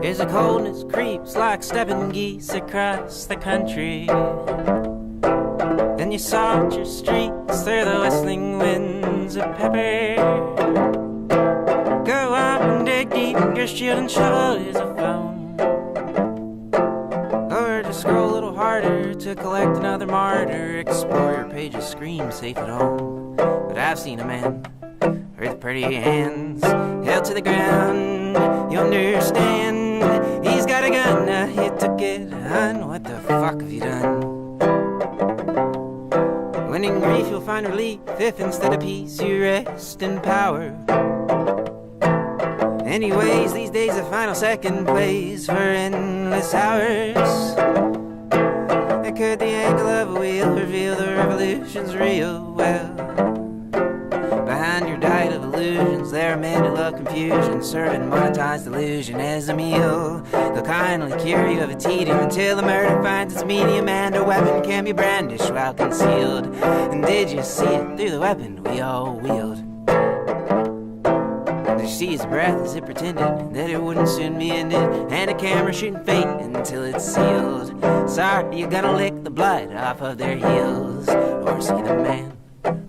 Here's a coldness creeps like stepping geese across the country. Then you salt your streets through the whistling winds of pepper. Go out and dig deep, your shield and shovel is a phone. Or just scroll a little harder to collect another martyr. Explore your pages, scream safe at home. But I've seen a man with pretty hands held to the ground. You understand? He's got a gun, now he took it, hun. What the fuck have you done? When in grief you'll find relief, if instead of peace you rest in power. Anyways, these days a final second plays for endless hours. Could the angle of a wheel reveal the revolution's real? Well, behind your diet of illusions, there are men who love confusion, serving monetized illusion as a meal. They'll kindly cure you of a tedium until the murder finds its medium and a weapon can be brandished while concealed. And did you see it through the weapon we all wield? Did you see his breath as it pretended that it wouldn't soon be ended, and a camera shooting fate until it's sealed? Sorry, you're gonna lick the blood off of their heels, or see the man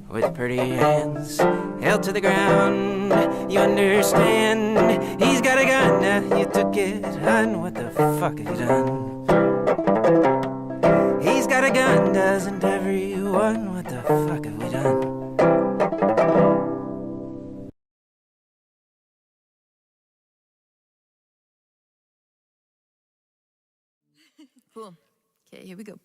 with pretty hands held to the ground. You understand? He's got a gun, now you took it, hun. What the fuck have you done? He's got a gun, doesn't everyone? What the fuck have we done? Cool. Okay, here we go.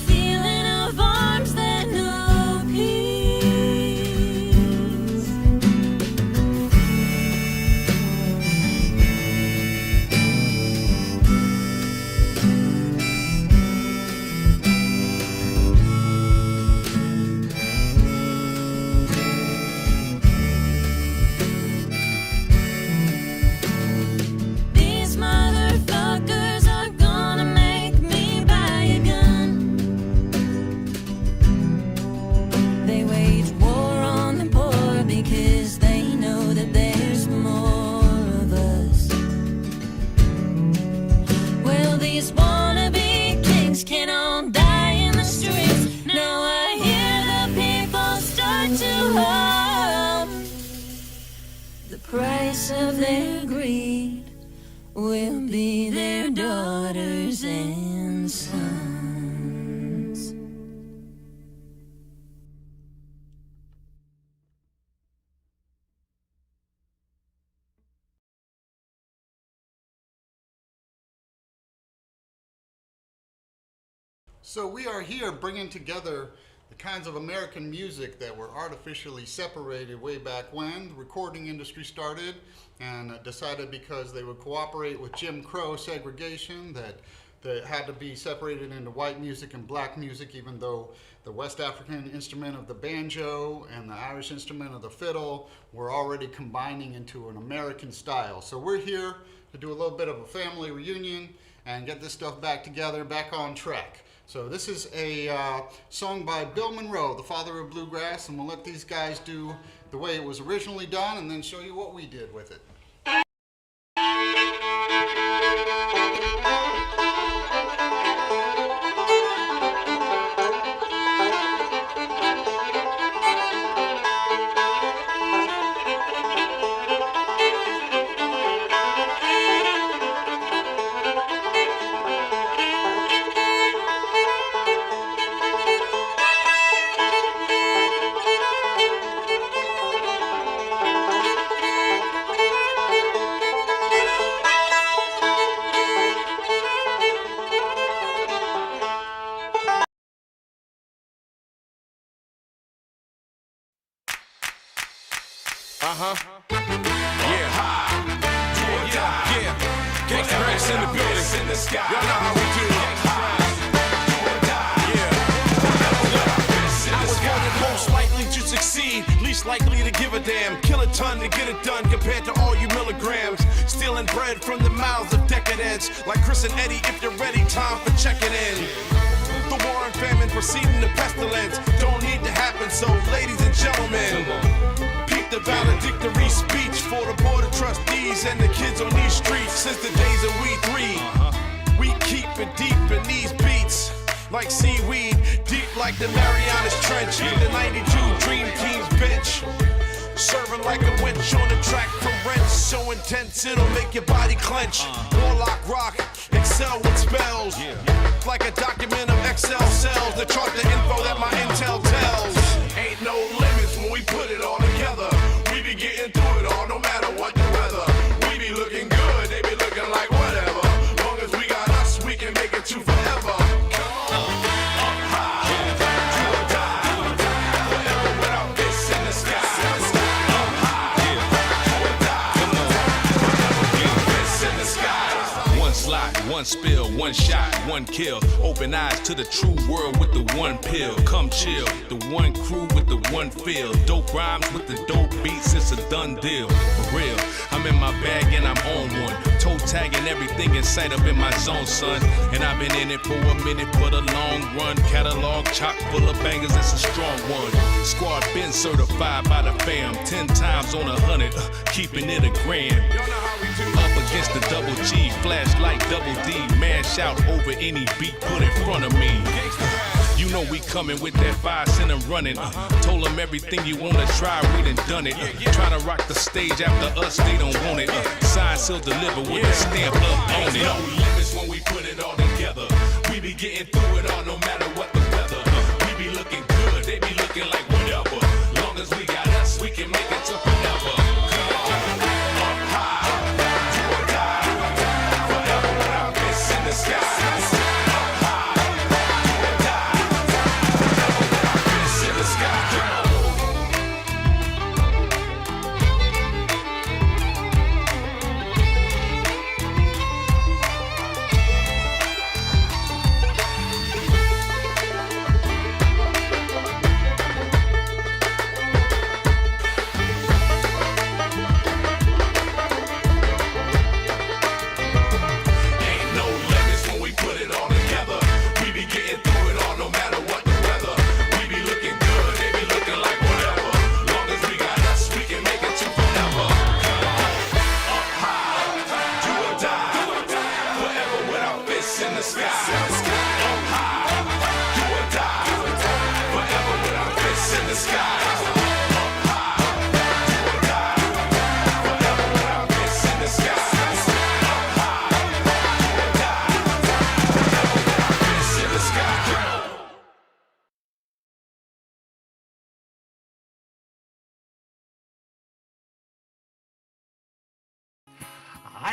Feeling price of their greed will be their daughters and sons. So we are here bringing together the kinds of American music that were artificially separated way back when the recording industry started, and decided because they would cooperate with Jim Crow segregation that they had to be separated into white music and black music, even though the West African instrument of the banjo and the Irish instrument of the fiddle were already combining into an American style. So we're here to do a little bit of a family reunion and get this stuff back together, back on track. So this is a song by Bill Monroe, the father of bluegrass, and we'll let these guys do the way it was originally done and then show you what we did with it. Gangsta in the building. In the sky. Y'all know how we do. I was voted most likely to succeed, least likely to give a damn. Kill a ton to get it done compared to all you milligrams. Stealing bread from the mouths of decadence. Like Chris and Eddie, if you're ready, time for checking in. The war and famine preceding the pestilence don't need to happen, so ladies and gentlemen, peep the valedictory speech for the board of trustees and the kids on these streets. Since the days of we three, we keep it deep in these beats like seaweed, deep like the Marianas Trench, the 92 Dream Team's bench. Serving like a winch on the track for wrench, so intense it'll make your body clench. Warlock rock, excel with spells, like a document of Excel cells that chart the info that my intel tells. Ain't no limits when we put it all together. We be getting through it all, no matter what the weather. We be looking good, they be looking like whatever. Long as we got us, we can make it to forever. One spill, one shot, one kill. Open eyes to the true world with the one pill. Come chill, the one crew with the one feel. Dope rhymes with the dope beats, it's a done deal. For real, I'm in my bag and I'm on one. Toe tagging everything in sight up in my zone, son. And I've been in it for a minute for the long run. Catalog chock full of bangers, it's a strong one. Squad been certified by the fam. 10 times on 100, keeping it a grand. Up against the double G, flashlight double D, mash out over any beat put in front of me. You know we coming with that 5 cent and running. Told them everything you wanna try, we done done it. Try to rock the stage after us, they don't want it. Sign, seal, deliver with a stamp up on it. No limits when we put it all together. We be getting through it all, no matter what the weather. We be looking good, they be looking like whatever. Long as we got us, we can make it to forever.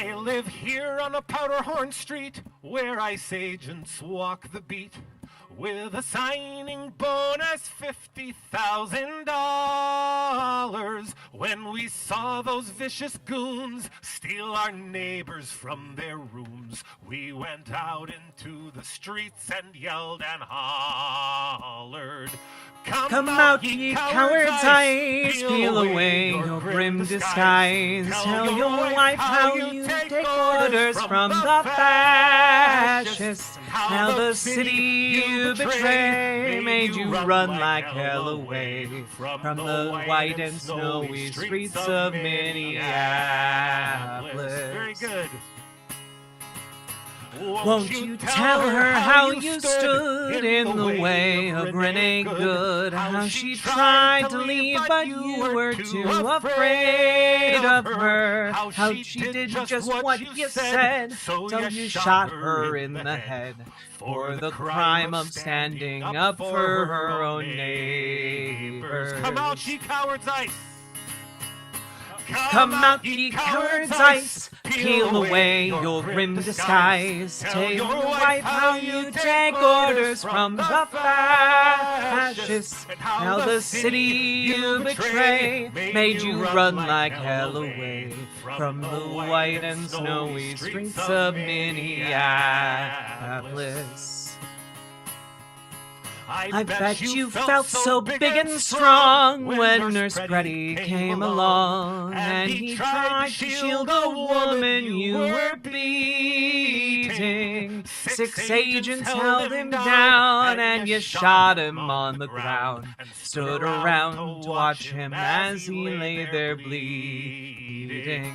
I live here on a Powderhorn Street, where ICE agents walk the beat. With a signing bonus $50,000. When we saw those vicious goons steal our neighbors from their rooms, we went out into the streets and yelled and hollered. Come out, ye cowards, eyes, peel away your grim disguise. Tell your wife how you take orders from the fascists. How the city you betray made you run like hell away from the white and snowy streets of Minneapolis. Very good. Won't you tell her how you stood in the way of Renee Good? How she tried to leave, but you were too afraid of her. How she did just what you said, so you shot her in the head for the crime of standing up for her own neighbors. Come out, ye cowards, ICE! Come out, ye cowards, ICE! Peel away your grim disguise. Tell your wife how you take orders from the fascists. How the city you betray made you run like hell away from the white and snowy streets of Minneapolis. I bet you felt so big and strong when Nurse Gretty came along, and he tried to shield a woman you were beating. 6 agents held him down, and you shot him on the ground. Stood around to watch him as he lay there bleeding.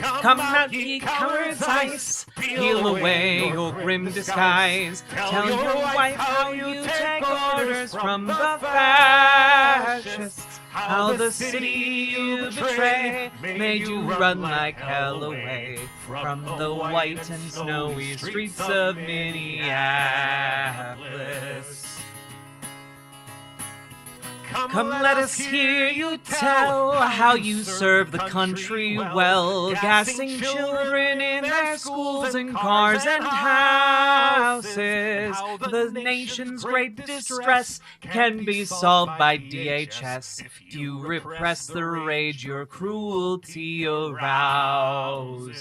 Come out, ye cowards, ICE! Peel away your grim disguise. Tell your wife how you take orders from the fascists. How the city you betray made you run like hell away from the white and snowy streets of Minneapolis. Come let us hear you tell how you serve the country well, gassing children in their schools and cars and houses. The nation's great distress can be solved by DHS. You repress the rage your cruelty arouses.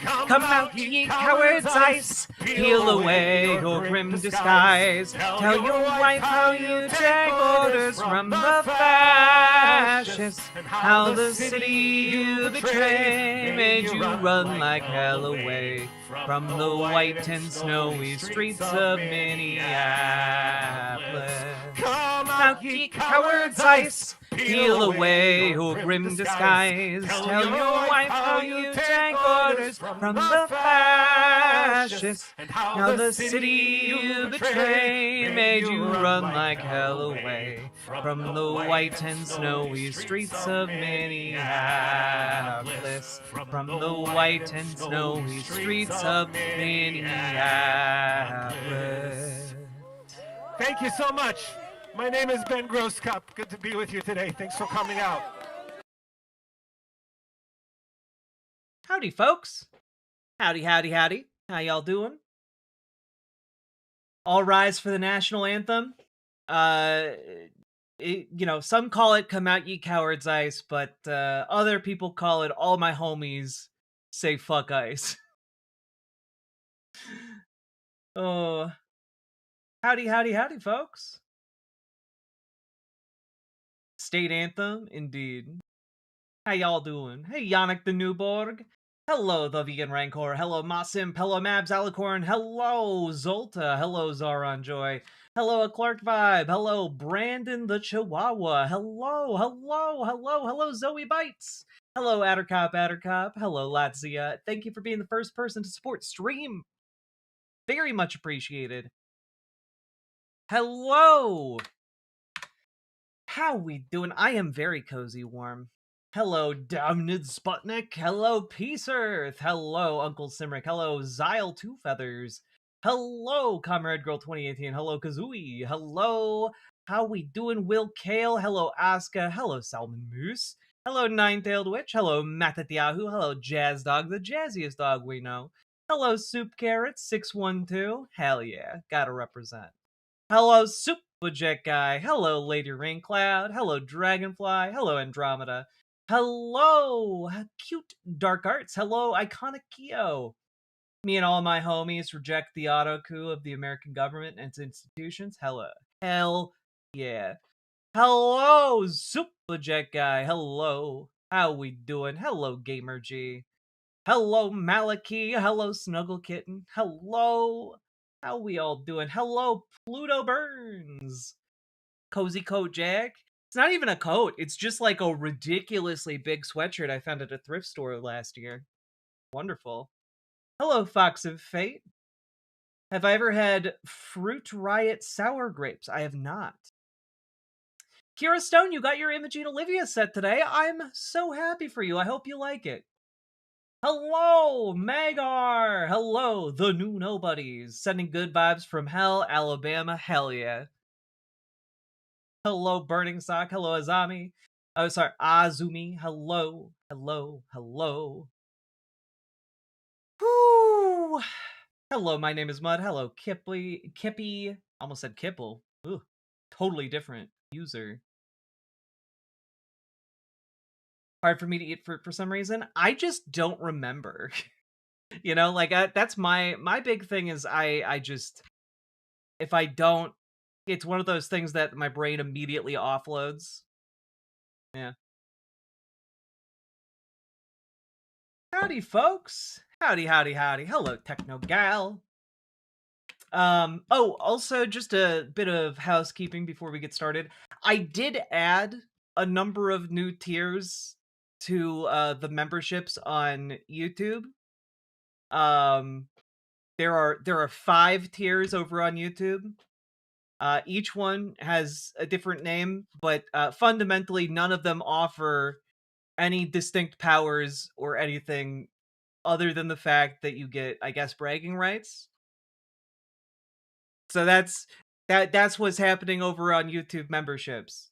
Come out, ye cowards, ICE! Peel away your grim disguise. Tell your wife how you take orders from the fascists. How the city you betray made you run like hell away from the white and snowy streets of Minneapolis. Come out, ye cowards, ICE! Peel away your grim disguise. Tell your wife how you take orders from the fascists. How the city you betray made you run like hell away from the white and snowy streets of Minneapolis. From the white and snowy streets of Minneapolis. Thank you so much. My name is Ben Grosscup. Good to be with you today. Thanks for coming out. Howdy, folks. Howdy, howdy, howdy. How y'all doing? All rise for the national anthem. Some call it "Come Out, Ye Cowards, ICE," but other people call it "All My Homies Say Fuck ICE." Oh, howdy, howdy, howdy, folks. State anthem, indeed. How y'all doing? Hey, Yannick the Newborg. Hello, the Vegan Rancor. Hello, Masim. Hello, Mabs Alicorn. Hello, Zolta. Hello, Zaron Joy. Hello, a Clark Vibe. Hello, Brandon the Chihuahua. Hello, Zoe Bites. Hello, Addercop. Hello, Latzia. Thank you for being the first person to support stream. Very much appreciated. Hello. How we doing? I am very cozy warm. Hello, Damned Sputnik. Hello, Peace Earth. Hello, Uncle Simric. Hello, Zyle Two Feathers. Hello, Comrade Girl 2018. Hello, Kazooie. Hello, how we doing, Will Kale. Hello, Aska. Hello, Salmon Moose. Hello, Nine-Tailed Witch. Hello, Matatiahu. Hello, Jazz Dog, the jazziest dog we know. Hello, Soup Carrot 612. Hell yeah, gotta represent. Hello, Superjet Guy. Hello, Lady Raincloud. Hello, Dragonfly. Hello, Andromeda. Hello, Cute Dark Arts. Hello, Iconic Keo. Me and all my homies reject the auto coup of the American government and its institutions. Hell yeah. Hello, Superjet Guy. Hello. How we doing? Hello, Gamer G. Hello, Maliki. Hello, Snuggle Kitten. Hello. How we all doing? Hello, Pluto Burns. Cozy Coat Jack. It's not even a coat. It's just like a ridiculously big sweatshirt I found at a thrift store last year. Wonderful. Hello, Fox of Fate. Have I ever had Fruit Riot sour grapes? I have not. Kira Stone, you got your Imogene Olivia set today. I'm so happy for you. I hope you like it. Hello, Magar. Hello, the new nobodies. Sending good vibes from hell, Alabama. Hell yeah. Hello, Burning Sock. Hello, Azami. Oh, sorry, Azumi. Hello, hello, hello. Whoo! Hello, my name is Mud. Hello, Kippy. Almost said Kipple. Ooh, totally different user. Hard for me to eat fruit for some reason. I just don't remember. You know, like that's my big thing is I just, if I don't, it's one of those things that my brain immediately offloads. Yeah. Howdy, folks. Howdy, howdy, howdy. Hello, Techno Gal. Oh, also just a bit of housekeeping before we get started. I did add a number of new tiers to the memberships on YouTube. There are 5 tiers over on YouTube. Each one has a different name, but fundamentally none of them offer any distinct powers or anything other than the fact that you get, I guess, bragging rights. So that's what's happening over on YouTube memberships.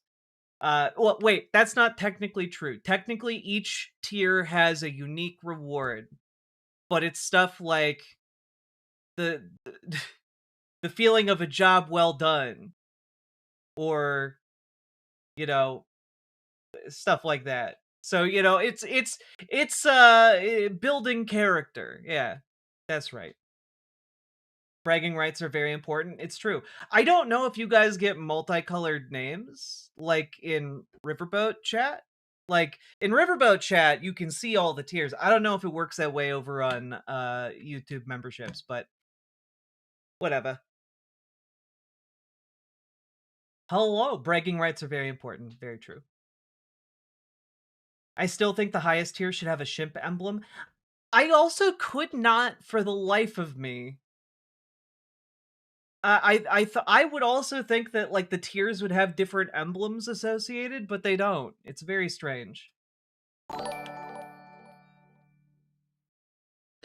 Well, wait, that's not technically true. Technically, each tier has a unique reward, but it's stuff like the the feeling of a job well done, or you know, stuff like that. So you know, it's building character. Yeah, that's right. Bragging rights are very important. It's true. I don't know if you guys get multicolored names like in Riverboat chat. Like in Riverboat chat, you can see all the tiers. I don't know if it works that way over on YouTube memberships, but whatever. Hello, bragging rights are very important. Very true. I still think the highest tier should have a shimp emblem. I also could not for the life of me. I would also think that like the tiers would have different emblems associated, but they don't. It's very strange.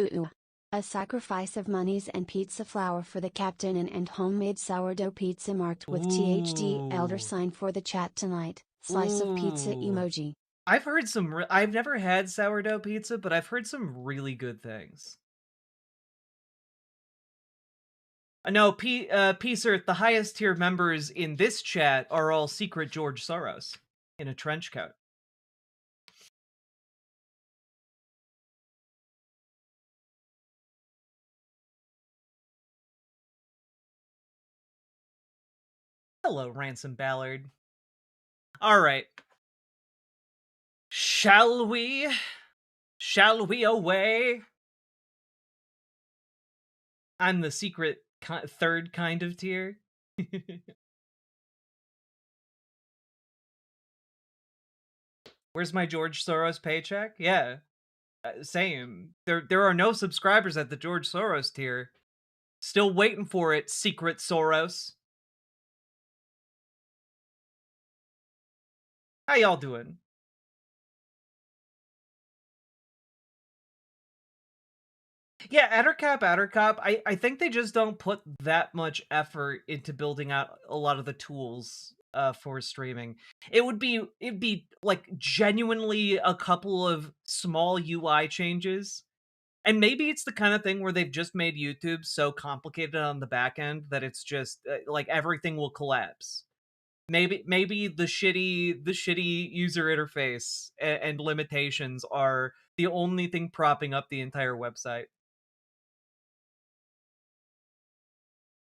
Ooh. A sacrifice of monies and pizza flour for the captain and homemade sourdough pizza marked with THD elder sign for the chat tonight. Slice of pizza emoji. I've heard some I've never had sourdough pizza, but I've heard some really good things. No, Peace Earth, the highest tier members in this chat are all secret George Soros in a trench coat. Hello, Ransom Ballard. All right. Shall we? Shall we away? I'm the secret third kind of tier. Where's my George Soros paycheck? Yeah, same. There are no subscribers at the George Soros tier. Still waiting for it, secret Soros. How y'all doing? Yeah, Addercop. I think they just don't put that much effort into building out a lot of the tools for streaming. It'd be like genuinely a couple of small UI changes. And maybe it's the kind of thing where they've just made YouTube so complicated on the back end that it's just like everything will collapse. Maybe the shitty user interface and limitations are the only thing propping up the entire website.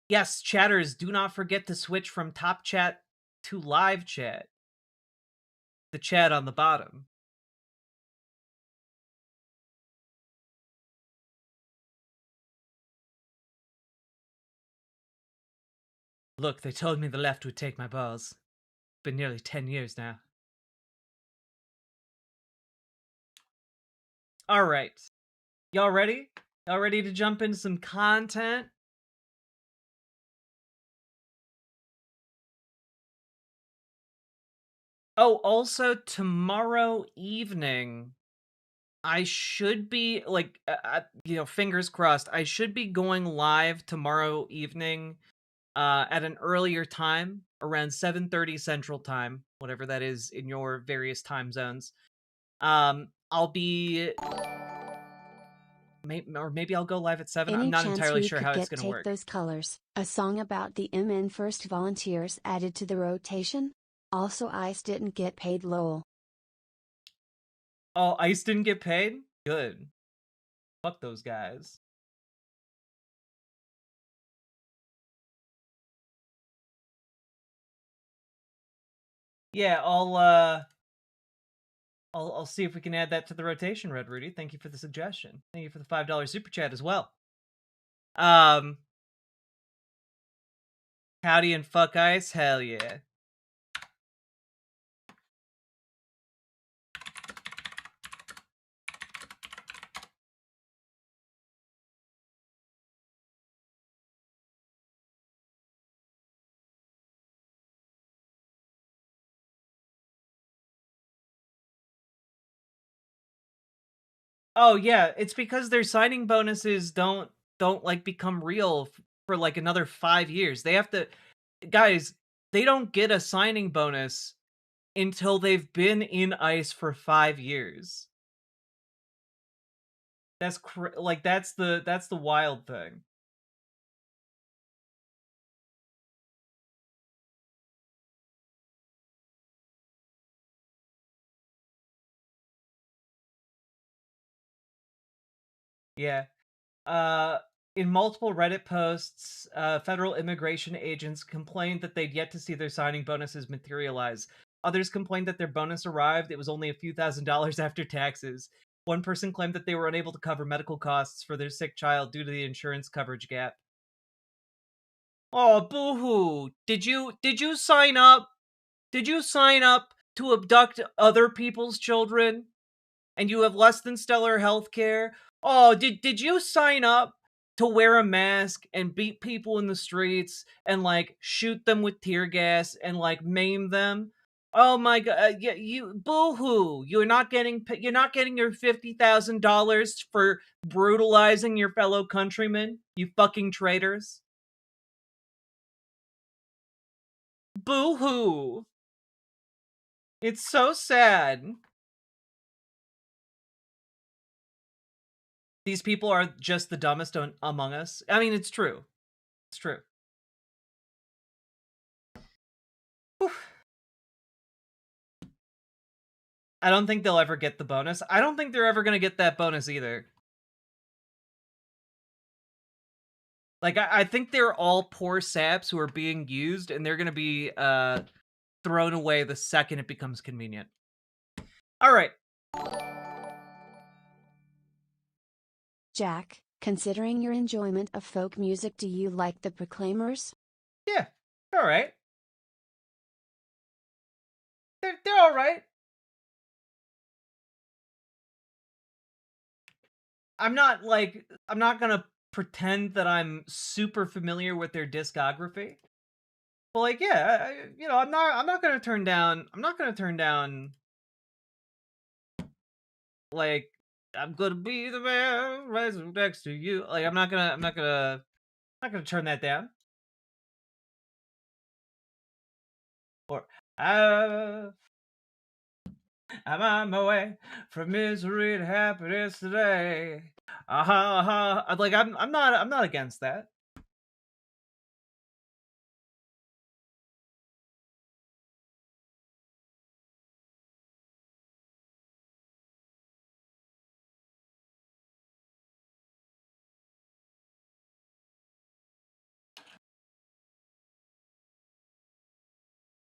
Yes, chatters, do not forget to switch from top chat to live chat. The chat on the bottom. Look, they told me the left would take my balls. Been nearly 10 years now. All right. Y'all ready? Y'all ready to jump into some content? Oh, also tomorrow evening, I should be like, fingers crossed. I should be going live tomorrow evening, at an earlier time, around 7:30 Central Time, whatever that is in your various time zones. I'll be, maybe I'll go live at 7. I'm Any not chance entirely we sure could how it's get gonna Take work. Those Colors, a song about the MN First volunteers added to the rotation? Also ICE didn't get paid lol. Oh, ICE didn't get paid? Good. Fuck those guys. Yeah, I'll see if we can add that to the rotation, Red Rudy. Thank you for the suggestion. Thank you for the $5 super chat as well. Howdy and fuck ice, hell yeah. Oh yeah, it's because their signing bonuses don't like become real for like another 5 years. They have to, guys, they don't get a signing bonus until they've been in ICE for 5 years. That's like that's the wild thing. Yeah. Uh, in multiple Reddit posts, federal immigration agents complained that they'd yet to see their signing bonuses materialize. Others complained that their bonus arrived, it was only a few $1,000s after taxes. One person claimed that they were unable to cover medical costs for their sick child due to the insurance coverage gap. Oh, boo-hoo. Did you sign up? Did you sign up to abduct other people's children? And you have less than stellar healthcare? Oh, did you sign up to wear a mask and beat people in the streets and like shoot them with tear gas and like maim them? Oh my god, yeah, you boo-hoo. You're not getting your $50,000 for brutalizing your fellow countrymen, you fucking traitors. Boo-hoo. It's so sad. These people are just the dumbest among us. I mean, it's true. It's true. Whew. I don't think they'll ever get the bonus. I don't think they're ever going to get that bonus either. Like, I think they're all poor saps who are being used, and they're going to be thrown away the second it becomes convenient. All right. Jack, considering your enjoyment of folk music, do you like the Proclaimers? Yeah, all right. They're all right. I'm not gonna pretend that I'm super familiar with their discography. But like, yeah, I'm not gonna turn down. I'm not gonna turn down. Like, I'm gonna be the man rising next to you. Like, I'm not gonna turn that down. Or I'm on my way from misery to happiness today. Like I'm not against that.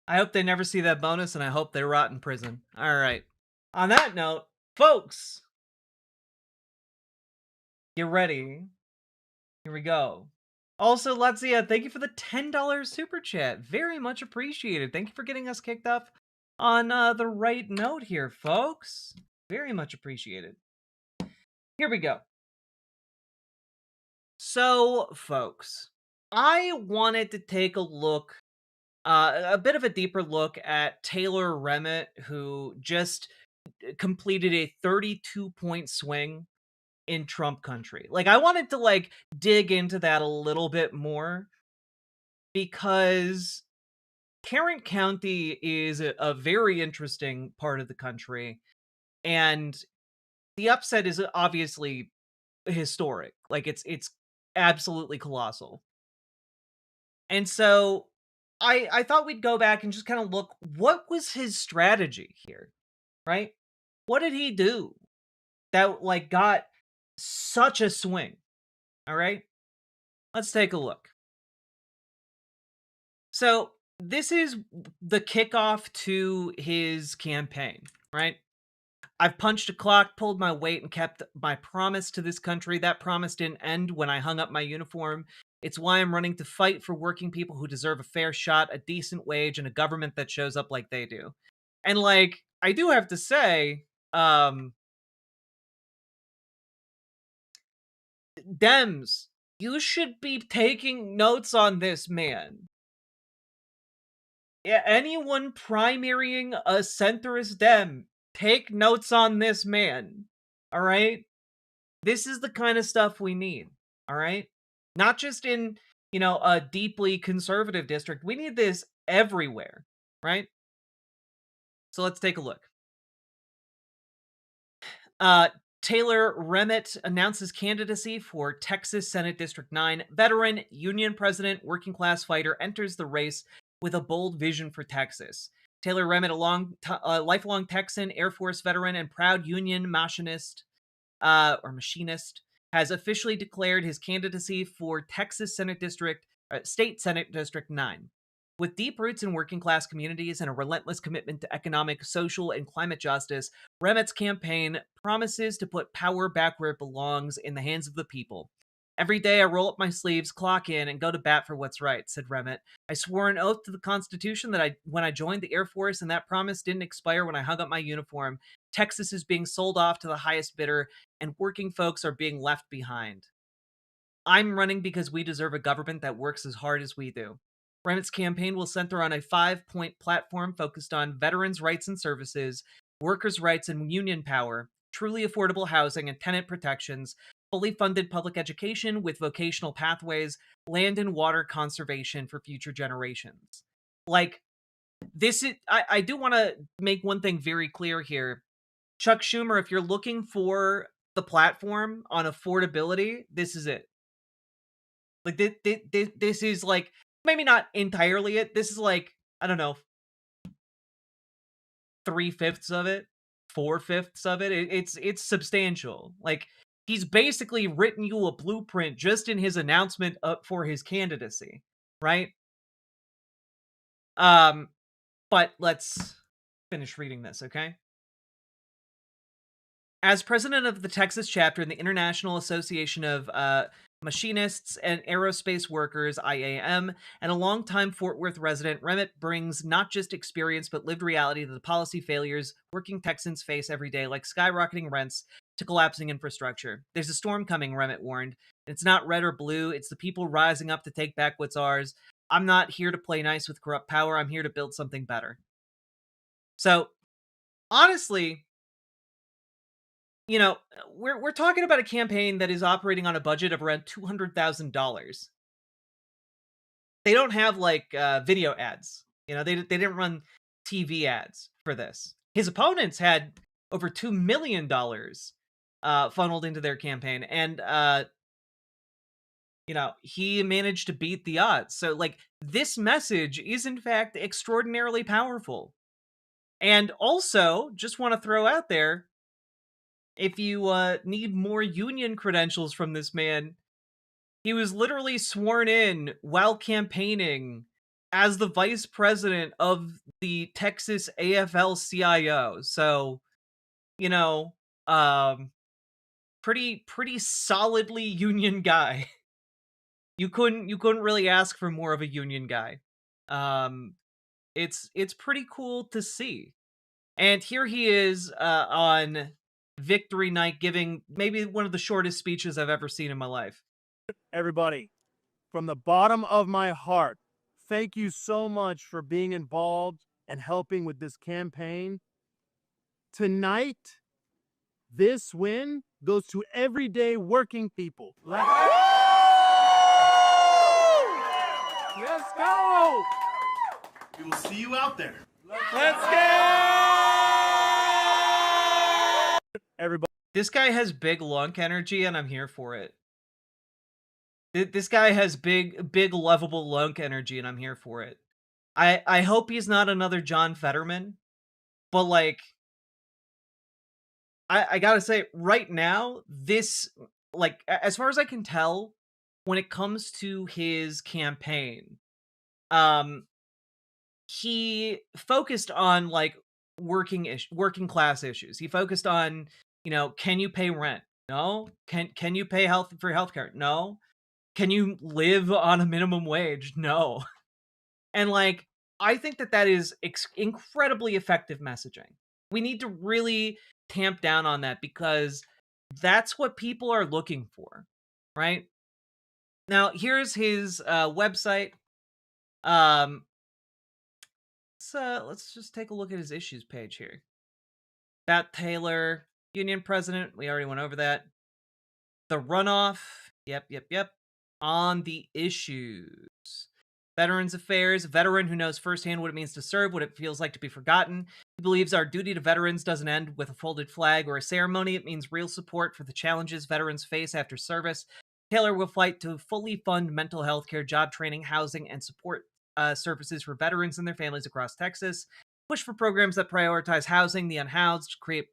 I hope they never see that bonus, and I hope they rot in prison. All right. On that note, folks, get ready. Here we go. Also, Latzia, thank you for the $10 super chat. Very much appreciated. Thank you for getting us kicked off on the right note here, folks. Very much appreciated. Here we go. So, folks, I wanted to take a look, a bit of a deeper look at Taylor Remmett, who just completed a 32-point swing in Trump country. Like, I wanted to, like, dig into that a little bit more because Tarrant County is a very interesting part of the country, and the upset is obviously historic. Like, it's absolutely colossal. And so I thought we'd go back and just kind of look, what was his strategy here, right? What did he do that, like, got such a swing? All right, let's take a look. So this is the kickoff to his campaign, right? I've punched a clock, pulled my weight, and kept my promise to this country. That promise didn't end when I hung up my uniform. It's why I'm running to fight for working people who deserve a fair shot, a decent wage, and a government that shows up like they do. And, like, I do have to say, Dems, you should be taking notes on this man. Yeah, anyone primarying a centrist Dem, take notes on this man. All right? This is the kind of stuff we need. All right? Not just in, a deeply conservative district. We need this everywhere, right? So let's take a look. Taylor Remmett announces candidacy for Texas Senate District 9. Veteran, union president, working class fighter enters the race with a bold vision for Texas. Taylor Remmett, a lifelong Texan, Air Force veteran, and proud union machinist, has officially declared his candidacy for Texas State Senate District 9. With deep roots in working class communities and a relentless commitment to economic, social, and climate justice, Remmett's campaign promises to put power back where it belongs, in the hands of the people. Every day I roll up my sleeves, clock in, and go to bat for what's right, said Remmett. I swore an oath to the Constitution that when I joined the Air Force, and that promise didn't expire when I hung up my uniform. Texas is being sold off to the highest bidder, and working folks are being left behind. I'm running because we deserve a government that works as hard as we do. Remmett's campaign will center on a 5-point platform focused on veterans' rights and services, workers' rights and union power, truly affordable housing and tenant protections, fully funded public education with vocational pathways, land and water conservation for future generations. Like, this is, I do want to make one thing very clear here. Chuck Schumer, if you're looking for the platform on affordability, this is it. Like, this is, like, maybe not entirely it. This is, like, I don't know, 3/5 of it, 4/5 of it. It's substantial. Like, he's basically written you a blueprint just in his announcement up for his candidacy, right? But let's finish reading this, okay? As president of the Texas chapter in the International Association of Machinists and Aerospace Workers, IAM, and a longtime Fort Worth resident, Remmett brings not just experience but lived reality to the policy failures working Texans face every day, like skyrocketing rents to collapsing infrastructure. There's a storm coming, Remmett warned. It's not red or blue, it's the people rising up to take back what's ours. I'm not here to play nice with corrupt power, I'm here to build something better. So, honestly, we're talking about a campaign that is operating on a budget of around $200,000. They don't have, like, video ads. You know, they didn't run TV ads for this. His opponents had over $2 million funneled into their campaign, and you know, he managed to beat the odds. So, like, this message is in fact extraordinarily powerful. And also, just want to throw out there, if you need more union credentials from this man, he was literally sworn in while campaigning as the vice president of the Texas AFL-CIO. So, you know, pretty solidly union guy. You couldn't really ask for more of a union guy. It's pretty cool to see. And here he is on Victory Night giving maybe one of the shortest speeches I've ever seen in my life. Everybody, from the bottom of my heart, thank you so much for being involved and helping with this campaign. Tonight, this win goes to everyday working people. Let's go! We will see you out there. Let's go! Everybody. This guy has big lunk energy, and I'm here for it. This guy has big lovable lunk energy, and I'm here for it. I hope he's not another John Fetterman, but like, I gotta say, right now, this, like, as far as I can tell, when it comes to his campaign, he focused on like working class issues. He focused on, you know, can you pay rent? No. Can you pay for healthcare? No. Can you live on a minimum wage? No. And like, I think that is incredibly effective messaging. We need to really tamp down on that because that's what people are looking for, right? Now, here's his website. Let's just take a look at his issues page here. Bat Taylor, union president, we already went over that. The runoff, yep. On the issues. Veterans Affairs, a veteran who knows firsthand what it means to serve, what it feels like to be forgotten. He believes our duty to veterans doesn't end with a folded flag or a ceremony. It means real support for the challenges veterans face after service. Taylor will fight to fully fund mental health care, job training, housing, and support services for veterans and their families across Texas. Push for programs that prioritize housing, the unhoused, create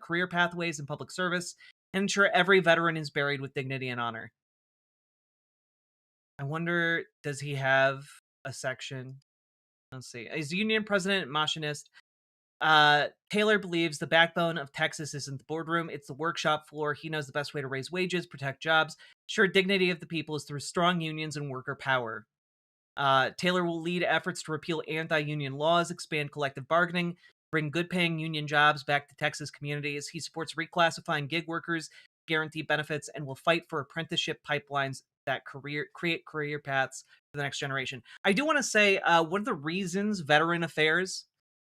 career pathways in public service, and ensure every veteran is buried with dignity and honor. I wonder, does he have a section? Let's see. He's union president and machinist. Taylor believes the backbone of Texas isn't the boardroom, it's the workshop floor. He knows the best way to raise wages, protect jobs, ensure dignity of the people is through strong unions and worker power. Taylor will lead efforts to repeal anti-union laws, expand collective bargaining, bring good-paying union jobs back to Texas communities. He supports reclassifying gig workers, guarantee benefits, and will fight for apprenticeship pipelines that create career paths for the next generation. I do want to say, one of the reasons Veteran Affairs,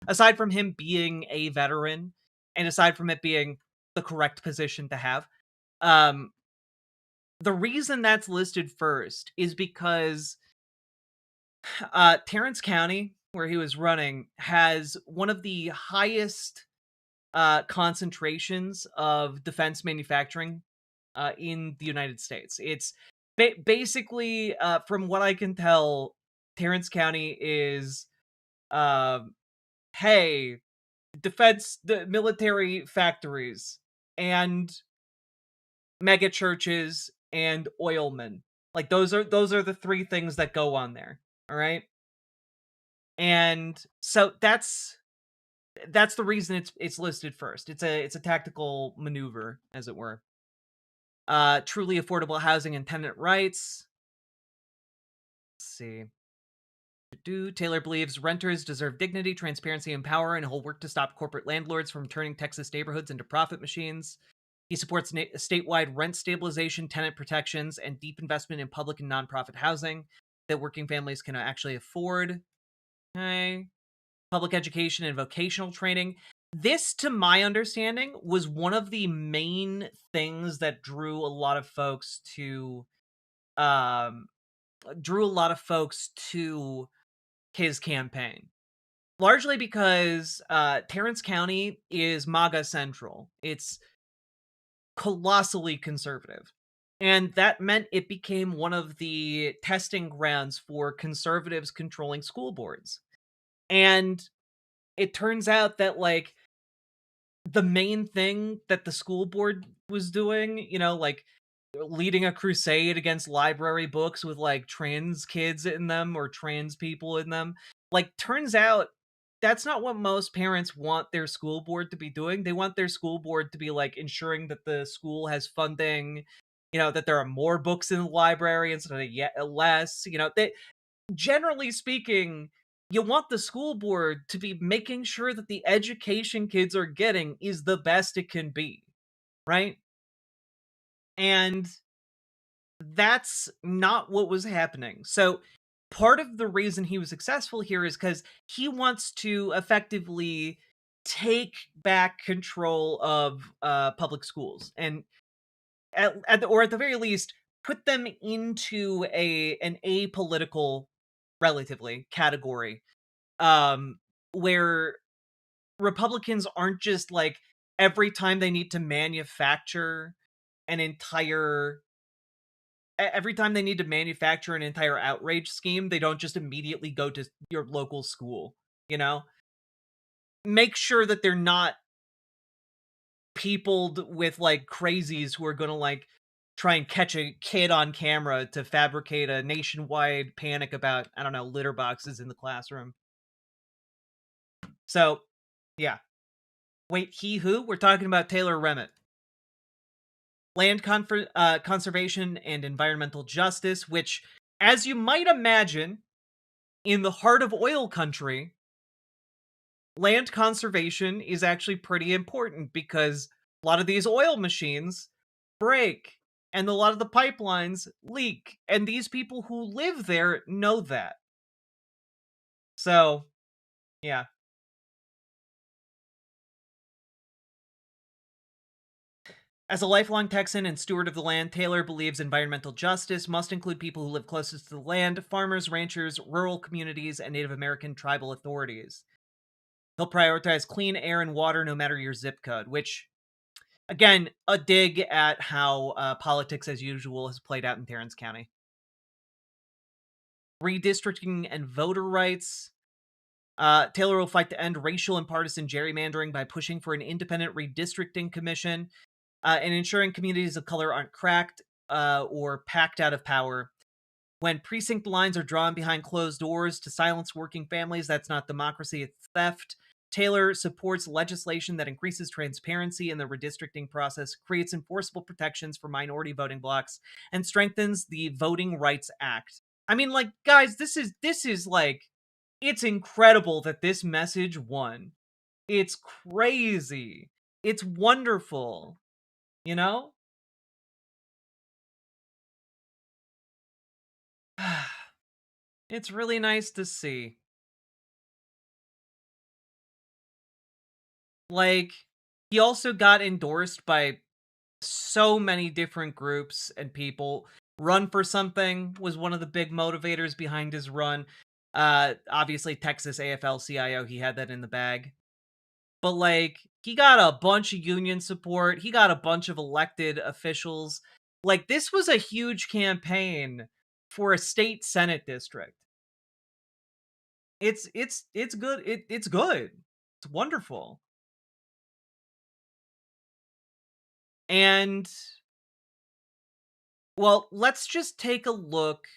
aside from him being a veteran, and aside from it being the correct position to have, the reason that's listed first is because Terrence County, where he was running, has one of the highest concentrations of defense manufacturing in the United States. It's basically, from what I can tell, Terrence County is, hey, the military factories and mega churches and oilmen. Like, those are the three things that go on there. All right. And so that's the reason it's listed first. It's a tactical maneuver, as it were. Truly affordable housing and tenant rights. Let's see. Taylor believes renters deserve dignity, transparency, and power, and he'll work to stop corporate landlords from turning Texas neighborhoods into profit machines. He supports statewide rent stabilization, tenant protections, and deep investment in public and nonprofit housing that working families can actually afford. Okay. Public education and vocational training. This, to my understanding, was one of the main things that drew a lot of folks to his campaign. Largely because Terrence County is MAGA central. It's colossally conservative. And that meant it became one of the testing grounds for conservatives controlling school boards. And it turns out that, like, the main thing that the school board was doing, you know, like, leading a crusade against library books with, like, trans kids in them or trans people in them, like, turns out that's not what most parents want their school board to be doing. They want their school board to be, like, ensuring that the school has funding, you know, that there are more books in the library instead of less, you know, they, generally speaking, you want the school board to be making sure that the education kids are getting is the best it can be, right? And that's not what was happening. So part of the reason he was successful here is because he wants to effectively take back control of public schools and or at the very least put them into an apolitical relatively category, where Republicans aren't just like every time they need to manufacture an entire every time they need to manufacture an entire outrage scheme, they don't just immediately go to your local school, you know? Make sure that they're not peopled with, like, crazies who are gonna, like, try and catch a kid on camera to fabricate a nationwide panic about, I don't know, litter boxes in the classroom. So, yeah. Wait, he who? We're talking about Taylor Remmett. Land conservation and environmental justice, which, as you might imagine, in the heart of oil country, land conservation is actually pretty important because a lot of these oil machines break and a lot of the pipelines leak, and these people who live there know that. So, yeah. As a lifelong Texan and steward of the land, Taylor believes environmental justice must include people who live closest to the land, farmers, ranchers, rural communities, and Native American tribal authorities. He'll prioritize clean air and water no matter your zip code, which, again, a dig at how politics as usual has played out in Terrence County. Redistricting and voter rights. Taylor will fight to end racial and partisan gerrymandering by pushing for an independent redistricting commission and ensuring communities of color aren't cracked or packed out of power. When precinct lines are drawn behind closed doors to silence working families, that's not democracy, it's theft. Taylor supports legislation that increases transparency in the redistricting process, creates enforceable protections for minority voting blocks, and strengthens the Voting Rights Act. I mean, like, guys, this is like, it's incredible that this message won. It's crazy. It's wonderful. You know? It's really nice to see. Like, he also got endorsed by so many different groups and people. Run for Something was one of the big motivators behind his run. Obviously, Texas AFL-CIO, he had that in the bag. But, like, he got a bunch of union support. He got a bunch of elected officials. Like, this was a huge campaign for a state Senate district. It's good. It's good. It's wonderful. And, well, let's just take a look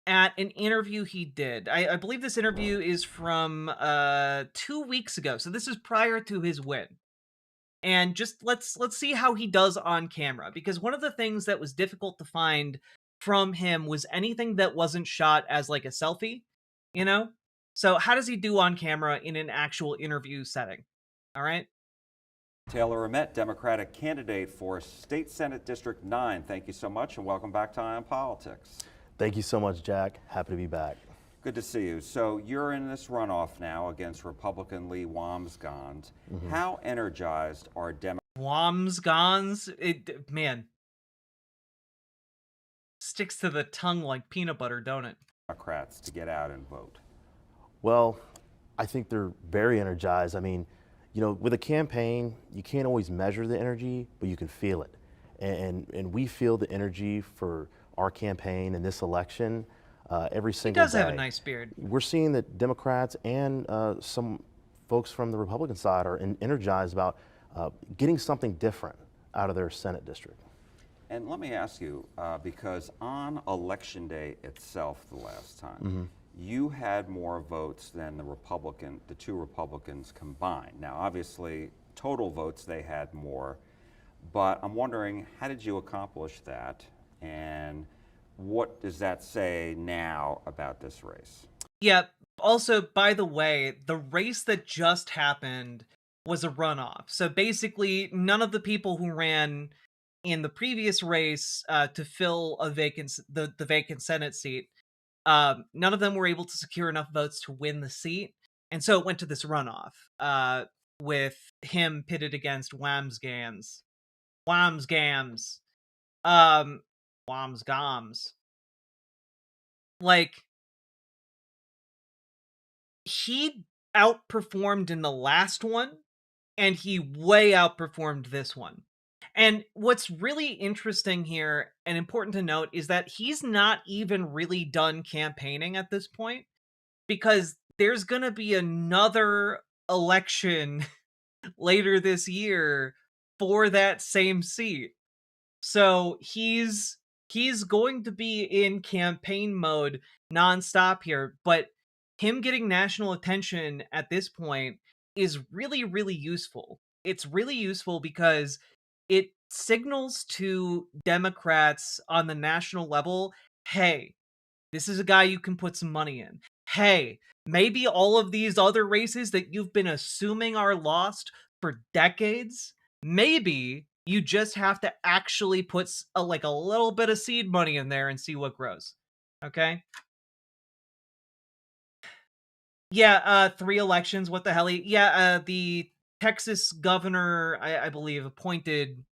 at an interview he did. I believe this interview is from 2 weeks ago. So this is prior to his win. And just let's see how he does on camera, because one of the things that was difficult to find from him was anything that wasn't shot as like a selfie, you know? So how does he do on camera in an actual interview setting? All right. Taylor Remmett, Democratic candidate for State Senate District 9. Thank you so much and welcome back to Eye on Politics. Thank you so much, Jack. Happy to be back. Good to see you. So you're in this runoff now against Republican Lee Wambsgans. How energized are Democrats? Wambsgans? Man. Sticks to the tongue like peanut butter, don't it? Democrats to get out and vote? Well, I think they're very energized. I mean, you know, with a campaign, you can't always measure the energy, but you can feel it. And we feel the energy for our campaign in this election every He single does day. have a nice beard. We're seeing that Democrats and some folks from the Republican side are energized about getting something different out of their Senate district. And let me ask you, because on election day itself, the last time, you had more votes than the two Republicans combined. Now, obviously, total votes they had more, but I'm wondering, how did you accomplish that, and what does that say now about this race? Yeah. Also, by the way, the race that just happened was a runoff. So basically, none of the people who ran in the previous race to fill the vacant Senate seat, none of them were able to secure enough votes to win the seat, and so it went to this runoff with him pitted against Wamsgans, um, Wamsgams. Like, he outperformed in the last one, and he way outperformed this one. And what's really interesting here and important to note is that he's not even really done campaigning at this point, because there's going to be another election later this year for that same seat. So he's going to be in campaign mode nonstop here, but him getting national attention at this point is really, really useful. It's really useful because it signals to Democrats on the national level, hey, this is a guy you can put some money in. Hey, maybe all of these other races that you've been assuming are lost for decades, maybe you just have to actually put like a little bit of seed money in there and see what grows. Okay? Yeah, 3 elections. What the hell? Yeah, the Texas governor, I believe, appointed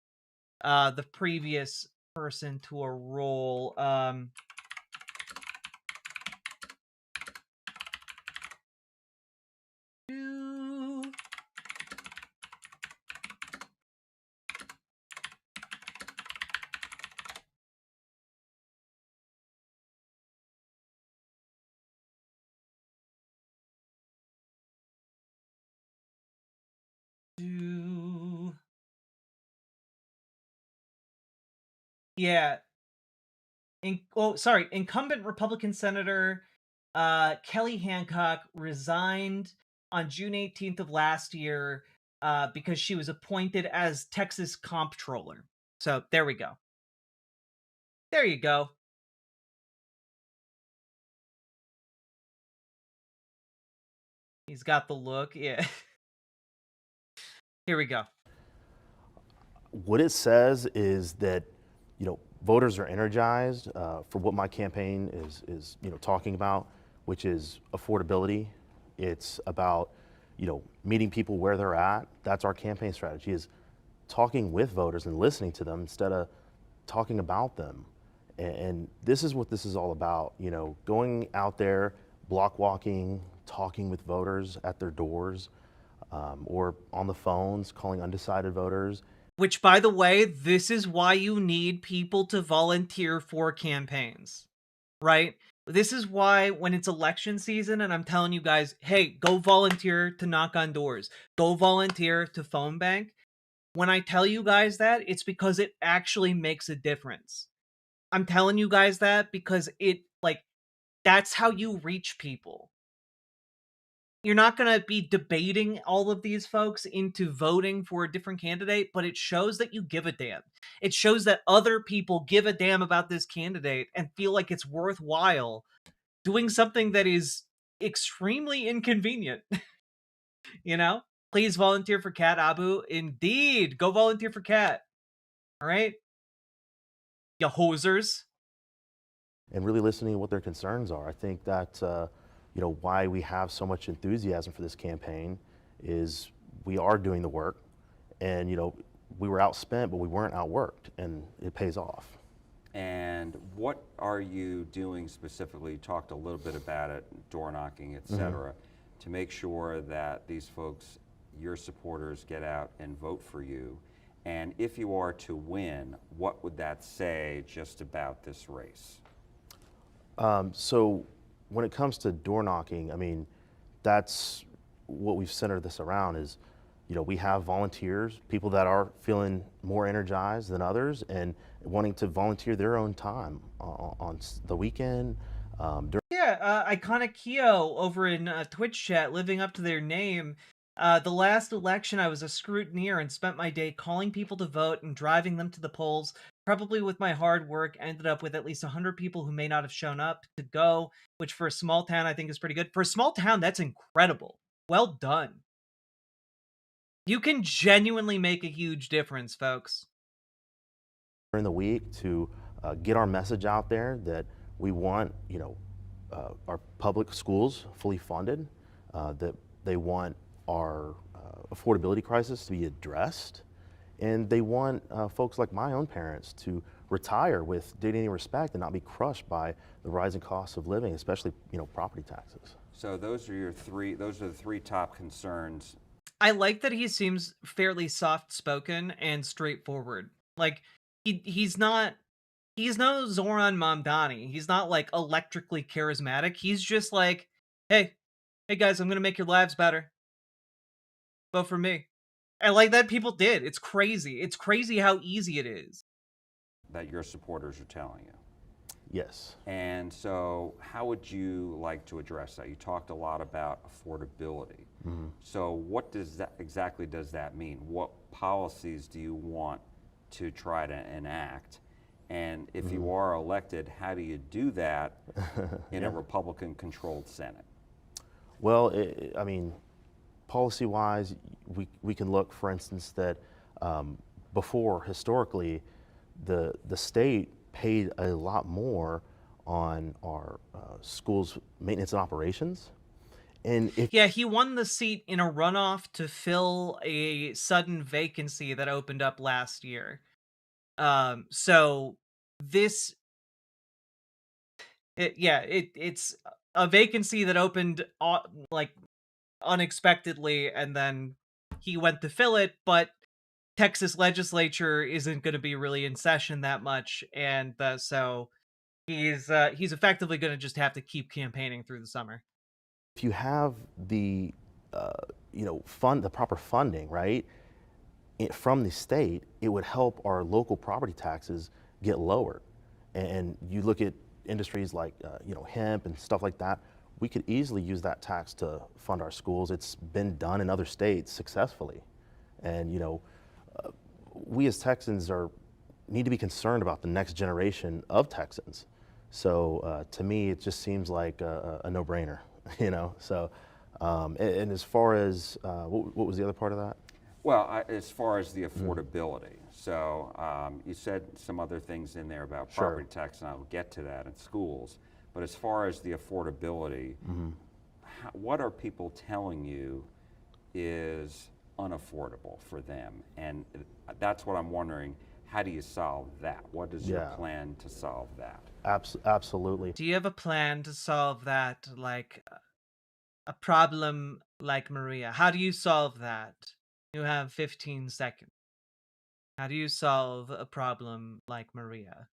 the previous person to a role. Yeah. Incumbent Republican Senator Kelly Hancock resigned on June 18th of last year because she was appointed as Texas comptroller. So there we go. There you go. He's got the look. Yeah. Here we go. What it says is that, you know, voters are energized for what my campaign is talking about, which is affordability. It's about, you know, meeting people where they're at. That's our campaign strategy, is talking with voters and listening to them instead of talking about them. And this is what this is all about, you know, going out there, block walking, talking with voters at their doors, or on the phones, calling undecided voters. Which, by the way, this is why you need people to volunteer for campaigns, right? This is why when it's election season and I'm telling you guys, hey, go volunteer to knock on doors, go volunteer to phone bank. When I tell you guys that, it's because it actually makes a difference. I'm telling you guys that because that's how you reach people. You're not going to be debating all of these folks into voting for a different candidate, but it shows that you give a damn. It shows that other people give a damn about this candidate and feel like it's worthwhile doing something that is extremely inconvenient. You know? Please volunteer for Cat Abu. Indeed. Go volunteer for Cat. All right? You hosers. And really listening to what their concerns are. I think that, you know, why we have so much enthusiasm for this campaign is we are doing the work, and, you know, we were outspent, but we weren't outworked, and it pays off. And what are you doing specifically? You talked a little bit about it, door knocking, et cetera, to make sure that these folks, your supporters, get out and vote for you. And if you are to win, what would that say just about this race? So when it comes to door knocking, I mean, that's what we've centered this around is, you know, we have volunteers, people that are feeling more energized than others and wanting to volunteer their own time on the weekend. Yeah, Iconic Keo over in Twitch chat, living up to their name. The last election, I was a scrutineer and spent my day calling people to vote and driving them to the polls. Probably with my hard work, ended up with at least 100 people who may not have shown up to go, which for a small town I think is pretty good. For a small town, that's incredible. Well done. You can genuinely make a huge difference, folks. During the week to get our message out there that we want, you know, our public schools fully funded, that they want our affordability crisis to be addressed, and they want folks like my own parents to retire with dignity and respect and not be crushed by the rising costs of living, especially, you know, property taxes. So those are the three top concerns. I like that he seems fairly soft-spoken and straightforward. Like, he's no Zoran Mamdani. He's not, like, electrically charismatic. He's just like, hey guys, I'm gonna make your lives better. Vote for me. And like that people did. It's crazy. It's crazy how easy it is. That your supporters are telling you. Yes. And so how would you like to address that? You talked a lot about affordability. So what exactly does that mean? What policies do you want to try to enact? And if you are elected, how do you do that in a Republican-controlled Senate? Well, I mean, policy-wise, we can look, for instance, that before, historically, the state paid a lot more on our schools' maintenance and operations. And yeah, he won the seat in a runoff to fill a sudden vacancy that opened up last year. So this, it's a vacancy that opened like unexpectedly, and then he went to fill it, but Texas legislature isn't going to be really in session that much, and so he's effectively going to just have to keep campaigning through the summer. if you have the, you know, the proper funding, right, from the state, it would help our local property taxes get lowered. And you look at industries like, you know, hemp and stuff like that, we could easily use that tax to fund our schools. It's been done in other states successfully. And, you know, we as Texans need to be concerned about the next generation of Texans. So to me, it just seems like a no-brainer, you know. So, and as far as, what was the other part of that? Well, as far as the affordability, so you said some other things in there about property tax, and I'll get to that, in schools. But as far as the affordability, what are people telling you is unaffordable for them? And that's what I'm wondering. How do you solve that? What is your plan to solve that? Absolutely. Do you have a plan to solve that, like a problem like Maria? How do you solve that? You have 15 seconds. How do you solve a problem like Maria?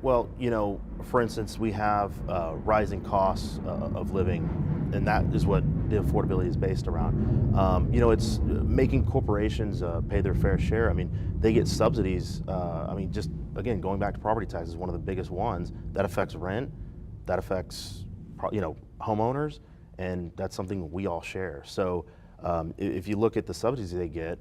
Well, you know, for instance, we have rising costs of living, and that is what the affordability is based around. You know, it's making corporations pay their fair share. I mean, they get subsidies. I mean, just again, going back to property taxes, one of the biggest ones that affects rent, that affects, you know, homeowners, and that's something we all share. So if you look at the subsidies they get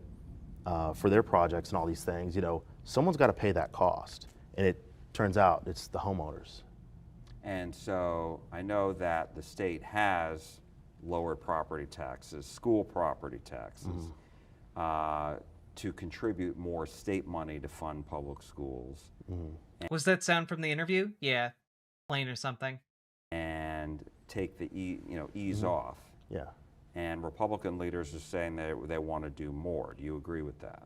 for their projects and all these things, you know, someone's got to pay that cost, and it turns out it's the homeowners. And so I know that the state has lowered property taxes, school property taxes, to contribute more state money to fund public schools. Was that sound from the interview? Yeah, plane or something. And take the ease off. Yeah. And Republican leaders are saying they want to do more. Do you agree with that?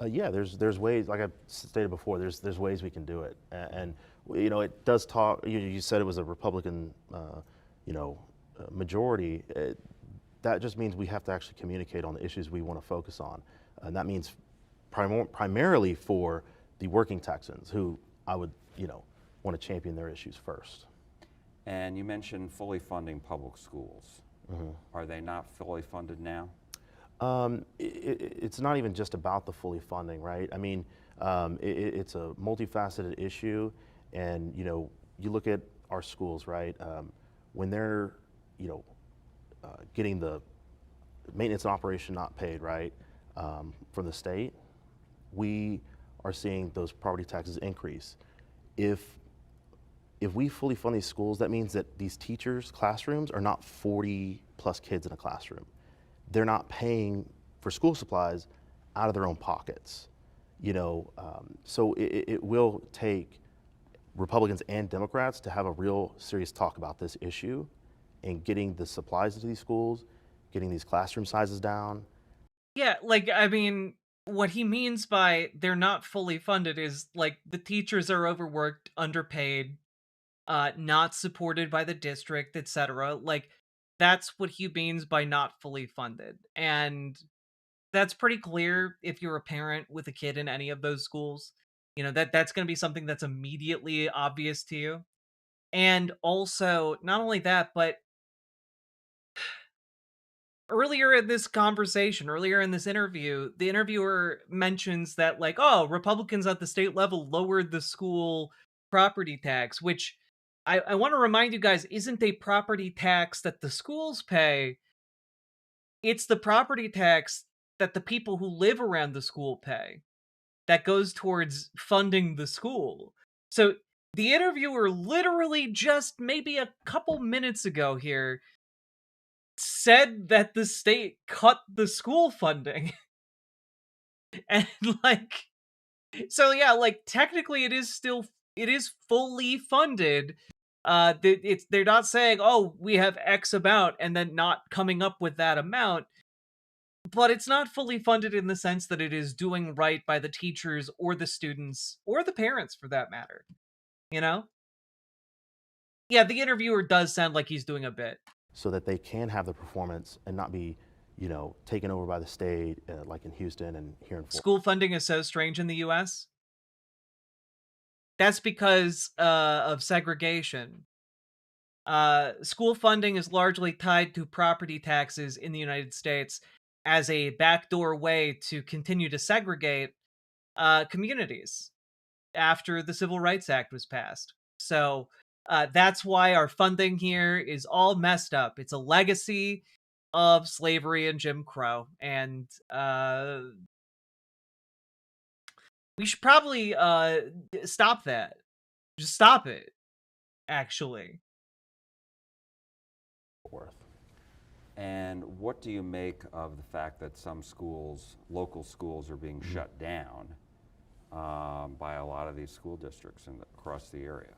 Yeah, there's ways. Like I stated before, there's ways we can do it, and you know it does talk. You said it was a Republican, you know, majority. That just means we have to actually communicate on the issues we want to focus on, and that means primarily for the working Texans, who I would want to champion their issues first. And you mentioned fully funding public schools. Are they not fully funded now? It's not even just about the fully funding, right? I mean, it's a multifaceted issue, and you look at our schools, right? When they're, getting the maintenance and operation not paid, right, from the state, we are seeing those property taxes increase. If we fully fund these schools, that means that these teachers' classrooms are not 40 plus kids in a classroom. They're not paying for school supplies out of their own pockets, so it will take Republicans and Democrats to have a real serious talk about this issue and getting the supplies into these schools, getting these classroom sizes down. Yeah, like, I mean, what he means by they're not fully funded is, like, the teachers are overworked, underpaid, not supported by the district, etc. Like, that's what he means by not fully funded. And that's pretty clear if you're a parent with a kid in any of those schools. That's going to be something that's immediately obvious to you. And also, not only that, but earlier in this conversation, earlier in this interview, the interviewer mentions that, like, oh, Republicans at the state level lowered the school property tax, which I want to remind you guys isn't a property tax that the schools pay. It's the property tax that the people who live around the school pay that goes towards funding the school. So the interviewer literally just maybe a couple minutes ago here said that the state cut the school funding. And like, so yeah, like technically it is fully funded. They're not saying, oh, we have X amount and then not coming up with that amount, but it's not fully funded in the sense that it is doing right by the teachers or the students or the parents for that matter. Yeah, the interviewer does sound like he's doing a bit. So that they can have the performance and not be, taken over by the state, like in Houston and here in Florida. School funding is so strange in the U.S. That's because of segregation. School funding is largely tied to property taxes in the United States as a backdoor way to continue to segregate communities after the Civil Rights Act was passed. So that's why our funding here is all messed up. It's a legacy of slavery and Jim Crow. And we should probably stop that. Just stop it, actually. And what do you make of the fact that some schools, local schools, are being shut down by a lot of these school districts across the area?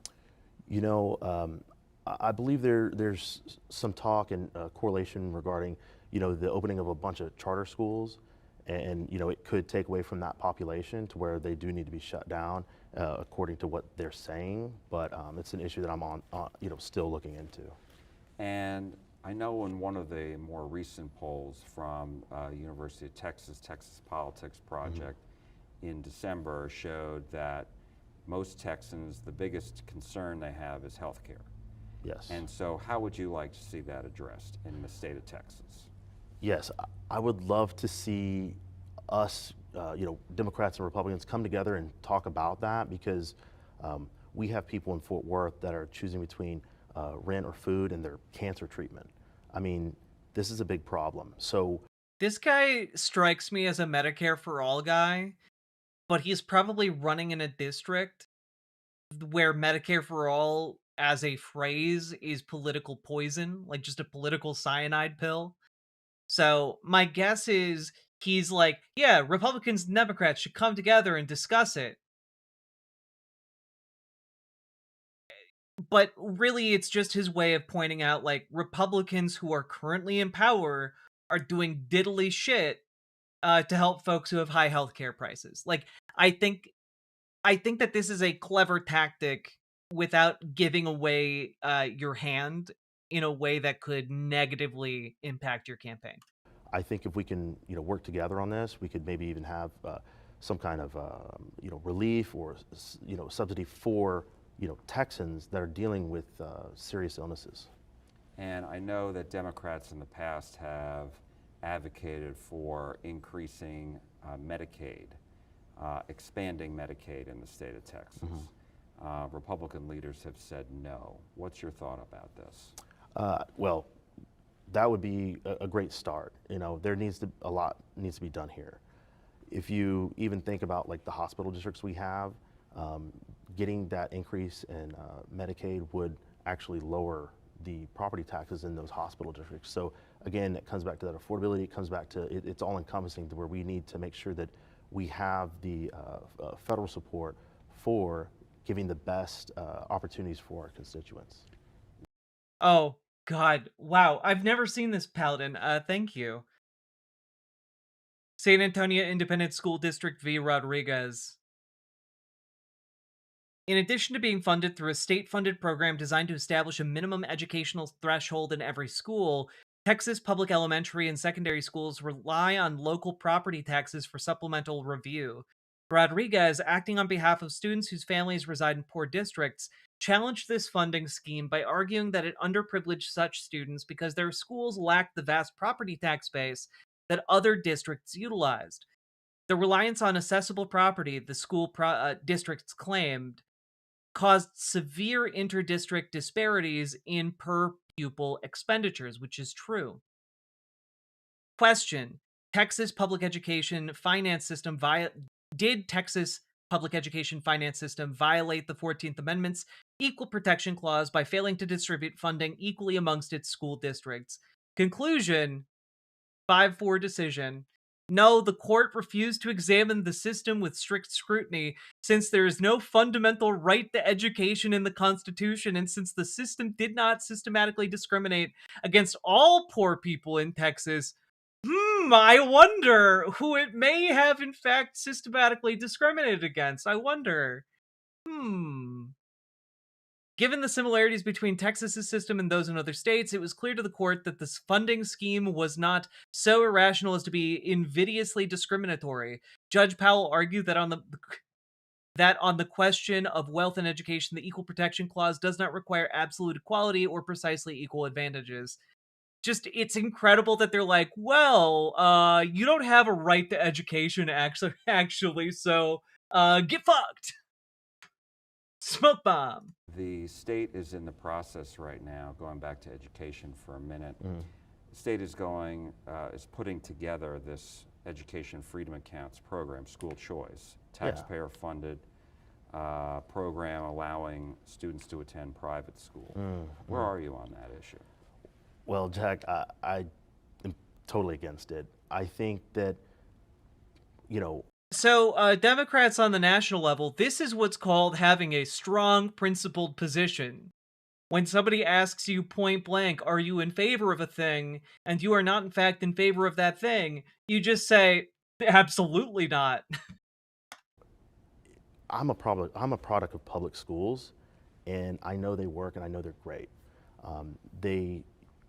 I believe there's some talk and correlation regarding, the opening of a bunch of charter schools, and it could take away from that population to where they do need to be shut down, according to what they're saying. But it's an issue that I'm still looking into. And I know in one of the more recent polls from University of Texas Politics Project in December showed that most Texans, the biggest concern they have is health care. Yes. And so how would you like to see that addressed in the state of Texas? Yes, I would love to see us, Democrats and Republicans come together and talk about that, because we have people in Fort Worth that are choosing between rent or food and their cancer treatment. I mean, this is a big problem. So this guy strikes me as a Medicare for all guy, but he's probably running in a district where Medicare for all as a phrase is political poison, like just a political cyanide pill. So my guess is he's like, yeah, Republicans and Democrats should come together and discuss it. But really, it's just his way of pointing out, like, Republicans who are currently in power are doing diddly shit to help folks who have high healthcare prices. Like, I think that this is a clever tactic without giving away your hand in a way that could negatively impact your campaign. I think if we can, work together on this, we could maybe even have some kind of, relief or, subsidy for, Texans that are dealing with serious illnesses. And I know that Democrats in the past have advocated for increasing Medicaid, expanding Medicaid in the state of Texas. Republican leaders have said no. What's your thought about this? Well, that would be a great start. There a lot needs to be done here. If you even think about like the hospital districts we have, getting that increase in Medicaid would actually lower the property taxes in those hospital districts. So again, it comes back to that affordability. It comes back to it's all encompassing to where we need to make sure that we have the federal support for giving the best opportunities for our constituents. Oh, God. Wow. I've never seen this, Paladin. Thank you. San Antonio Independent School District v. Rodriguez. In addition to being funded through a state-funded program designed to establish a minimum educational threshold in every school, Texas public elementary and secondary schools rely on local property taxes for supplemental review. Rodriguez, acting on behalf of students whose families reside in poor districts, challenged this funding scheme by arguing that it underprivileged such students because their schools lacked the vast property tax base that other districts utilized. The reliance on accessible property, the school districts claimed, caused severe interdistrict disparities in per-pupil expenditures, which is true. Question: Texas public education finance system did Texas public education finance system violate the 14th Amendment's Equal Protection Clause by failing to distribute funding equally amongst its school districts? Conclusion: 5-4 decision. No, the court refused to examine the system with strict scrutiny since there is no fundamental right to education in the Constitution and since the system did not systematically discriminate against all poor people in Texas. I wonder who it may have in fact systematically discriminated against. I wonder. Given the similarities between Texas's system and those in other states, it was clear to the court that this funding scheme was not so irrational as to be invidiously discriminatory. Judge Powell argued that on the question of wealth and education, the Equal Protection Clause does not require absolute equality or precisely equal advantages. Just, it's incredible that they're like, well, you don't have a right to education, actually, so, get fucked. Smoke bomb. The state is in the process right now, going back to education for a minute. The state is putting together this education freedom accounts program, school choice, taxpayer-funded program allowing students to attend private school. Where are you on that issue? Well, Jack, I am totally against it. I think that, So, Democrats on the national level, this is what's called having a strong, principled position. When somebody asks you point blank, are you in favor of a thing, and you are not in fact in favor of that thing, you just say, absolutely not. I'm a product of public schools, and I know they work, and I know they're great.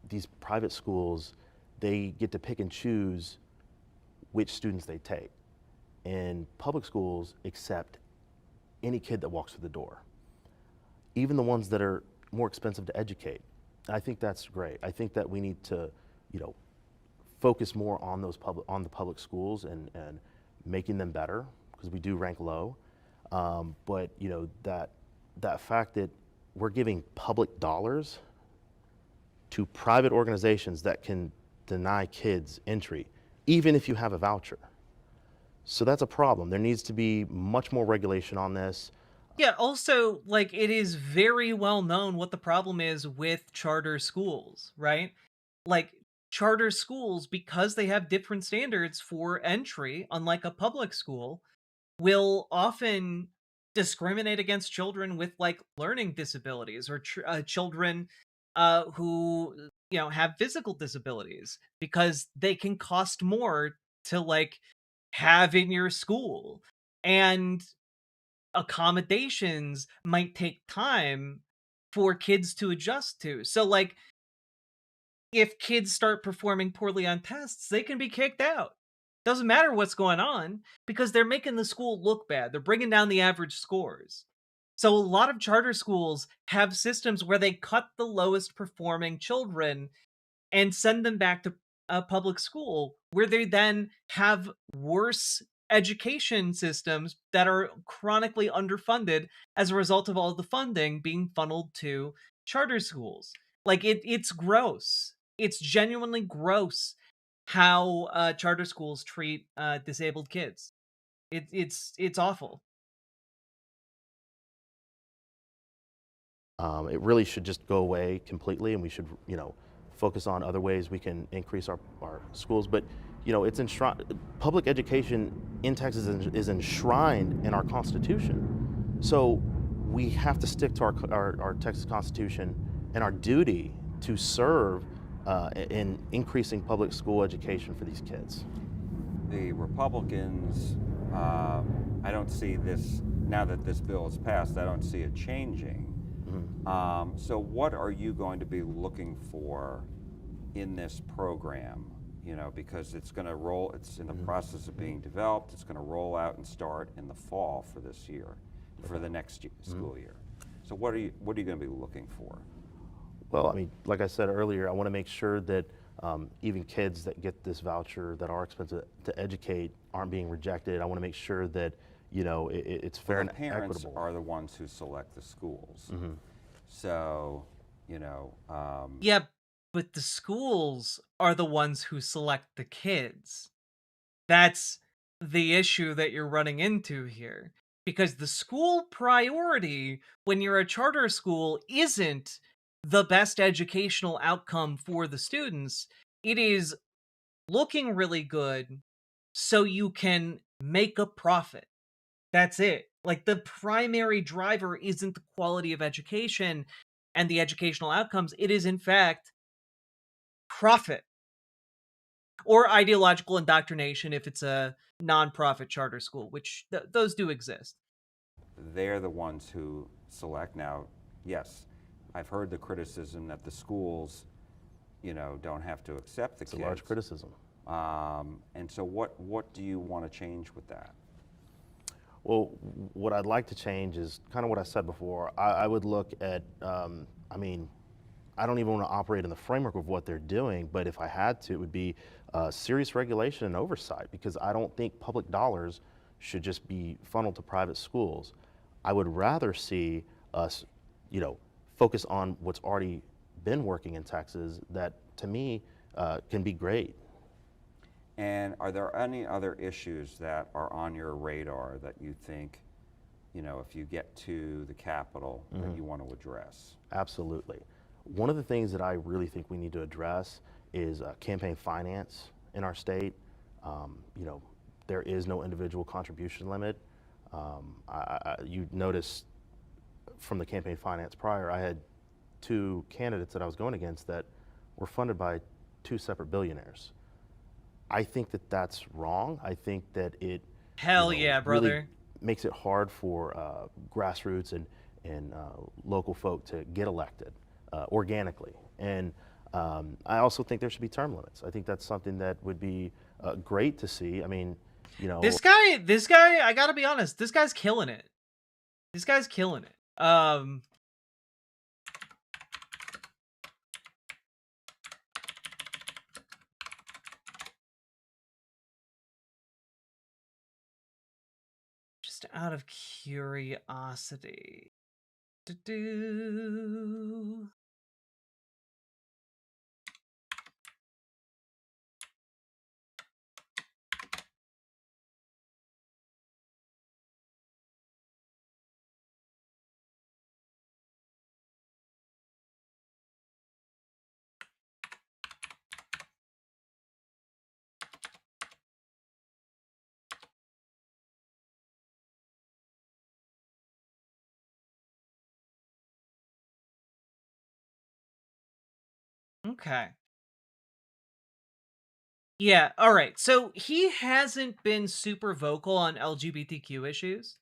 These private schools, they get to pick and choose which students they take. And public schools accept any kid that walks through the door, even the ones that are more expensive to educate. I think that's great. I think that we need to, focus more on the public schools and making them better, because we do rank low. But that fact that we're giving public dollars to private organizations that can deny kids entry, even if you have a voucher. So that's a problem. There needs to be much more regulation on this. Yeah, also, like, it is very well known what the problem is with charter schools, right? Like, charter schools, because they have different standards for entry, unlike a public school, will often discriminate against children with, like, learning disabilities or children who, have physical disabilities, because they can cost more to like have in your school, and accommodations might take time for kids to adjust to. So like if kids start performing poorly on tests, they can be kicked out. Doesn't matter what's going on because they're making the school look bad. They're bringing down the average scores. So a lot of charter schools have systems where they cut the lowest performing children and send them back to a public school where they then have worse education systems that are chronically underfunded as a result of all the funding being funneled to charter schools. Like it's gross. It's genuinely gross how charter schools treat disabled kids. It's awful. It really should just go away completely, and we should, focus on other ways we can increase our schools. But, it's enshrined. Public education in Texas is enshrined in our Constitution. So we have to stick to our Texas Constitution and our duty to serve in increasing public school education for these kids. The Republicans, I don't see this, now that this bill is passed, I don't see it changing. So what are you going to be looking for in this program? Because it's going to roll, it's in the process of being developed, it's going to roll out and start in the fall for this year, for the next school year. So what are you going to be looking for? Well, I mean, like I said earlier, I want to make sure that even kids that get this voucher that are expensive to educate aren't being rejected. I want to make sure that, it's fair and equitable. Parents are the ones who select the schools. So, Yeah, but the schools are the ones who select the kids. That's the issue that you're running into here. Because the school priority when you're a charter school isn't the best educational outcome for the students. It is looking really good so you can make a profit. That's it. Like the primary driver isn't the quality of education and the educational outcomes. It is in fact profit or ideological indoctrination if it's a nonprofit charter school, which those do exist. They're the ones who select. Now, yes, I've heard the criticism that the schools, don't have to accept the kids. It's a large criticism. And so what do you want to change with that? Well, what I'd like to change is kind of what I said before. I would look at, I mean, I don't even want to operate in the framework of what they're doing, but if I had to, it would be serious regulation and oversight, because I don't think public dollars should just be funneled to private schools. I would rather see us, focus on what's already been working in Texas that, to me, can be great. And are there any other issues that are on your radar that you think, if you get to the Capitol, that you want to address? Absolutely. One of the things that I really think we need to address is campaign finance in our state. There is no individual contribution limit. You notice from the campaign finance prior, I had 2 candidates that I was going against that were funded by 2 separate billionaires. I think that that's wrong. I think that it yeah, brother. Really makes it hard for grassroots and local folk to get elected organically. And I also think there should be term limits. I think that's something that would be great to see. I mean, This guy, I gotta be honest, this guy's killing it. This guy's killing it. Just out of curiosity. Okay. Yeah, all right. So he hasn't been super vocal on LGBTQ issues,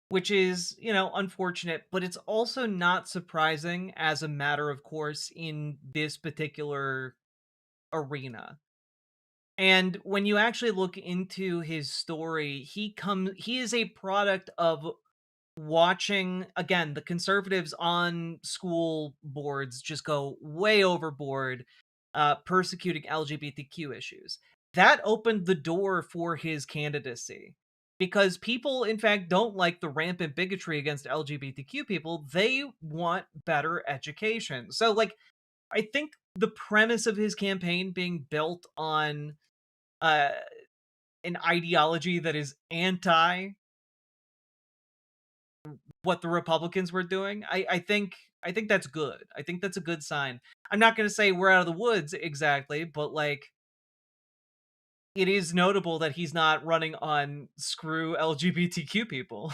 which is, unfortunate, but it's also not surprising as a matter of course in this particular arena. And when you actually look into his story, he is a product of watching, again, the conservatives on school boards just go way overboard, persecuting LGBTQ issues. That opened the door for his candidacy because people, in fact, don't like the rampant bigotry against LGBTQ people. They want better education. So, like, I think the premise of his campaign being built on uh, an ideology that is anti what the Republicans were doing, I think that's good. I think that's a good sign. I'm not going to say we're out of the woods exactly, but like it is notable that he's not running on screw LGBTQ people.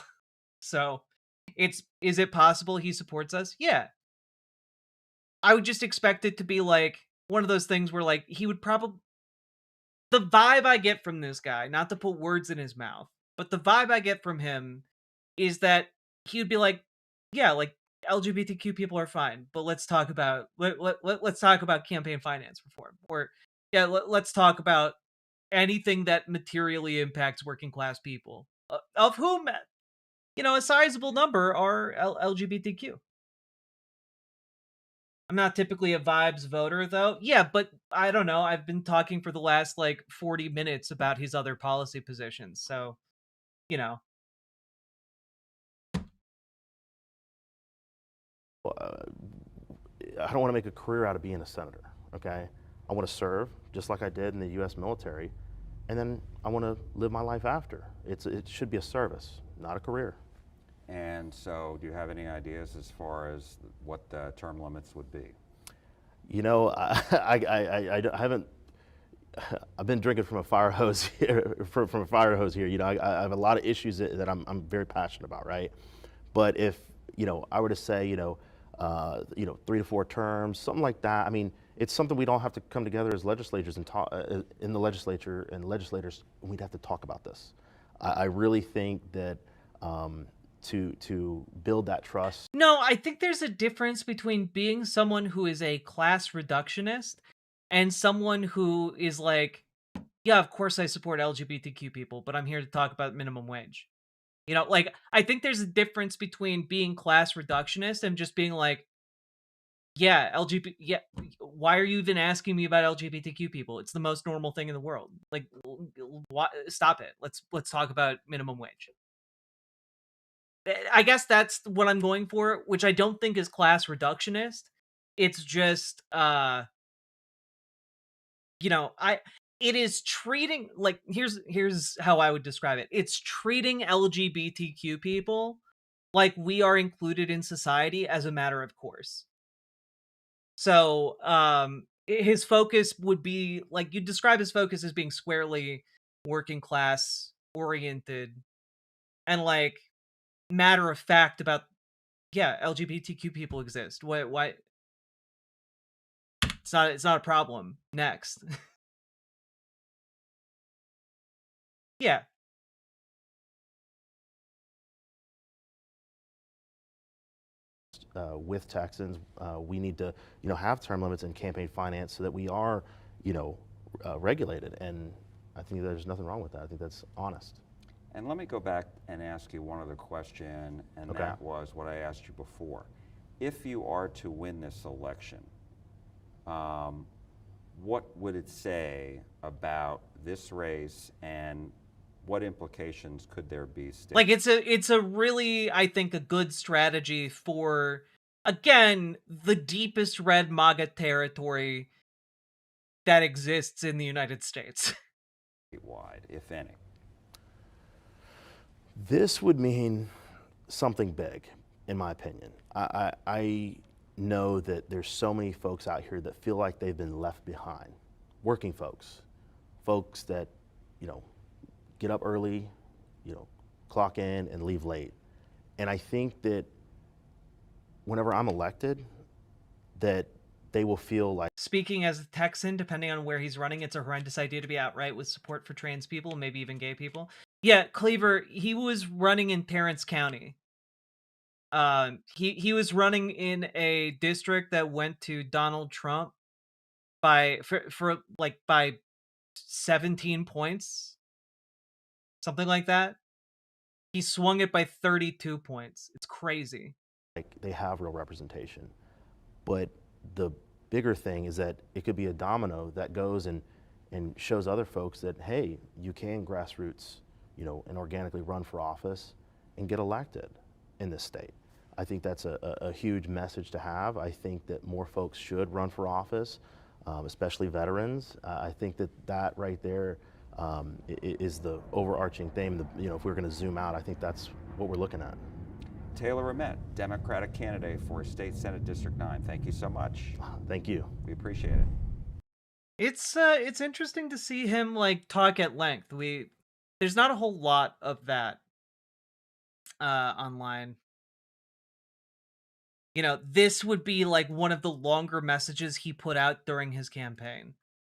So, is it possible he supports us? Yeah. I would just expect it to be like one of those things where like he would probably the vibe I get from this guy, not to put words in his mouth, but the vibe I get from him is that he would be like, yeah, like LGBTQ people are fine, but let's talk about let's talk about campaign finance reform, or yeah, let's talk about anything that materially impacts working class people, of whom a sizable number are LGBTQ. I'm not typically a vibes voter, though. Yeah, but I don't know. I've been talking for the last like 40 minutes about his other policy positions, so you know. I don't want to make a career out of being a senator, okay? I want to serve just like I did in the U.S. military, and then I want to live my life after. It should be a service, not a career. And so, do you have any ideas as far as what the term limits would be? You know, I haven't. I've been drinking from a fire hose here. From a fire hose here. You know, I have a lot of issues that I'm very passionate about, right? But if I were to say, 3 to 4 terms, something like that. I mean, it's something we don't have to come together as legislators and talk in the legislature and legislators. We'd have to talk about this. I really think that to build that trust. No, I think there's a difference between being someone who is a class reductionist and someone who is like, yeah, of course I support LGBTQ people, but I'm here to talk about minimum wage. Like, I think there's a difference between being class reductionist and just being like, yeah, yeah, why are you even asking me about LGBTQ people? It's the most normal thing in the world. Like, stop it. Let's talk about minimum wage. I guess that's what I'm going for, which I don't think is class reductionist. It's just it is treating, like, here's how I would describe it. It's treating LGBTQ people like we are included in society as a matter of course. So, his focus would be, like, you describe his focus as being squarely working class oriented and like matter of fact about, yeah, LGBTQ people exist. Why it's not a problem. Next. Yeah. With Texans, we need to, have term limits and campaign finance so that we are, regulated. And I think there's nothing wrong with that. I think that's honest. And let me go back and ask you one other question, and Okay. that was what I asked you before. If you are to win this election, what would it say about this race, and what implications could there be? Like, it's a really, I think, a good strategy for, again, the deepest red MAGA territory that exists in the United States. Wide, if any. This would mean something big, in my opinion. I know that there's so many folks out here that feel like they've been left behind. Working folks that, get up early, clock in and leave late. And I think that whenever I'm elected, that they will feel like. Speaking as a Texan, depending on where he's running, it's a horrendous idea to be outright with support for trans people, maybe even gay people. Yeah, Cleaver, he was running in Tarrant County. He was running in a district that went to Donald Trump by 17 points, something like that. He swung it by 32 points. It's crazy. Like they have real representation, but the bigger thing is that it could be a domino that goes and shows other folks that, hey, you can grassroots, and organically run for office and get elected in this state. I think that's a huge message to have. I think that more folks should run for office, especially veterans. I think that right there is the overarching theme. If we're going to zoom out, I think that's what we're looking at. Taylor Amet, Democratic candidate for State Senate District 9. Thank you so much. Thank you. We appreciate it. It's interesting to see him talk at length. There's not a whole lot of that online. This would be one of the longer messages he put out during his campaign.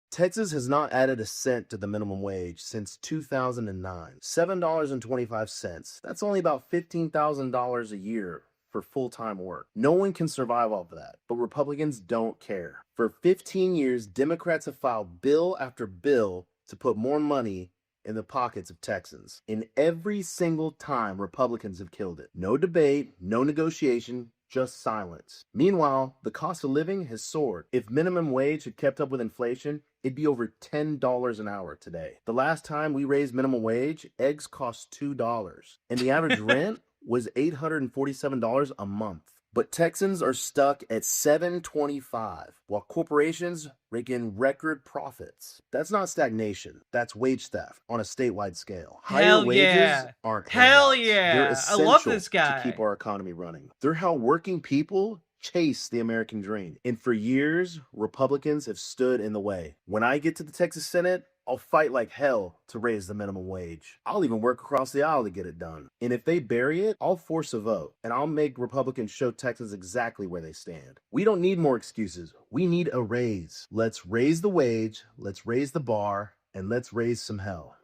Texas has not added a cent to the minimum wage since 2009. $7.25. That's only about $15,000 a year for full-time work. No one can survive off of that, but Republicans don't care. For 15 years, Democrats have filed bill after bill to put more money in the pockets of Texans. And every single time, Republicans have killed it. No debate, no negotiation, just silence. Meanwhile, the cost of living has soared. If minimum wage had kept up with inflation, it'd be over $10 an hour today. The last time we raised minimum wage, eggs cost $2, and the average rent was $847 a month. But Texans are stuck at $7.25, while corporations rake in record profits. That's not stagnation. That's wage theft on a statewide scale. Higher wages aren't Hell handouts. yeah. They're I essential love this guy. to keep our economy running. They're how working people chase the American dream. And for years, Republicans have stood in the way. When I get to the Texas Senate, I'll fight like hell to raise the minimum wage. I'll even work across the aisle to get it done. And if they bury it, I'll force a vote. And I'll make Republicans show Texans exactly where they stand. We don't need more excuses. We need a raise. Let's raise the wage, let's raise the bar, and let's raise some hell.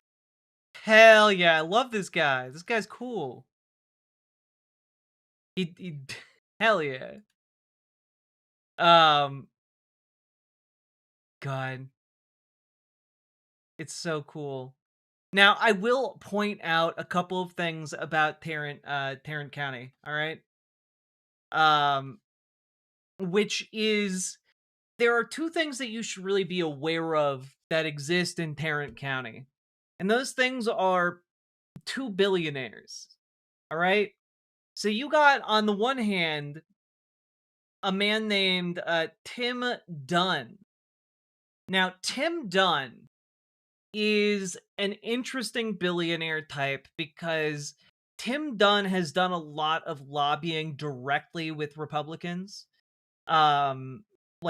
Hell yeah, I love this guy. This guy's cool. He hell yeah. God. It's so cool. Now, I will point out a couple of things about Tarrant County, all right? Which is, there are two things that you should really be aware of that exist in Tarrant County. And those things are two billionaires, all right? So you got, on the one hand, a man named Tim Dunn. Now, Tim Dunn is an interesting billionaire type because Tim Dunn has done a lot of lobbying directly with Republicans.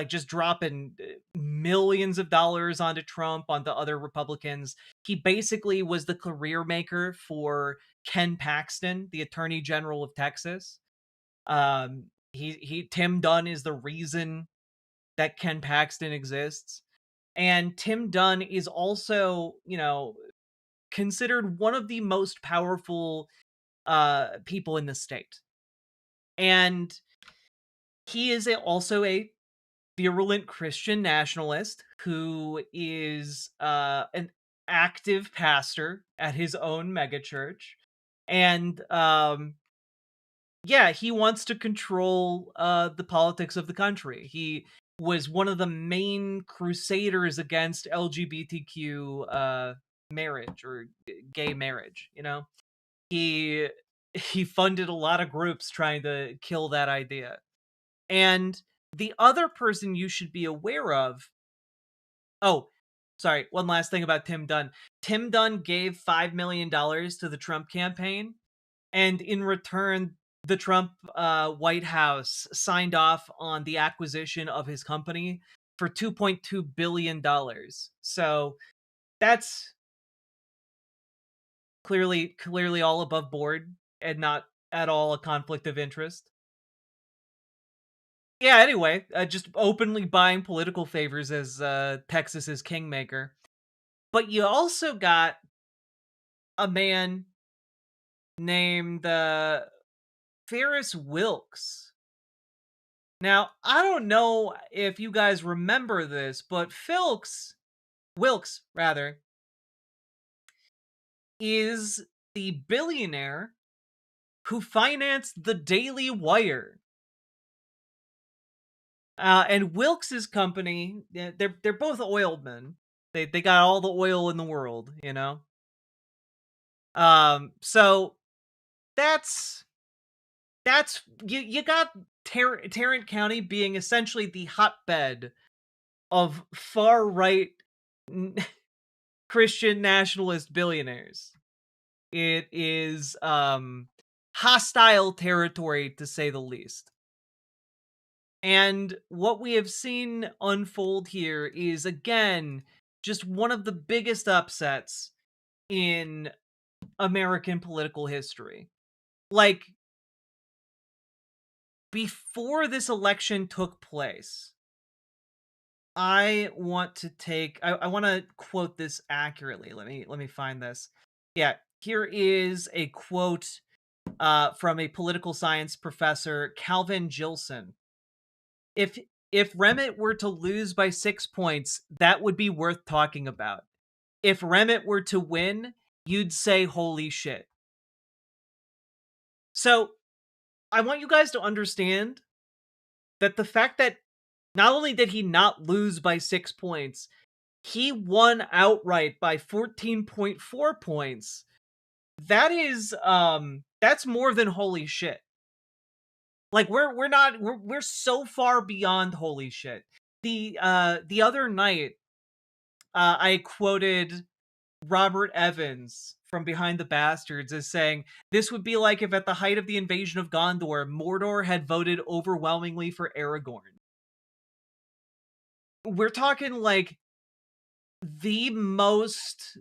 Just dropping millions of dollars onto Trump, onto other Republicans. He basically was the career maker for Ken Paxton, the Attorney General of Texas. Tim Dunn is the reason that Ken Paxton exists. And Tim Dunn is also, considered one of the most powerful people in the state. And he is also a virulent Christian nationalist who is an active pastor at his own megachurch. And he wants to control the politics of the country. He was one of the main crusaders against LGBTQ marriage or gay marriage, He funded a lot of groups trying to kill that idea. And the other person you should be aware of... Oh, sorry, one last thing about Tim Dunn. Tim Dunn gave $5 million to the Trump campaign, and in return, the Trump White House signed off on the acquisition of his company for $2.2 billion. So that's clearly all above board and not at all a conflict of interest. Yeah, anyway, just openly buying political favors as Texas's kingmaker. But you also got a man named Ferris Wilkes. Now, I don't know if you guys remember this, but Wilkes rather, is the billionaire who financed the Daily Wire. And Wilkes's company, they're both oil men. They got all the oil in the world, you know. So that's you got Tarrant County being essentially the hotbed of far right Christian nationalist billionaires. It is hostile territory, to say the least. And what we have seen unfold here is, again, just one of the biggest upsets in American political history. Like, before this election took place, I want to quote this accurately. Let me find this. Yeah, here is a quote from a political science professor, Calvin Gilson. If Remit were to lose by 6 points, that would be worth talking about. If Remit were to win, you'd say, holy shit. So, I want you guys to understand that the fact that not only did he not lose by 6 points, he won outright by 14.4 points. That is, that's more than holy shit. Like, we're so far beyond holy shit. The other night, I quoted Robert Evans from Behind the Bastards as saying, this would be like if at the height of the invasion of Gondor, Mordor had voted overwhelmingly for Aragorn. We're talking like the most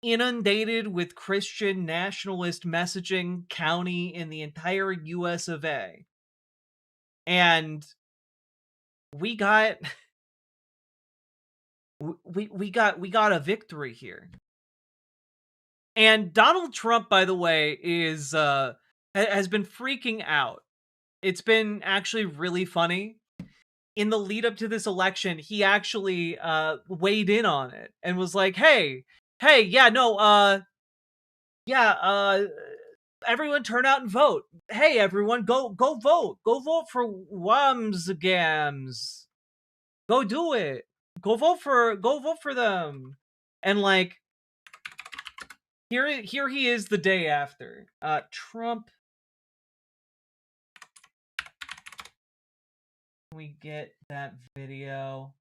inundated with Christian nationalist messaging county in the entire US of A. And we got we got a victory here. And Donald Trump, by the way, is has been freaking out. It's been actually really funny. In the lead up to this election, he actually weighed in on it and was like, "Hey, yeah, no, everyone turn out and vote. Hey, everyone, go vote. Go vote for Wamsgams. Go do it. Go vote for them." And like, here he is the day after. Trump. Can we get that video?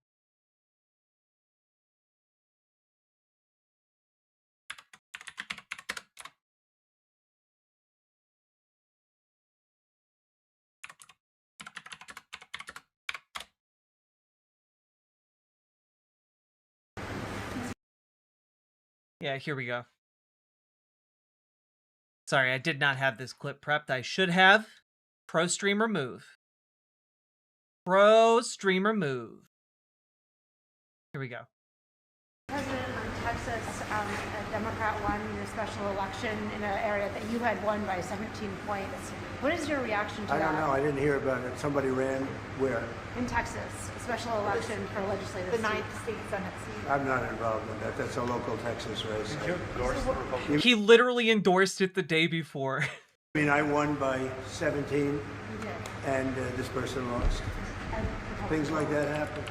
Yeah, here we go. Sorry, I did not have this clip prepped. I should have. Pro streamer move. Pro streamer move. Here we go. President of Texas, a Democrat won the special election in an area that you had won by 17 points. What is your reaction to that? I don't know. I didn't hear about it. Somebody ran where? In Texas, a special election for legislative seat. The 9th state Senate seat. I'm not involved in that. That's a local Texas race. Did you endorse the Republican? He literally endorsed it the day before. I mean, I won by 17, You did. and this person lost. And Things like that happen.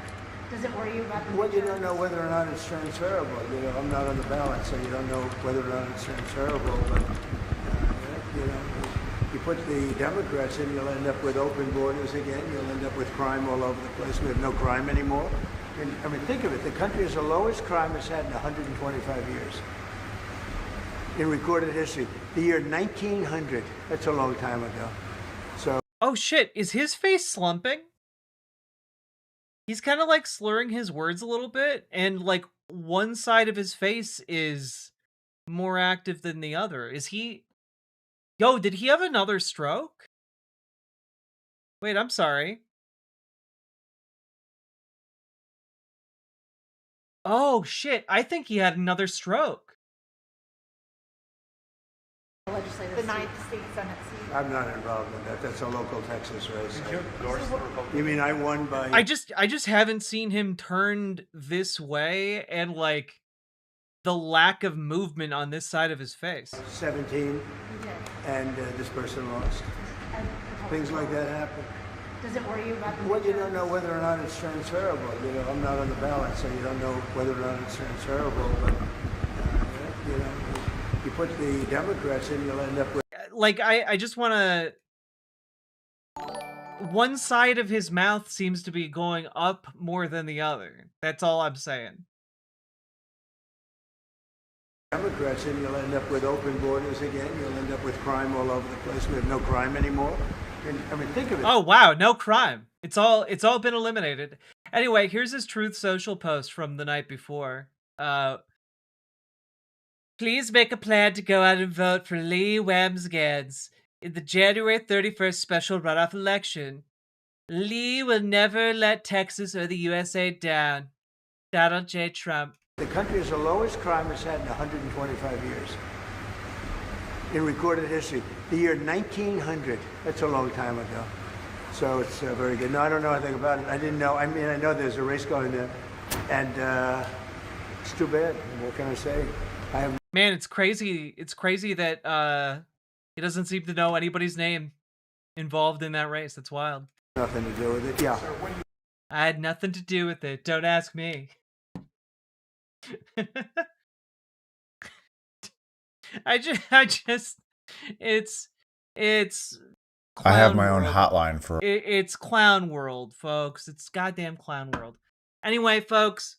Does it worry you about the Well, you don't know whether or not it's transferable. You know, I'm not on the ballot, so you don't know whether or not it's transferable. But you know, you put the Democrats in, you'll end up with open borders again. You'll end up with crime all over the place. We have no crime anymore. And, I mean, think of it. The country has the lowest crime it's had in 125 years in recorded history. The year 1900. That's a long time ago. So. Oh shit! Is his face slumping? He's kind of like slurring his words a little bit, and like one side of his face is more active than the other. Is he? Yo, did he have another stroke? Wait, I'm sorry. Oh, shit. I think he had another stroke. The ninth state Senate seat. I'm not involved in that. That's a local Texas race. You mean I won by? I just haven't seen him turned this way, and like the lack of movement on this side of his face. 17, and this person lost. Things like that happen. Does it worry you about the? Well, you don't know whether or not it's transferable. You know, I'm not on the ballot, so you don't know whether or not it's transferable. But you know, you put the Democrats in, you'll end up with. Like I just want to. One side of his mouth seems to be going up more than the other. That's all I'm saying. Democrats in, you'll end up with open borders again. You'll end up with crime all over the place. We have no crime anymore. I mean, think of it. Oh wow, no crime. It's all been eliminated. Anyway, here's his Truth Social post from the night before. Please make a plan to go out and vote for Lee Wamsgans in the January 31st special runoff election. Lee will never let Texas or the USA down. Donald J. Trump. The country is the lowest crime it's had in 125 years. In recorded history. The year 1900, that's a long time ago. So it's very good. No, I don't know anything about it. I didn't know. I mean, I know there's a race going there. And it's too bad. What can I say? Man, it's crazy. It's crazy that he doesn't seem to know anybody's name involved in that race. That's wild. Nothing to do with it, yeah. I had nothing to do with it. Don't ask me. It's I have my Clown own World. hotline for It's Clown World, folks. It's goddamn Clown World. Anyway, folks,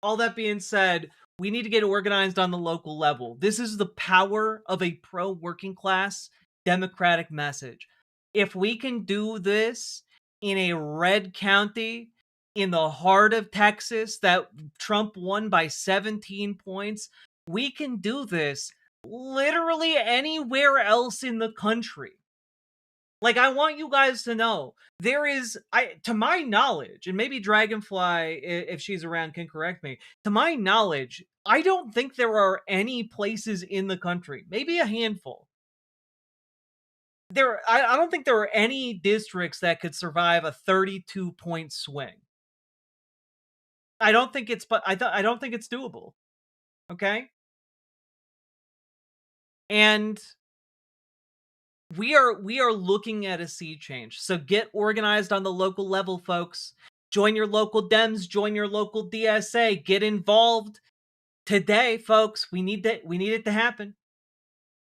all that being said, we need to get organized on the local level. This is the power of a pro-working class Democratic message. If we can do this in a red county in the heart of Texas that Trump won by 17 points, we can do this literally anywhere else in the country. Like, I want you guys to know, there is, to my knowledge, and maybe Dragonfly, if she's around, can correct me, to my knowledge, I don't think there are any places in the country, maybe a handful. I don't think there are any districts that could survive a 32-point swing. I don't think it's doable. Okay? And we are looking at a sea change. So get organized on the local level, folks. Join your local Dems, join your local DSA, get involved today, folks. We need it to happen.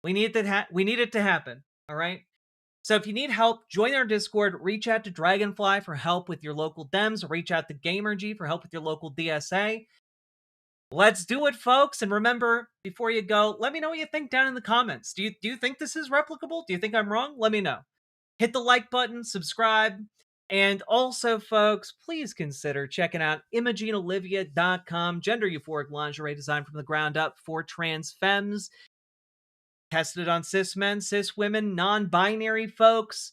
We need it to happen. All right? So if you need help, join our Discord, reach out to Dragonfly for help with your local Dems, reach out to Gamergy for help with your local DSA. Let's do it, folks. And remember, before you go, let me know what you think down in the comments. Do you think this is replicable? Do you think I'm wrong? Let me know. Hit the like button, subscribe, and also, folks, please consider checking out ImogeneOlivia.com, gender euphoric lingerie designed from the ground up for trans femmes. Tested on cis men, cis women, non-binary folks.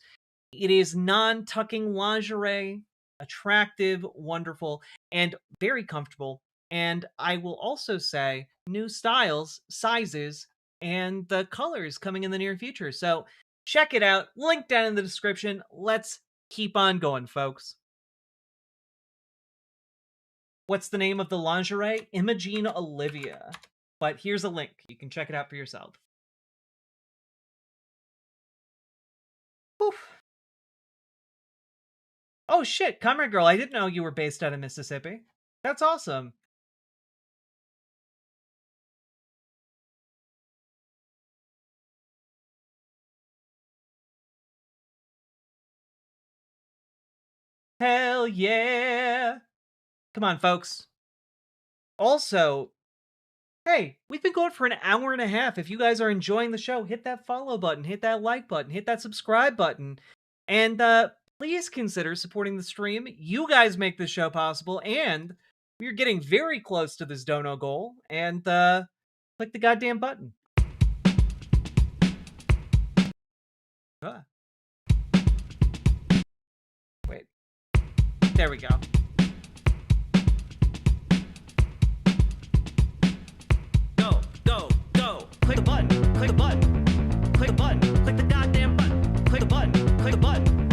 It is non-tucking lingerie, attractive, wonderful, and very comfortable. And I will also say new styles, sizes, and the colors coming in the near future. So check it out. Link down in the description. Let's keep on going, folks. What's the name of the lingerie? Imogene Olivia. But here's a link. You can check it out for yourself. Oof. Oh shit, Comrade Girl, I didn't know you were based out of Mississippi. That's awesome. Hell yeah. Come on, folks. Also, hey, we've been going for an hour and a half. If you guys are enjoying the show, hit that follow button, hit that like button, hit that subscribe button, and please consider supporting the stream. You guys make this show possible, and we're getting very close to this dono goal, and click the goddamn button. There we go. Go, go, go. Click a button, click a button. Click a button, click the goddamn button. Click a button, click a button.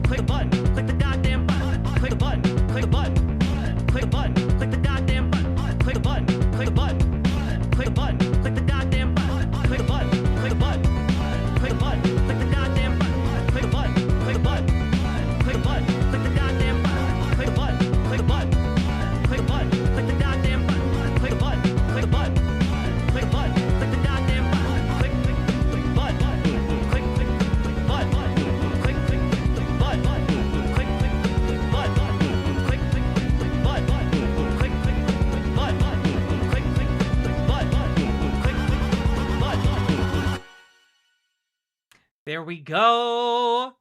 Click a button, click the goddamn button. Click a button, click a button. Click a button, click the goddamn button. Click a button, click a button. Click a button, click the goddamn button. Click a button, click a button. Click a button, click the goddamn button. Click a button, click a button. Click a button, click the goddamn button. Click a button, click a button. Click a button, click the goddamn button. Click a button, click a button. Click a button, click the goddamn button. Click, click, click, button. Click, click, click, button. Click, click, click, button. Click, click, click, button. Click, click, click, button. Click, click, click, button. Click, click, click, button. Click, click, button. There we go.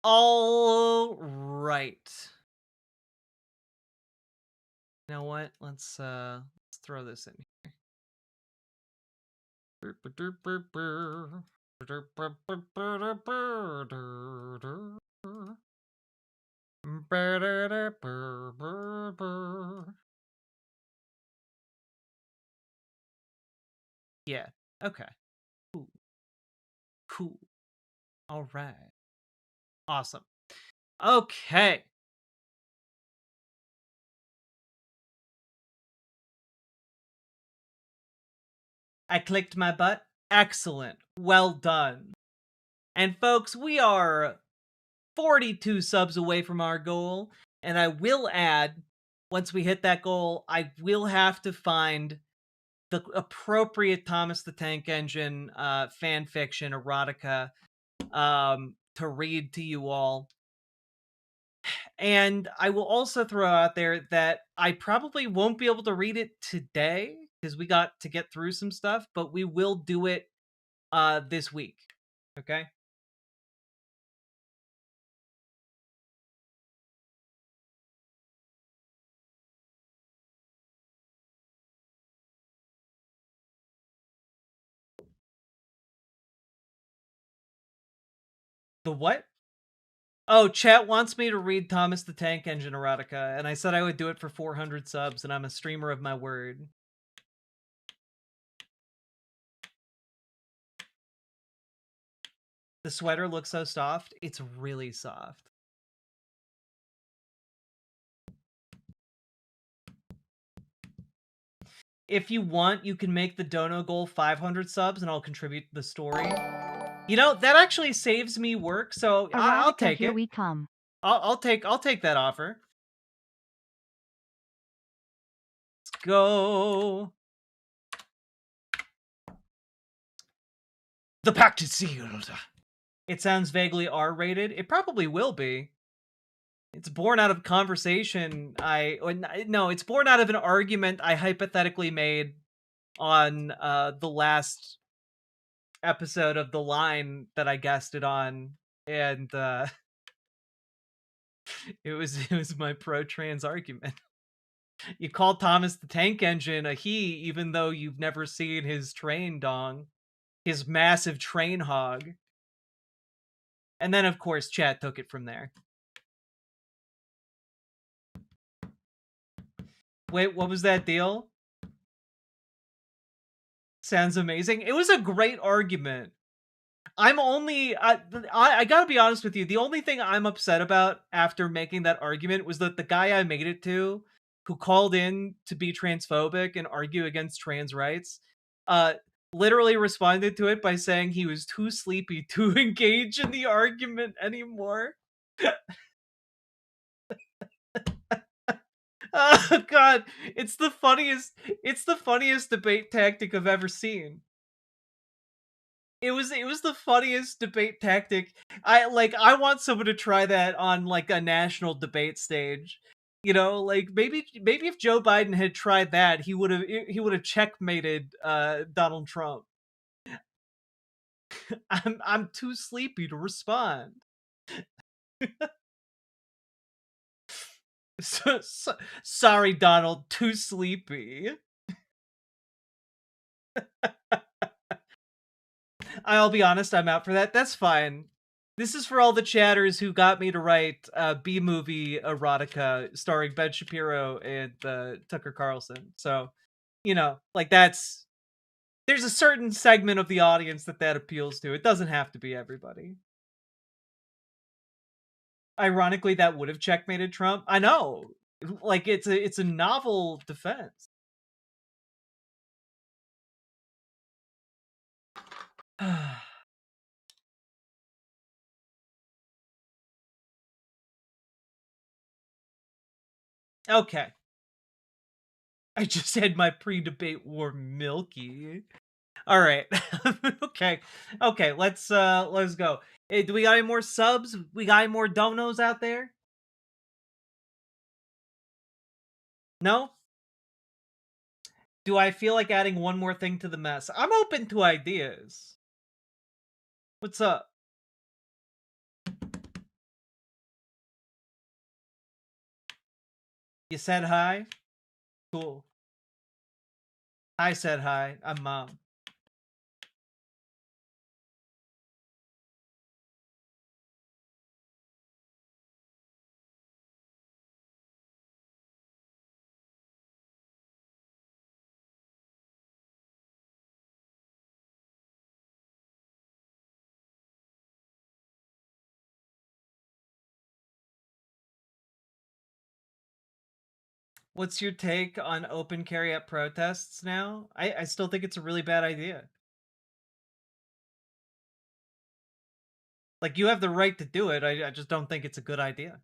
All right. You know what? Let's throw this in here. Yeah. Okay. Cool. Cool. All right. Awesome. Okay. I clicked my butt. Excellent. Well done. And folks, we are 42 subs away from our goal. And I will add, once we hit that goal, I will have to find the appropriate Thomas the Tank Engine fan fiction erotica to read to you all. And I will also throw out there that I probably won't be able to read it today because we got to get through some stuff, but we will do it this week. Okay? The what? Oh, chat wants me to read Thomas the Tank Engine erotica, and I said I would do it for 400 subs, and I'm a streamer of my word. The sweater looks so soft. It's really soft. If you want, you can make the dono goal 500 subs, and I'll contribute to the story. You know, that actually saves me work, so I'll take here it. we come. I'll take that offer. Let's go. The pact is sealed. It sounds vaguely R-rated. It probably will be. It's born out of conversation it's born out of an argument I hypothetically made on the last episode of The Line that I guested on, and it was my pro-trans argument. You call Thomas the Tank Engine a he, even though you've never seen his train dong, his massive train hog. And then, of course, chat took it from there. Wait, what was that deal? Sounds amazing. It was a great argument. I gotta be honest with you. The only thing I'm upset about after making that argument was that the guy I made it to, who called in to be transphobic and argue against trans rights, literally responded to it by saying he was too sleepy to engage in the argument anymore. Oh god, it's the funniest debate tactic I've ever seen. It was the funniest debate tactic. I want someone to try that on like a national debate stage. You know, like maybe if Joe Biden had tried that, he would have checkmated Donald Trump. I'm too sleepy to respond. Sorry, Donald, too sleepy. I'll be honest, I'm out for that. That's fine. This is for all the chatters who got me to write B-movie erotica starring Ben Shapiro and Tucker Carlson. So, you know, like there's a certain segment of the audience that appeals to. It doesn't have to be everybody. Ironically, that would have checkmated Trump. I know. Like it's a novel defense. Okay. I just had my pre-debate war milky. All right. Okay. Okay, let's go. Hey, do we got any more subs? We got any more donos out there? No? Do I feel like adding one more thing to the mess? I'm open to ideas. What's up? You said hi? Cool. I said hi. I'm Mom. What's your take on open carry at protests now? I still think it's a really bad idea. Like, you have the right to do it. I just don't think it's a good idea.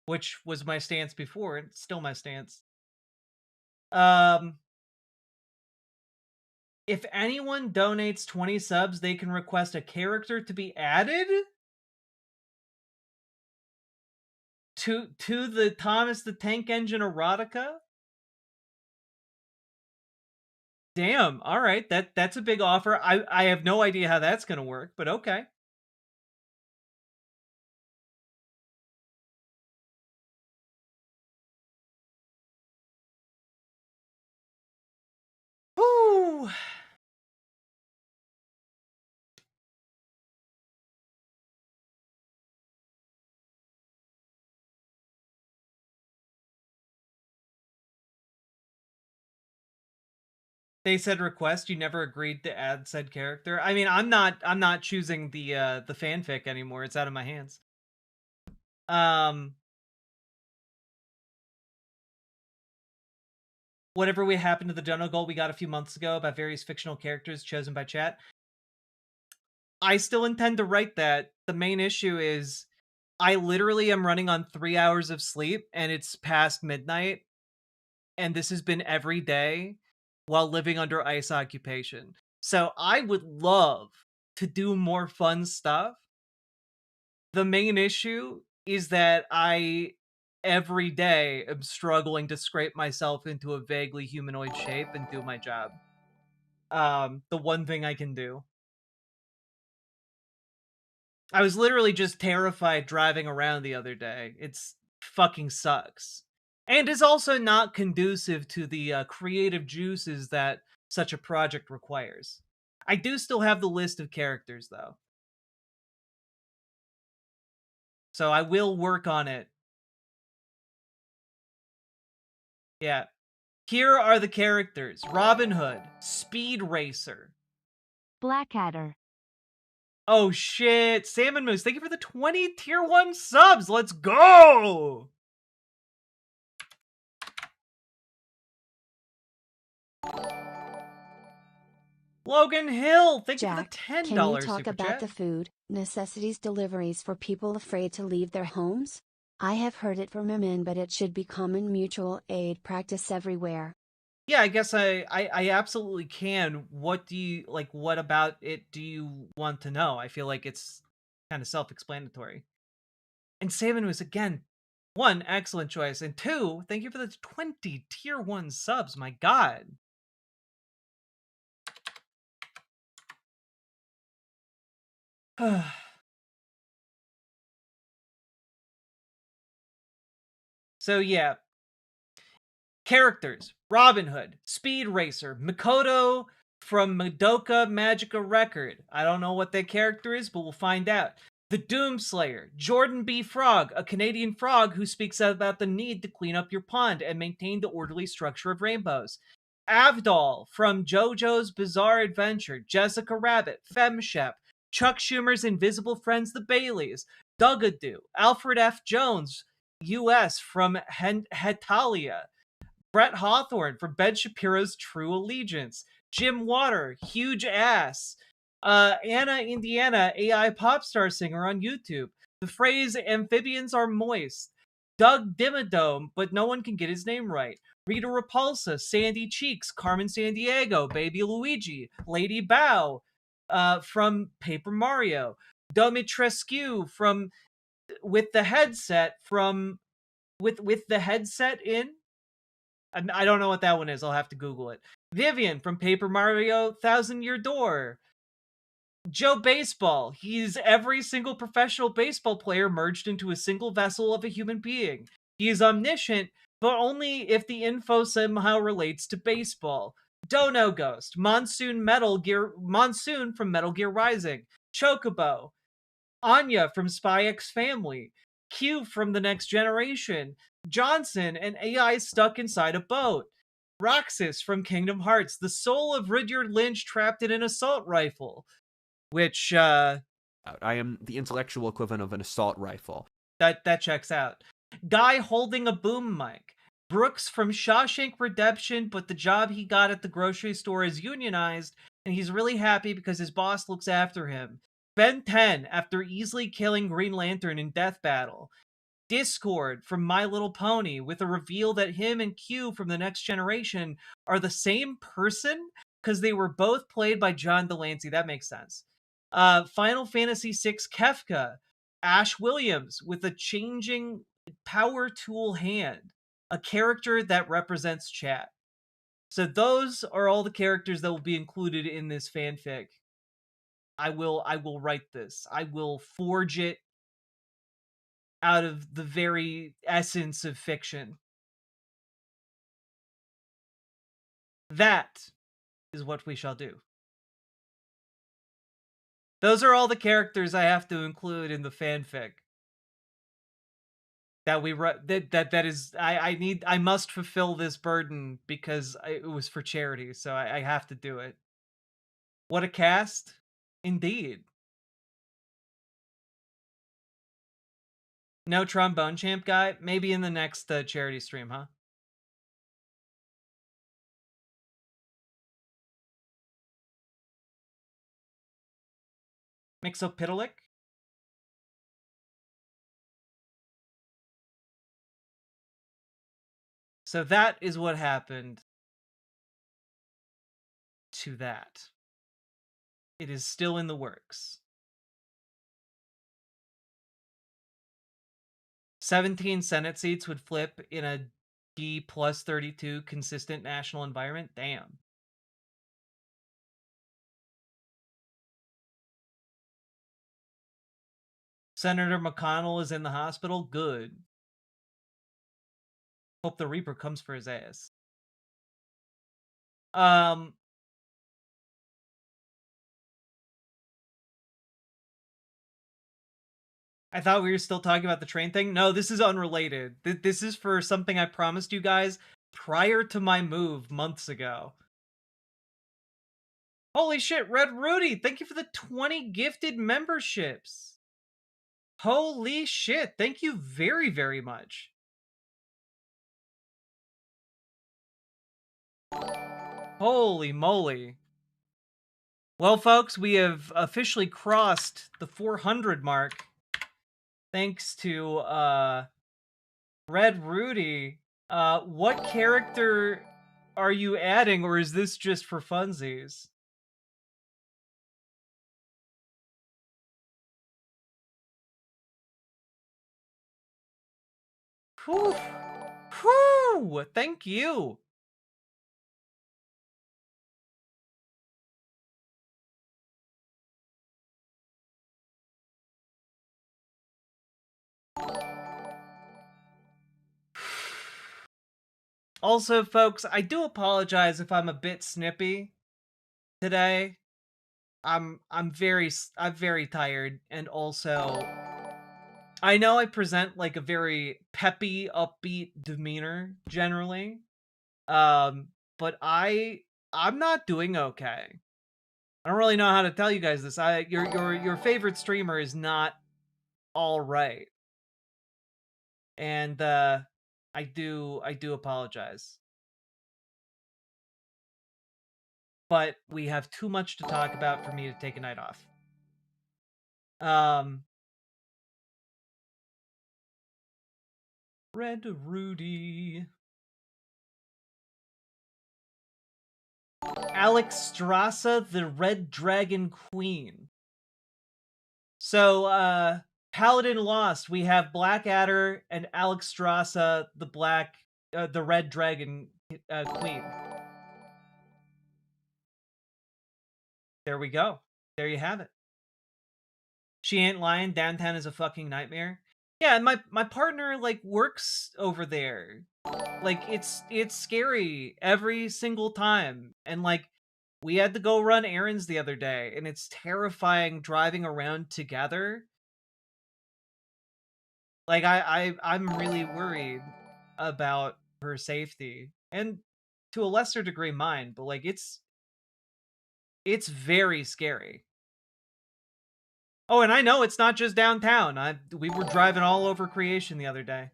Which was my stance before, and it's still my stance. If anyone donates 20 subs, they can request a character to be added to the Thomas the Tank Engine erotica? Damn, all right. That's a big offer. I have no idea how that's going to work, but okay. Woo! They said request. You never agreed to add said character. I mean, I'm not choosing the fanfic anymore. It's out of my hands. Whatever we happened to the general goal we got a few months ago about various fictional characters chosen by chat. I still intend to write that. The main issue is I literally am running on 3 hours of sleep and it's past midnight. And this has been every day while living under ICE occupation. So I would love to do more fun stuff. The main issue is that I, every day, am struggling to scrape myself into a vaguely humanoid shape and do my job. The one thing I can do. I was literally just terrified driving around the other day. It's fucking sucks. And is also not conducive to the creative juices that such a project requires. I do still have the list of characters, though. So I will work on it. Yeah. Here are the characters. Robin Hood. Speed Racer. Blackadder. Oh shit. Salmon Moose, thank you for the 20 tier 1 subs. Let's go! Logan Hill, thank you for the $10 can you talk super about chat. the food necessities deliveries for people afraid to leave their homes? I have heard it from women, but it should be common mutual aid practice everywhere. Yeah, I guess I absolutely can. What do you like? What about it do you want to know? I feel like it's kind of self-explanatory. And Salmon was again, 1, excellent choice, and 2, thank you for the 20 tier 1 subs. My God. So yeah. Characters: Robin Hood, Speed Racer, Mikoto from Madoka Magica Record. I don't know what that character is, but we'll find out. The Doomslayer, Jordan B. Frog, a Canadian frog who speaks about the need to clean up your pond and maintain the orderly structure of rainbows. Avdol from JoJo's Bizarre Adventure, Jessica Rabbit, FemShep, Chuck Schumer's Invisible Friends, the Baileys, Dugadoo, Alfred F. Jones, U.S. from Hetalia, Brett Hawthorne from Ben Shapiro's True Allegiance, Jim Water, Huge Ass, Anna Indiana, AI pop star singer on YouTube. The phrase amphibians are moist. Doug Dimmadome, but no one can get his name right. Rita Repulsa, Sandy Cheeks, Carmen Sandiego, Baby Luigi, Lady Bow, from Paper Mario, Domitrescu from with the headset from with the headset in. I don't know what that one is. I'll have to Google it. Vivian from Paper Mario Thousand Year Door. Joe Baseball. He's every single professional baseball player merged into a single vessel of a human being. He is omniscient, but only if the info somehow relates to baseball. Dono Ghost. Monsoon from Metal Gear Rising. Chocobo. Anya from Spy X Family. Q from The Next Generation. Johnson, an AI stuck inside a boat. Roxas from Kingdom Hearts, the soul of Rudyard Lynch trapped in an assault rifle. Which, I am the intellectual equivalent of an assault rifle. That checks out. Guy holding a boom mic. Brooks from Shawshank Redemption, but the job he got at the grocery store is unionized, and he's really happy because his boss looks after him. Ben 10, after easily killing Green Lantern in Death Battle. Discord from My Little Pony, with a reveal that him and Q from The Next Generation are the same person, because they were both played by John Delancey. That makes sense. Final Fantasy VI Kefka, Ash Williams with a changing power tool hand, a character that represents chat. So those are all the characters that will be included in this fanfic. I will write this. I will forge it out of the very essence of fiction. That is what we shall do. Those are all the characters I have to include in the fanfic. That we that is I must fulfill this burden because it was for charity, so I have to do it. What a cast, indeed. No trombone champ guy? Maybe in the next charity stream, huh? Mixopitalik? So that is what happened to that. It is still in the works. 17 Senate seats would flip in a D plus 32 consistent national environment? Damn. Senator McConnell is in the hospital? Good. Hope the Reaper comes for his ass. I thought we were still talking about the train thing. No, this is unrelated. This is for something I promised you guys prior to my move months ago. Holy shit, Red Rudy, thank you for the 20 gifted memberships. Holy shit, thank you very, very much. Holy moly. Well, folks, we have officially crossed the 400 mark. Thanks to Red Rudy. What character are you adding, or is this just for funsies? Whew. Whew. Thank you. Also, folks, I do apologize if I'm a bit snippy today. I'm very tired, and also I know I present like a very peppy, upbeat demeanor generally. But I'm not doing okay. I don't really know how to tell you guys this. Your favorite streamer is not all right. And I do apologize. But we have too much to talk about for me to take a night off. Red Rudy. Alex Strassa, the Red Dragon Queen. So, Paladin lost. We have Blackadder and Alex Strassa, the Red Dragon Queen. There we go. There you have it. She ain't lying. Downtown is a fucking nightmare. Yeah, and my partner like works over there. Like it's scary every single time. And like we had to go run errands the other day, and it's terrifying driving around together. Like I'm really worried about her safety, and to a lesser degree mine, but like it's very scary. Oh, and I know it's not just downtown. We were driving all over Creation the other day.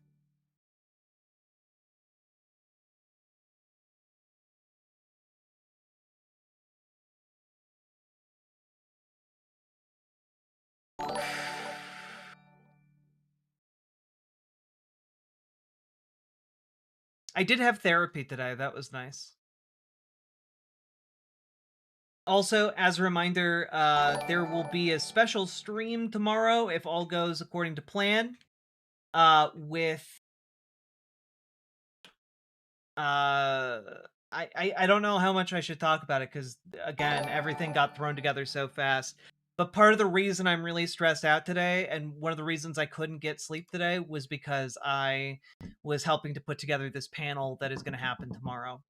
I did have therapy today. That was nice. Also, as a reminder, there will be a special stream tomorrow, if all goes according to plan, with... I don't know how much I should talk about it, because, again, everything got thrown together so fast. But part of the reason I'm really stressed out today, and one of the reasons I couldn't get sleep today, was because I was helping to put together this panel that is going to happen tomorrow.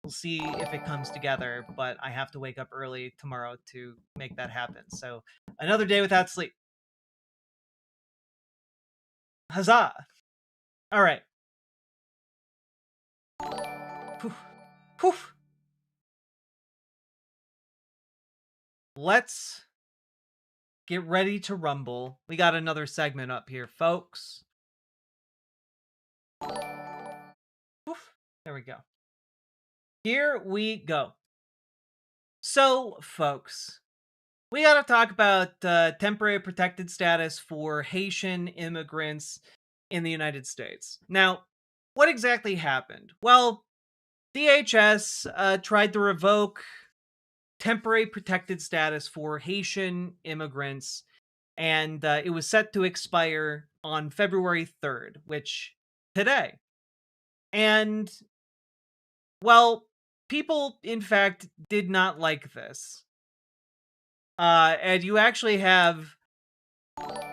We'll see if it comes together, but I have to wake up early tomorrow to make that happen. So, another day without sleep. Huzzah! Alright. Whew. Whew. Let's get ready to rumble. We got another segment up here, folks. Oof. There we go. Here we go. So, folks, we got to talk about temporary protected status for Haitian immigrants in the United States. Now, what exactly happened? Well, DHS tried to revoke temporary protected status for Haitian immigrants, and it was set to expire on February 3rd, which today. And, well, people, in fact, did not like this. And you actually have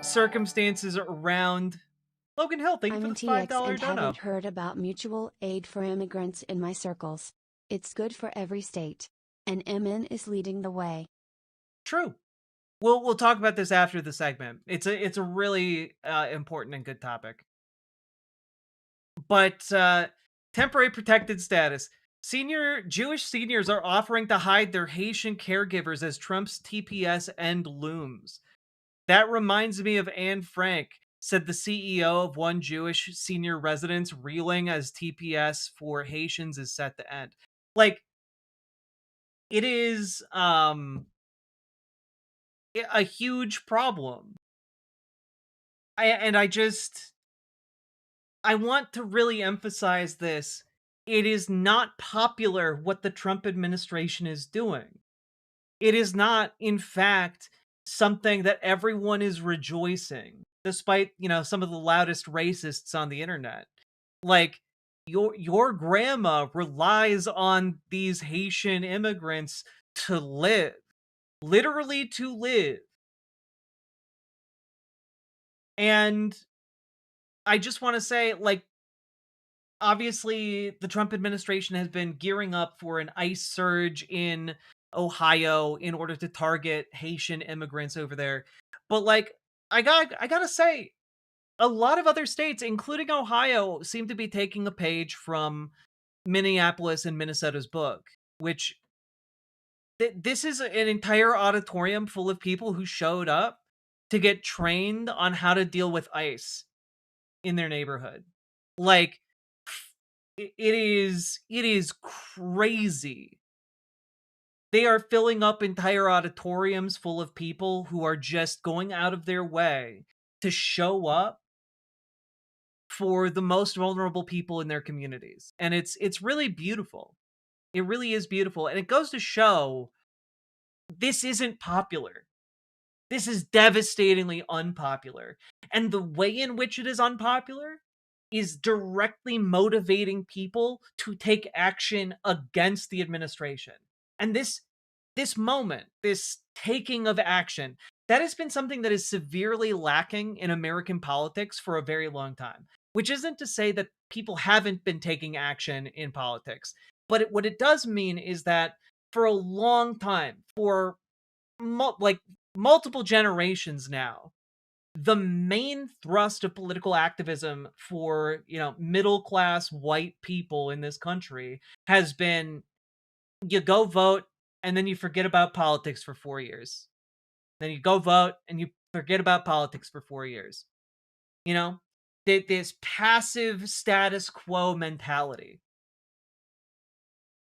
circumstances around... Logan Hill, thank you I'm for in the $5 TX and dono. haven't heard about mutual aid for immigrants in my circles. It's good for every state. And MN is leading the way. True. We'll talk about this after the segment. It's a really important and good topic. But temporary protected status. Jewish seniors are offering to hide their Haitian caregivers as Trump's TPS end looms. That reminds me of Anne Frank, said the CEO of one Jewish senior residence, reeling as TPS for Haitians is set to end. Like, it is a huge problem. I want to really emphasize this. It is not popular what the Trump administration is doing. It is not, in fact, something that everyone is rejoicing, despite, some of the loudest racists on the internet. Like, your grandma relies on these Haitian immigrants to live. Literally to live. And I just want to say, like, obviously the Trump administration has been gearing up for an ICE surge in Ohio in order to target Haitian immigrants over there. But like, I gotta say, a lot of other states, including Ohio, seem to be taking a page from Minneapolis and Minnesota's book, which this is an entire auditorium full of people who showed up to get trained on how to deal with ICE in their neighborhood. Like, it is crazy. They are filling up entire auditoriums full of people who are just going out of their way to show up for the most vulnerable people in their communities. And it's really beautiful. It really is beautiful. And it goes to show this isn't popular. This is devastatingly unpopular. And the way in which it is unpopular is directly motivating people to take action against the administration. And this moment, this taking of action, that has been something that is severely lacking in American politics for a very long time. Which isn't to say that people haven't been taking action in politics, but what it does mean is that for a long time, for multiple generations now, the main thrust of political activism for, middle class white people in this country has been, you go vote and then you forget about politics for 4 years. Then you go vote and you forget about politics for 4 years. You know, this passive status quo mentality.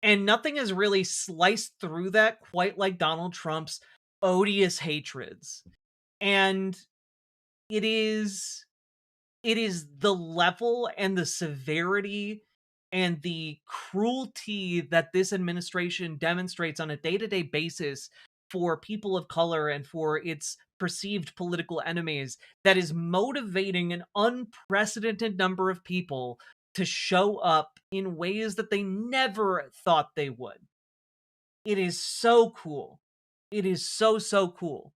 And nothing has really sliced through that quite like Donald Trump's odious hatreds. And it is the level and the severity and the cruelty that this administration demonstrates on a day-to-day basis for people of color and for its perceived political enemies that is motivating an unprecedented number of people to show up in ways that they never thought they would. It is so cool. It is so, so cool.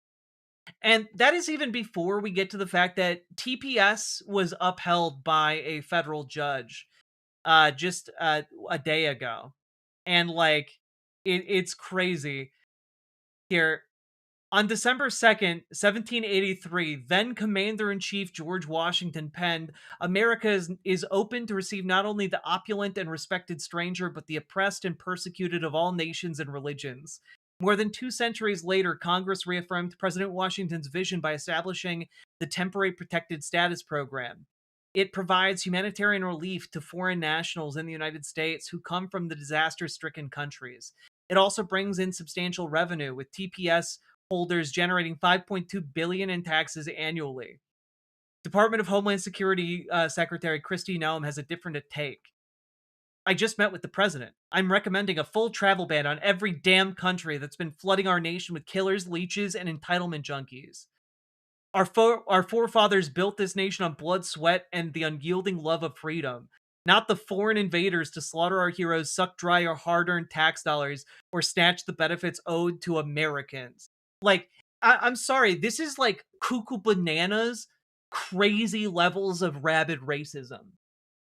And that is even before we get to the fact that TPS was upheld by a federal judge just a day ago. And like, it's crazy. Here, on December 2nd, 1783, then Commander-in-Chief George Washington penned, America is open to receive not only the opulent and respected stranger, but the oppressed and persecuted of all nations and religions. More than 2 centuries later, Congress reaffirmed President Washington's vision by establishing the Temporary Protected Status Program. It provides humanitarian relief to foreign nationals in the United States who come from the disaster-stricken countries. It also brings in substantial revenue, with TPS holders generating $5.2 billion in taxes annually. Department of Homeland Security Secretary Kristi Noem has a different take. I just met with the president. I'm recommending a full travel ban on every damn country that's been flooding our nation with killers, leeches, and entitlement junkies. Our forefathers built this nation on blood, sweat, and the unyielding love of freedom. Not the foreign invaders to slaughter our heroes, suck dry our hard-earned tax dollars, or snatch the benefits owed to Americans. Like, I'm sorry, this is like cuckoo bananas, crazy levels of rabid racism.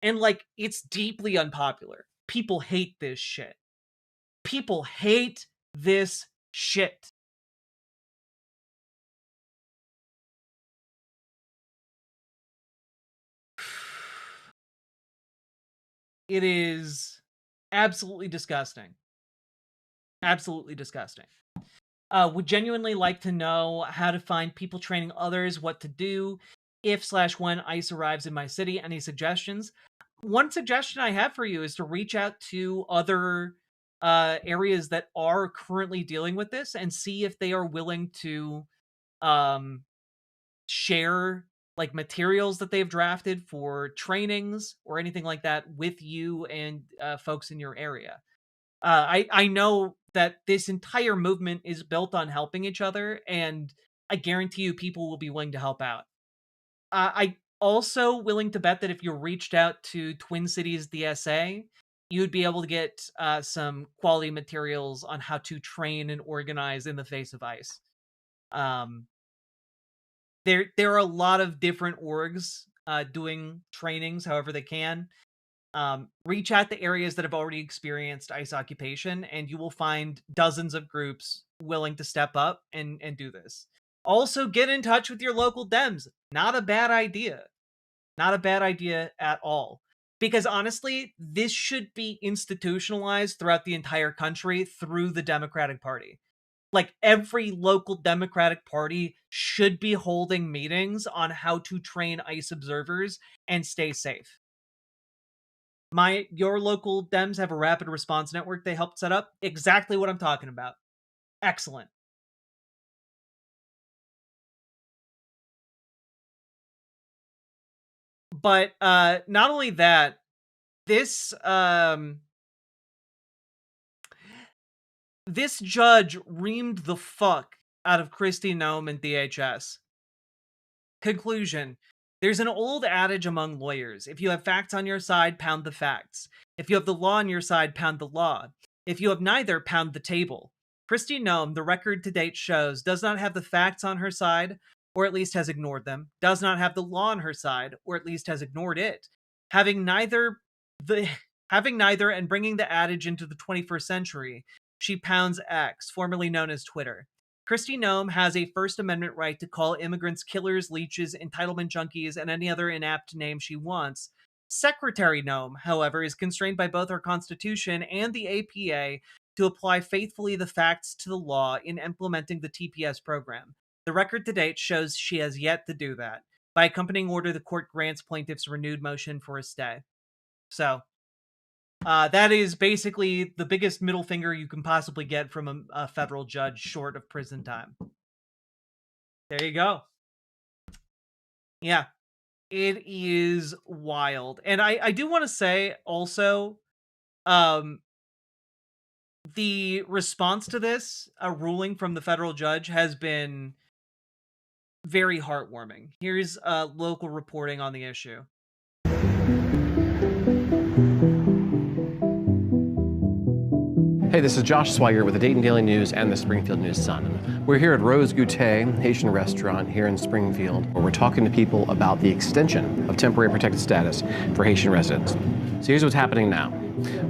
And like, it's deeply unpopular. People hate this shit. People hate this shit. It is absolutely disgusting. Absolutely disgusting. Would genuinely like to know how to find people training others what to do if/when ICE arrives in my city. Any suggestions? One suggestion I have for you is to reach out to other areas that are currently dealing with this and see if they are willing to share like materials that they've drafted for trainings or anything like that with you and folks in your area. I know that this entire movement is built on helping each other, and I guarantee you people will be willing to help out. I also willing to bet that if you reached out to Twin Cities DSA, you'd be able to get some quality materials on how to train and organize in the face of ICE. There are a lot of different orgs doing trainings however they can. Reach out to areas that have already experienced ICE occupation, and you will find dozens of groups willing to step up and do this. Also, get in touch with your local Dems. Not a bad idea. Not a bad idea at all. Because honestly, this should be institutionalized throughout the entire country through the Democratic Party. Like, every local Democratic Party should be holding meetings on how to train ICE observers and stay safe. Your local Dems have a rapid response network they helped set up. Exactly what I'm talking about. Excellent. But not only that, this this judge reamed the fuck out of Kristi Noem and DHS. Conclusion. There's an old adage among lawyers. If you have facts on your side, pound the facts. If you have the law on your side, pound the law. If you have neither, pound the table. Kristi Noem, the record to date shows, does not have the facts on her side, or at least has ignored them, does not have the law on her side, or at least has ignored it. Having neither and bringing the adage into the 21st century, she pounds X, formerly known as Twitter. Kristi Noem has a First Amendment right to call immigrants killers, leeches, entitlement junkies, and any other inapt name she wants. Secretary Noem, however, is constrained by both our Constitution and the APA to apply faithfully the facts to the law in implementing the TPS program. The record to date shows she has yet to do that. By accompanying order, the court grants plaintiffs renewed motion for a stay. So, that is basically the biggest middle finger you can possibly get from a federal judge short of prison time. There you go. Yeah, it is wild. And I do want to say also, the response to this, a ruling from the federal judge, has been very heartwarming. Here's local reporting on the issue. Hey, this is Josh Swigert with the Dayton Daily News and the Springfield News-Sun. We're here at Rose Goûter Haitian restaurant here in Springfield, where we're talking to people about the extension of temporary protected status for Haitian residents. So here's what's happening now.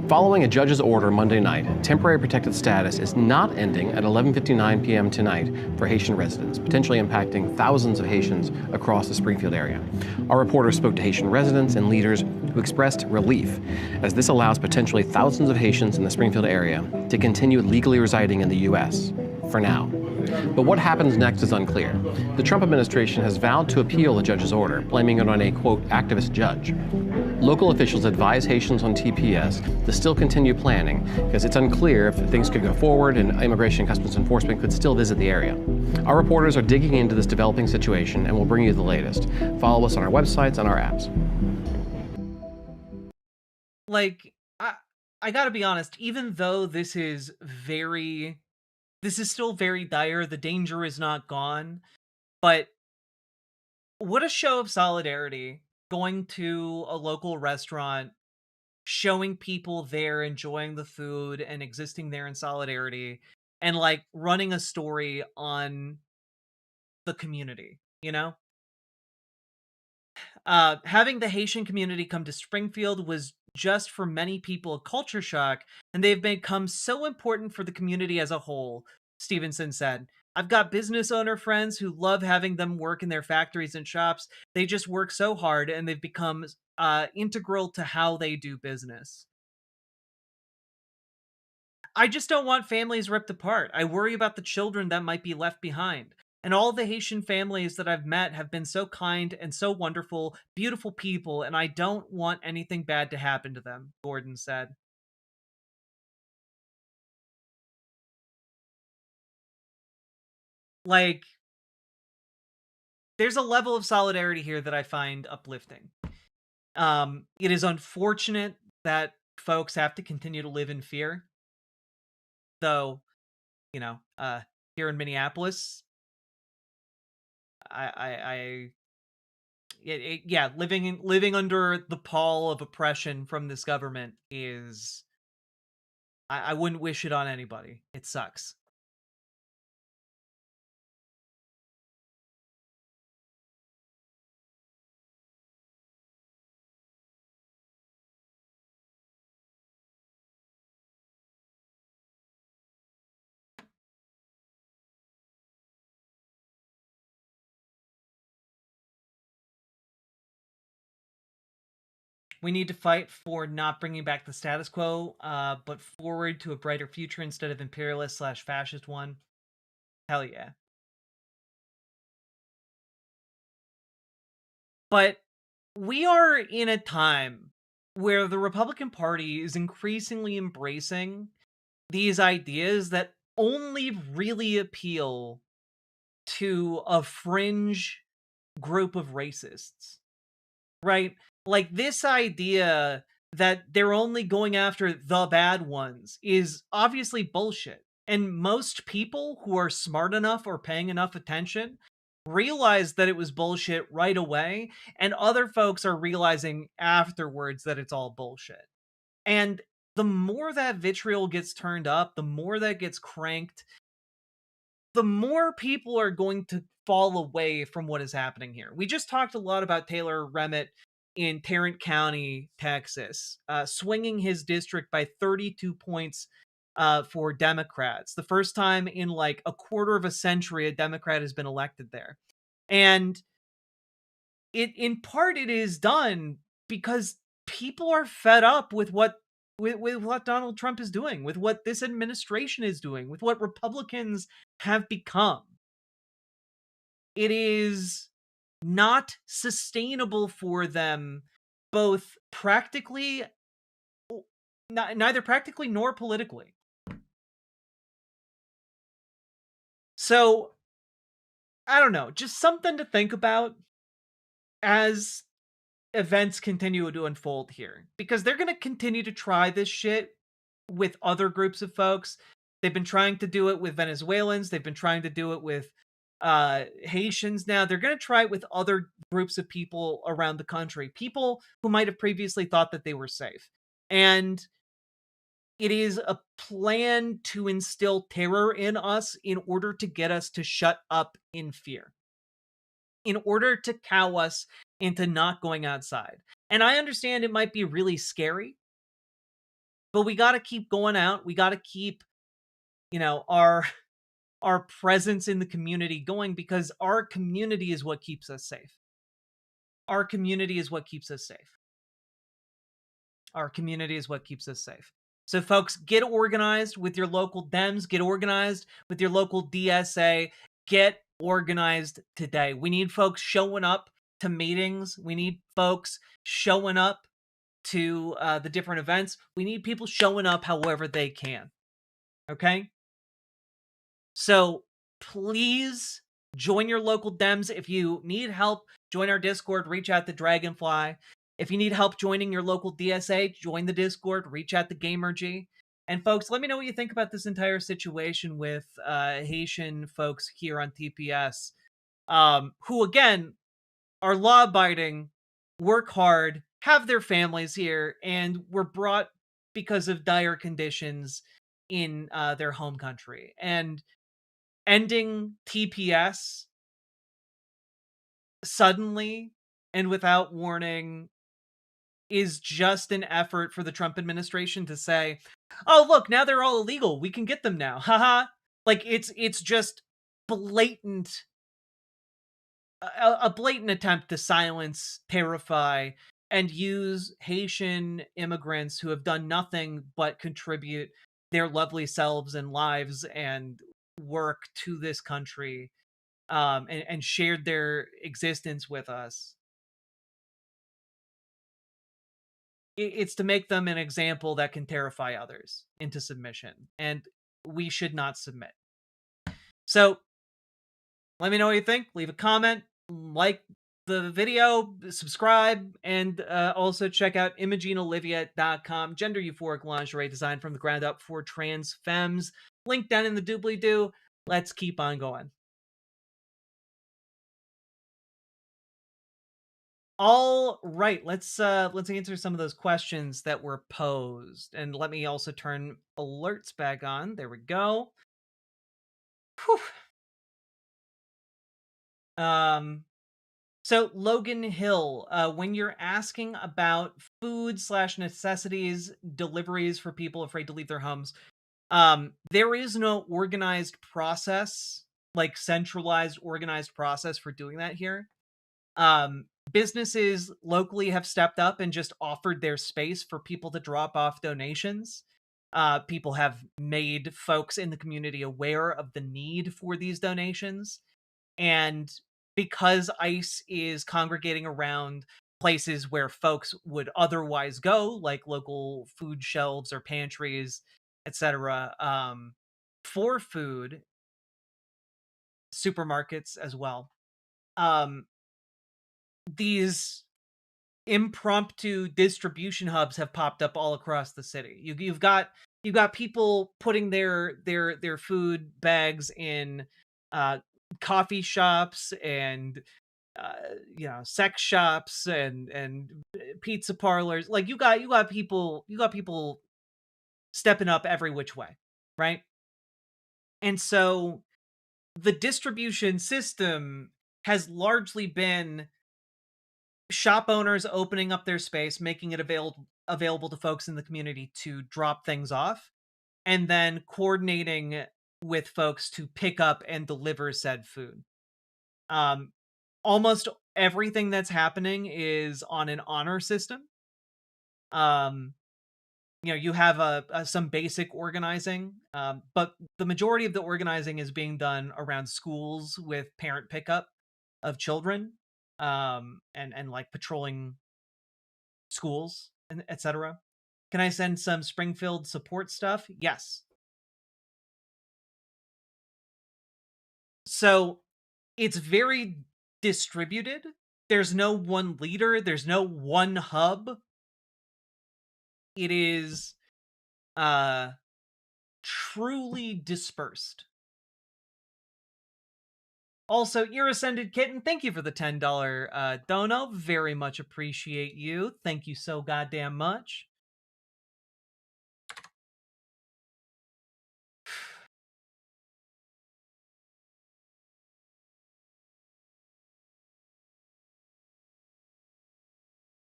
Following a judge's order Monday night, temporary protected status is not ending at 11:59 p.m. tonight for Haitian residents, potentially impacting thousands of Haitians across the Springfield area. Our reporter spoke to Haitian residents and leaders who expressed relief, as this allows potentially thousands of Haitians in the Springfield area to continue legally residing in the U.S. for now. But what happens next is unclear. The Trump administration has vowed to appeal the judge's order, blaming it on a, quote, activist judge. Local officials advise Haitians on TPS to still continue planning, because it's unclear if things could go forward and Immigration and Customs Enforcement could still visit the area. Our reporters are digging into this developing situation and will bring you the latest. Follow us on our websites and our apps. Like, I gotta be honest, even though this is still very dire, the danger is not gone, but what a show of solidarity, going to a local restaurant, showing people there enjoying the food and existing there in solidarity, and like running a story on the community, you know? Having the Haitian community come to Springfield was just for many people a culture shock, and they've become so important for the community as a whole, Stevenson said. I've got business owner friends who love having them work in their factories and shops. They just work so hard, and they've become integral to how they do business. I just don't want families ripped apart. I worry about the children that might be left behind. And all the Haitian families that I've met have been so kind and so wonderful, beautiful people, and I don't want anything bad to happen to them, Gordon said. Like, there's a level of solidarity here that I find uplifting. It is unfortunate that folks have to continue to live in fear. Though, you know, here in Minneapolis, yeah, living under the pall of oppression from this government is, I wouldn't wish it on anybody. It sucks. We need to fight for not bringing back the status quo, but forward to a brighter future instead of imperialist/fascist one. Hell yeah. But we are in a time where the Republican Party is increasingly embracing these ideas that only really appeal to a fringe group of racists, right? Like this idea that they're only going after the bad ones is obviously bullshit. And most people who are smart enough or paying enough attention realize that it was bullshit right away, and other folks are realizing afterwards that it's all bullshit. And the more that vitriol gets turned up, the more that gets cranked, the more people are going to fall away from what is happening here. We just talked a lot about Taylor Remmett in Tarrant County, Texas, swinging his district by 32 points for Democrats. The first time in like a quarter of a century a Democrat has been elected there. And in part it is done because people are fed up with what what Donald Trump is doing, with what this administration is doing, with what Republicans have become. It is not sustainable for them, both practically, neither practically nor politically. So, I don't know, just something to think about as events continue to unfold here, because they're going to continue to try this shit with other groups of folks. They've been trying to do it with Venezuelans. They've been trying to do it with Haitians. Now they're going to try it with other groups of people around the country, people who might have previously thought that they were safe. And it is a plan to instill terror in us in order to get us to shut up in fear, in order to cow us into not going outside. And I understand it might be really scary, but we got to keep going out. We got to keep, you know, our presence in the community going, because our community is what keeps us safe. Our community is what keeps us safe. Our community is what keeps us safe. So folks, get organized with your local Dems, get organized with your local DSA, get organized today. We need folks showing up to meetings. We need folks showing up to the different events. We need people showing up however they can. Okay? So please join your local Dems. If you need help, join our Discord, reach out to Dragonfly. If you need help joining your local DSA, join the Discord, reach out to Gamergy. And folks, let me know what you think about this entire situation with Haitian folks here on TPS, who again are law-abiding, work hard, have their families here, and were brought because of dire conditions in their home country. And ending TPS suddenly and without warning is just an effort for the Trump administration to say, oh, look, now they're all illegal. We can get them now. Haha. Like, it's just blatant, a blatant attempt to silence, terrify, and use Haitian immigrants who have done nothing but contribute their lovely selves and lives and work to this country, and shared their existence with us. It's to make them an example that can terrify others into submission, and we should not submit. So let me know what you think. Leave a comment, like the video, subscribe, and also check out ImogeneOlivia.com. Gender euphoric lingerie designed from the ground up for trans femmes. Link down in the doobly-doo. Let's keep on going. All right, let's answer some of those questions that were posed, and let me also turn alerts back on. There we go. Whew. So Logan Hill, when you're asking about food/necessities deliveries for people afraid to leave their homes, there is no organized process, like centralized organized process for doing that here. businesses locally have stepped up and just offered their space for people to drop off donations. People have made folks in the community aware of the need for these donations. And because ICE is congregating around places where folks would otherwise go, like local food shelves or pantries, etc., for food, supermarkets as well, these impromptu distribution hubs have popped up all across the city. You've got people putting their food bags in coffee shops and sex shops and pizza parlors. Like you got people stepping up every which way, right? And so the distribution system has largely been shop owners opening up their space, making it available to folks in the community to drop things off, and then coordinating with folks to pick up and deliver said food. Almost everything that's happening is on an honor system. You have some basic organizing, but the majority of the organizing is being done around schools with parent pickup of children, and like patrolling schools and etc. Can I send some Springfield support stuff? Yes. So it's very distributed. There's no one leader. There's no one hub. It is truly dispersed. Also, Ear Ascended Kitten, thank you for the $10 dono. Very much appreciate you. Thank you so goddamn much.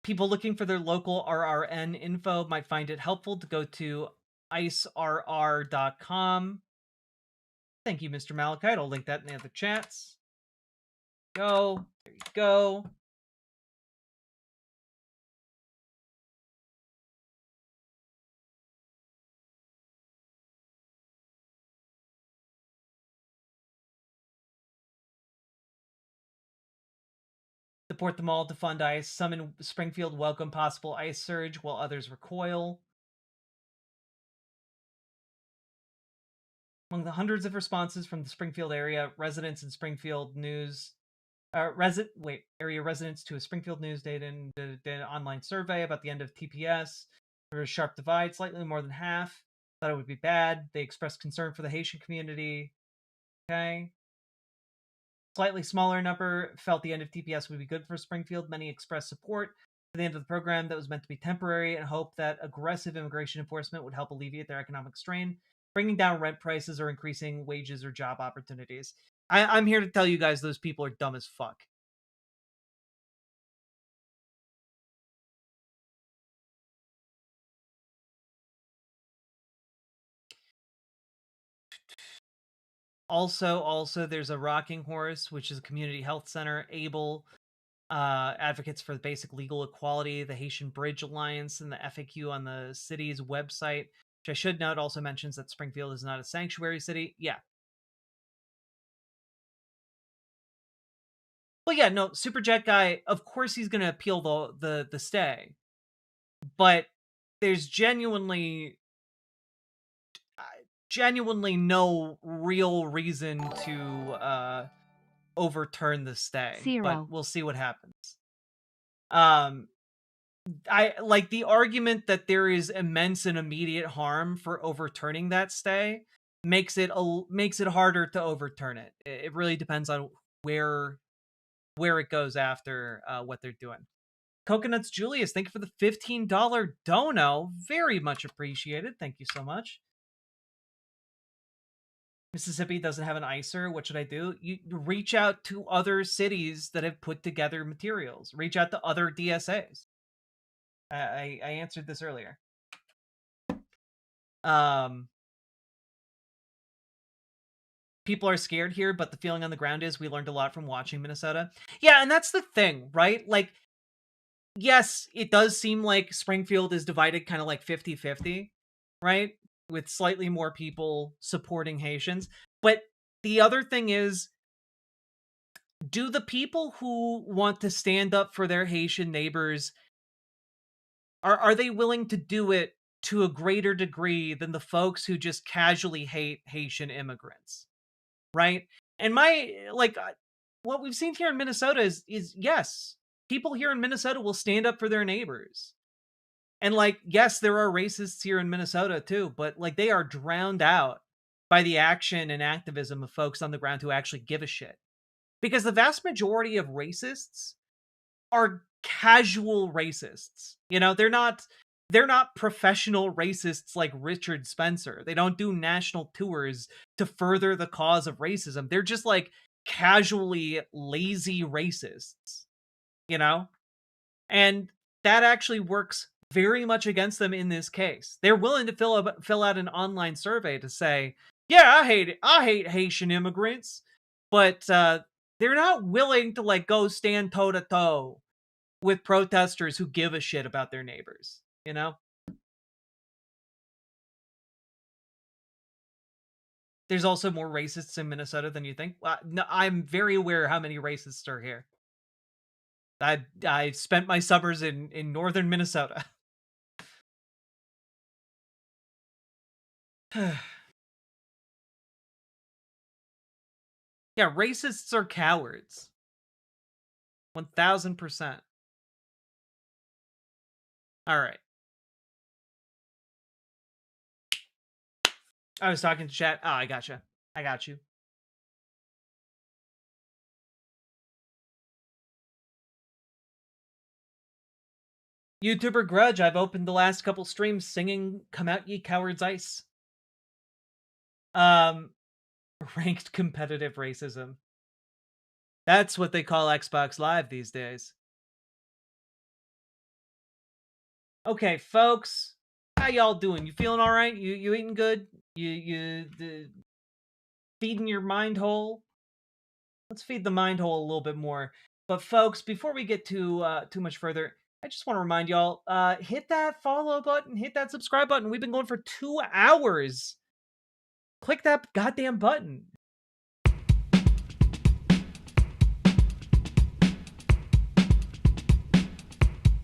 People looking for their local RRN info might find it helpful to go to icerr.com. Thank you, Mr. Malachite. I'll link that in the other chats. Go. There you go. Support them all to fund ICE. Some in Springfield welcome possible ICE surge, while others recoil. Among the hundreds of responses from the Springfield area, residents in Springfield News, area residents to a Springfield News did an online survey about the end of TPS. There was a sharp divide, slightly more than half thought it would be bad. They expressed concern for the Haitian community. Okay. Slightly smaller number felt the end of TPS would be good for Springfield. Many expressed support for the end of the program that was meant to be temporary and hope that aggressive immigration enforcement would help alleviate their economic strain, bringing down rent prices or increasing wages or job opportunities. I'm here to tell you guys those people are dumb as fuck. Also, there's a Rocking Horse, which is a community health center. ABLE, advocates for basic legal equality, the Haitian Bridge Alliance, and the FAQ on the city's website, which I should note also mentions that Springfield is not a sanctuary city. Yeah. Well, yeah, no, Superjet Guy, of course he's going to appeal the stay. But there's genuinely no real reason to overturn the stay. 0. But we'll see what happens. I like the argument that there is immense and immediate harm for overturning that stay makes it harder to overturn it. It really depends on where it goes after what they're doing. Coconuts Julius, thank you for the $15 dono. Very much appreciated. Thank you so much. Mississippi doesn't have an ICER. What should I do? You reach out to other cities that have put together materials. Reach out to other DSAs. I answered this earlier. people are scared here, but the feeling on the ground is we learned a lot from watching Minnesota. Yeah, and that's the thing, right? Like, yes, it does seem like Springfield is divided kind of like 50-50, right? With slightly more people supporting Haitians. But the other thing is, do the people who want to stand up for their Haitian neighbors, are they willing to do it to a greater degree than the folks who just casually hate Haitian immigrants? Right? And what we've seen here in Minnesota is yes, people here in Minnesota will stand up for their neighbors. And like, yes, there are racists here in Minnesota too, but like they are drowned out by the action and activism of folks on the ground who actually give a shit. Because the vast majority of racists are casual racists. You know, they're not professional racists like Richard Spencer. They don't do national tours to further the cause of racism. They're just like casually lazy racists, you know? And that actually works very much against them in this case. They're willing to fill out an online survey to say, yeah, I hate Haitian immigrants, but they're not willing to like go stand toe to toe with protesters who give a shit about their neighbors, you know? There's also more racists in Minnesota than you think. No, I'm very aware how many racists are here. I spent my summers in northern Minnesota. Yeah, racists are cowards. 1000%. All right. I was talking to chat. Oh, I gotcha. I got you. YouTuber Grudge, I've opened the last couple streams singing Come Out Ye Cowards Ice. Ranked competitive racism. That's what they call Xbox Live these days. Okay, folks. How y'all doing? You feeling all right? You eating good? You feeding your mind hole? Let's feed the mind hole a little bit more. But folks, before we get too much further, I just want to remind y'all, hit that follow button, hit that subscribe button. We've been going for 2 hours. Click that goddamn button.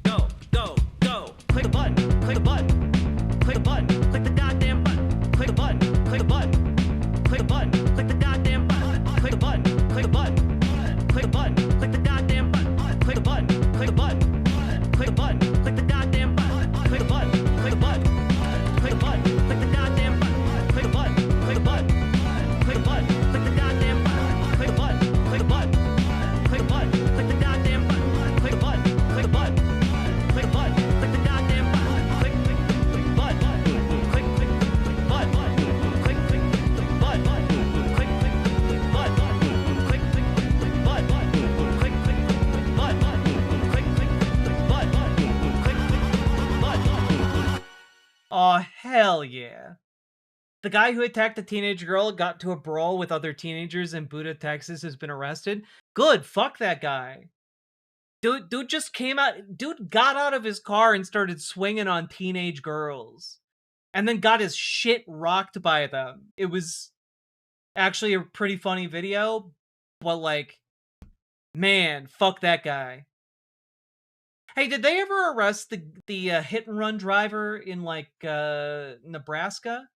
Go, go, go. Click the button, click the button. Click the button, click the goddamn button. Click the button, click the button. Click the button, click the goddamn button. Click the button, click the button. Click the button, click the goddamn button. Click the button, click the button. Click the button, click the goddamn button. Click the button, click the button. Click the button, click the goddamn button. Click the button, click the button. Click the button, click the goddamn button. Click the button, click the button. Click the button, click the goddamn button. Click the button, click the button. Click the button, click the goddamn button. Click button. Click button. Click button. Click button. Click button. Click Oh, hell yeah. The guy who attacked the teenage girl got to a brawl with other teenagers in Buda, Texas has been arrested. Good, fuck that guy. Dude just came out, dude got out of his car and started swinging on teenage girls. And then got his shit rocked by them. It was actually a pretty funny video, but like, man, fuck that guy. Hey, did they ever arrest the hit and run driver in like Nebraska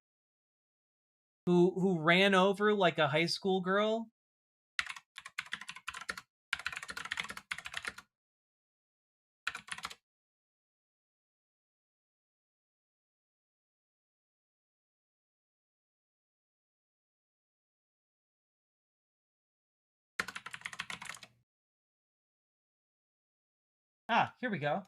who ran over like a high school girl? Ah, here we go.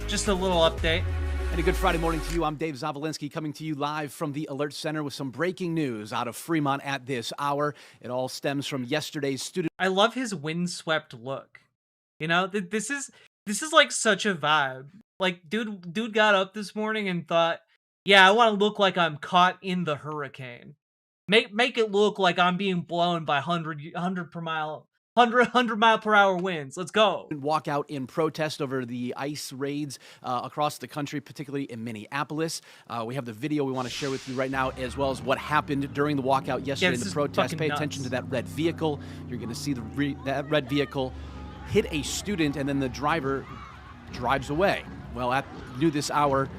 Just a little update. And a good Friday morning to you. I'm Dave Zavolinsky coming to you live from the Alert Center with some breaking news out of Fremont at this hour. It all stems from yesterday's student. I love his windswept look. You know, this is like such a vibe. Like dude got up this morning and thought, Yeah, I want to look like I'm caught in the hurricane. Make it look like I'm being blown by 100 per mile, 100 mile per hour winds. Let's go. Walk out in protest over the ICE raids across the country, particularly in Minneapolis. We have the video we want to share with you right now, as well as what happened during the walkout yesterday in the protest. Pay attention to that red vehicle. You're going to see that red vehicle hit a student, and then the driver drives away. Well, at noon this hour,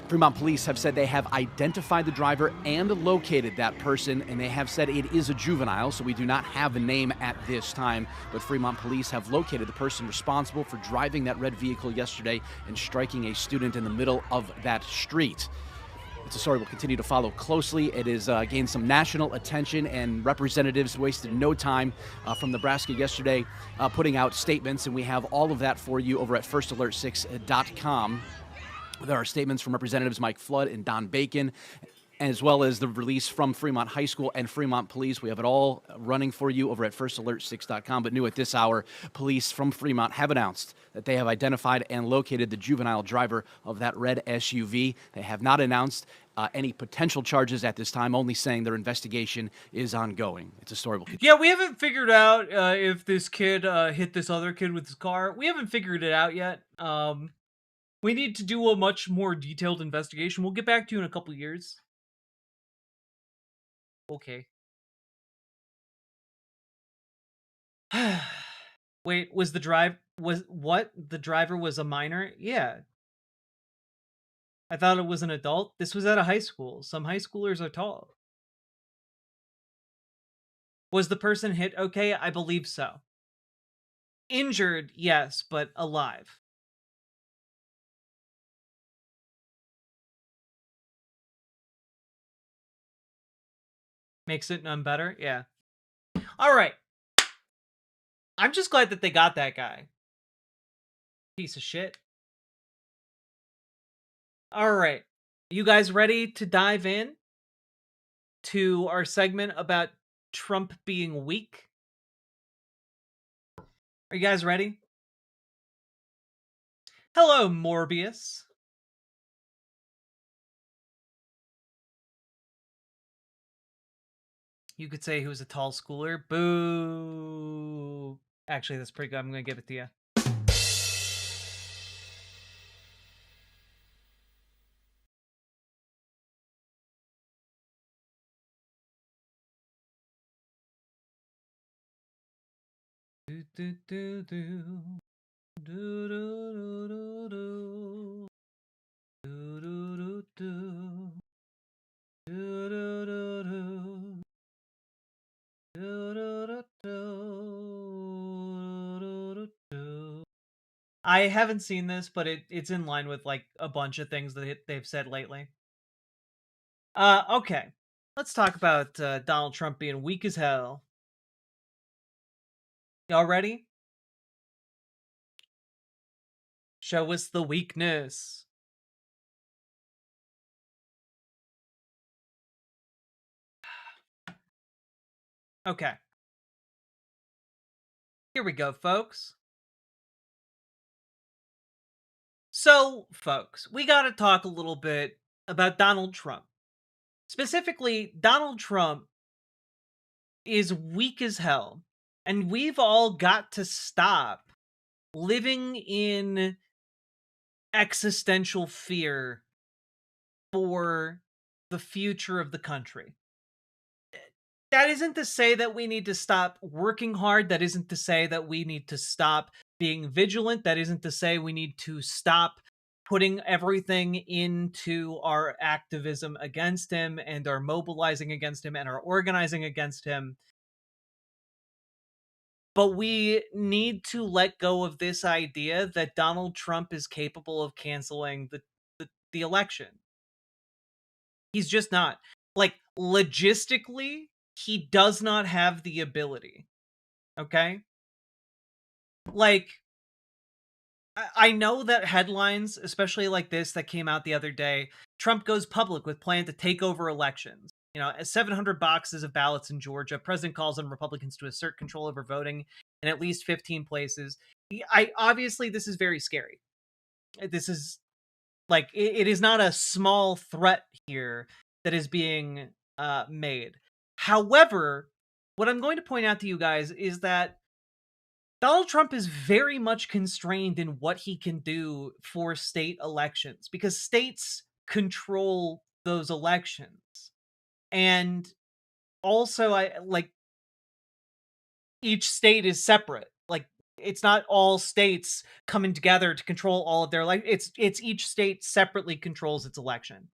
Fremont police have said they have identified the driver and located that person, and they have said it is a juvenile, so we do not have a name at this time. But Fremont police have located the person responsible for driving that red vehicle yesterday and striking a student in the middle of that street. It's a story we'll continue to follow closely. It has gained some national attention, and representatives wasted no time from Nebraska yesterday putting out statements, and we have all of that for you over at firstalert6.com. There are statements from Representatives Mike Flood and Don Bacon, as well as the release from Fremont High School and Fremont Police. We have it all running for you over at firstalert6.com. But new at this hour, police from Fremont have announced that they have identified and located the juvenile driver of that red SUV. They have not announced any potential charges at this time, only saying their investigation is ongoing. It's a story we'll continue. Yeah, we haven't figured out if this kid hit this other kid with his car. We haven't figured it out yet. We need to do a much more detailed investigation. We'll get back to you in a couple years. Okay. Wait, the driver was a minor? Yeah. I thought it was an adult. This was at a high school. Some high schoolers are tall. Was the person hit okay? I believe so. Injured, yes, but alive. Makes it none better? Yeah. All right. I'm just glad that they got that guy. Piece of shit. All right. You guys ready to dive in to our segment about Trump being weak? Are you guys ready? Hello, Morbius. You could say he was a tall schooler. Boo. Actually, that's pretty good. I'm going to give it to you. Do do do do do do do do do do do do. I haven't seen this, but it's in line with like a bunch of things that they've said lately. Okay. Let's talk about Donald Trump being weak as hell. Y'all ready? Show us the weakness. Okay. Here we go, folks. So, folks, we gotta talk a little bit about Donald Trump. Specifically, Donald Trump is weak as hell. And we've all got to stop living in existential fear for the future of the country. That isn't to say that we need to stop working hard. That isn't to say that we need to stop being vigilant. That isn't to say we need to stop putting everything into our activism against him and our mobilizing against him and our organizing against him. But we need to let go of this idea that Donald Trump is capable of canceling the election. He's just not. Like, logistically, he does not have the ability. Okay? Like, I know that headlines, especially like this that came out the other day, Trump goes public with plan to take over elections. You know, 700 boxes of ballots in Georgia. President calls on Republicans to assert control over voting in at least 15 places. Obviously, this is very scary. This is Like, it is not a small threat here that is being made. However, what I'm going to point out to you guys is that Donald Trump is very much constrained in what he can do for state elections because states control those elections. And also, each state is separate. Like, it's not all states coming together to control all of their it's each state separately controls its election.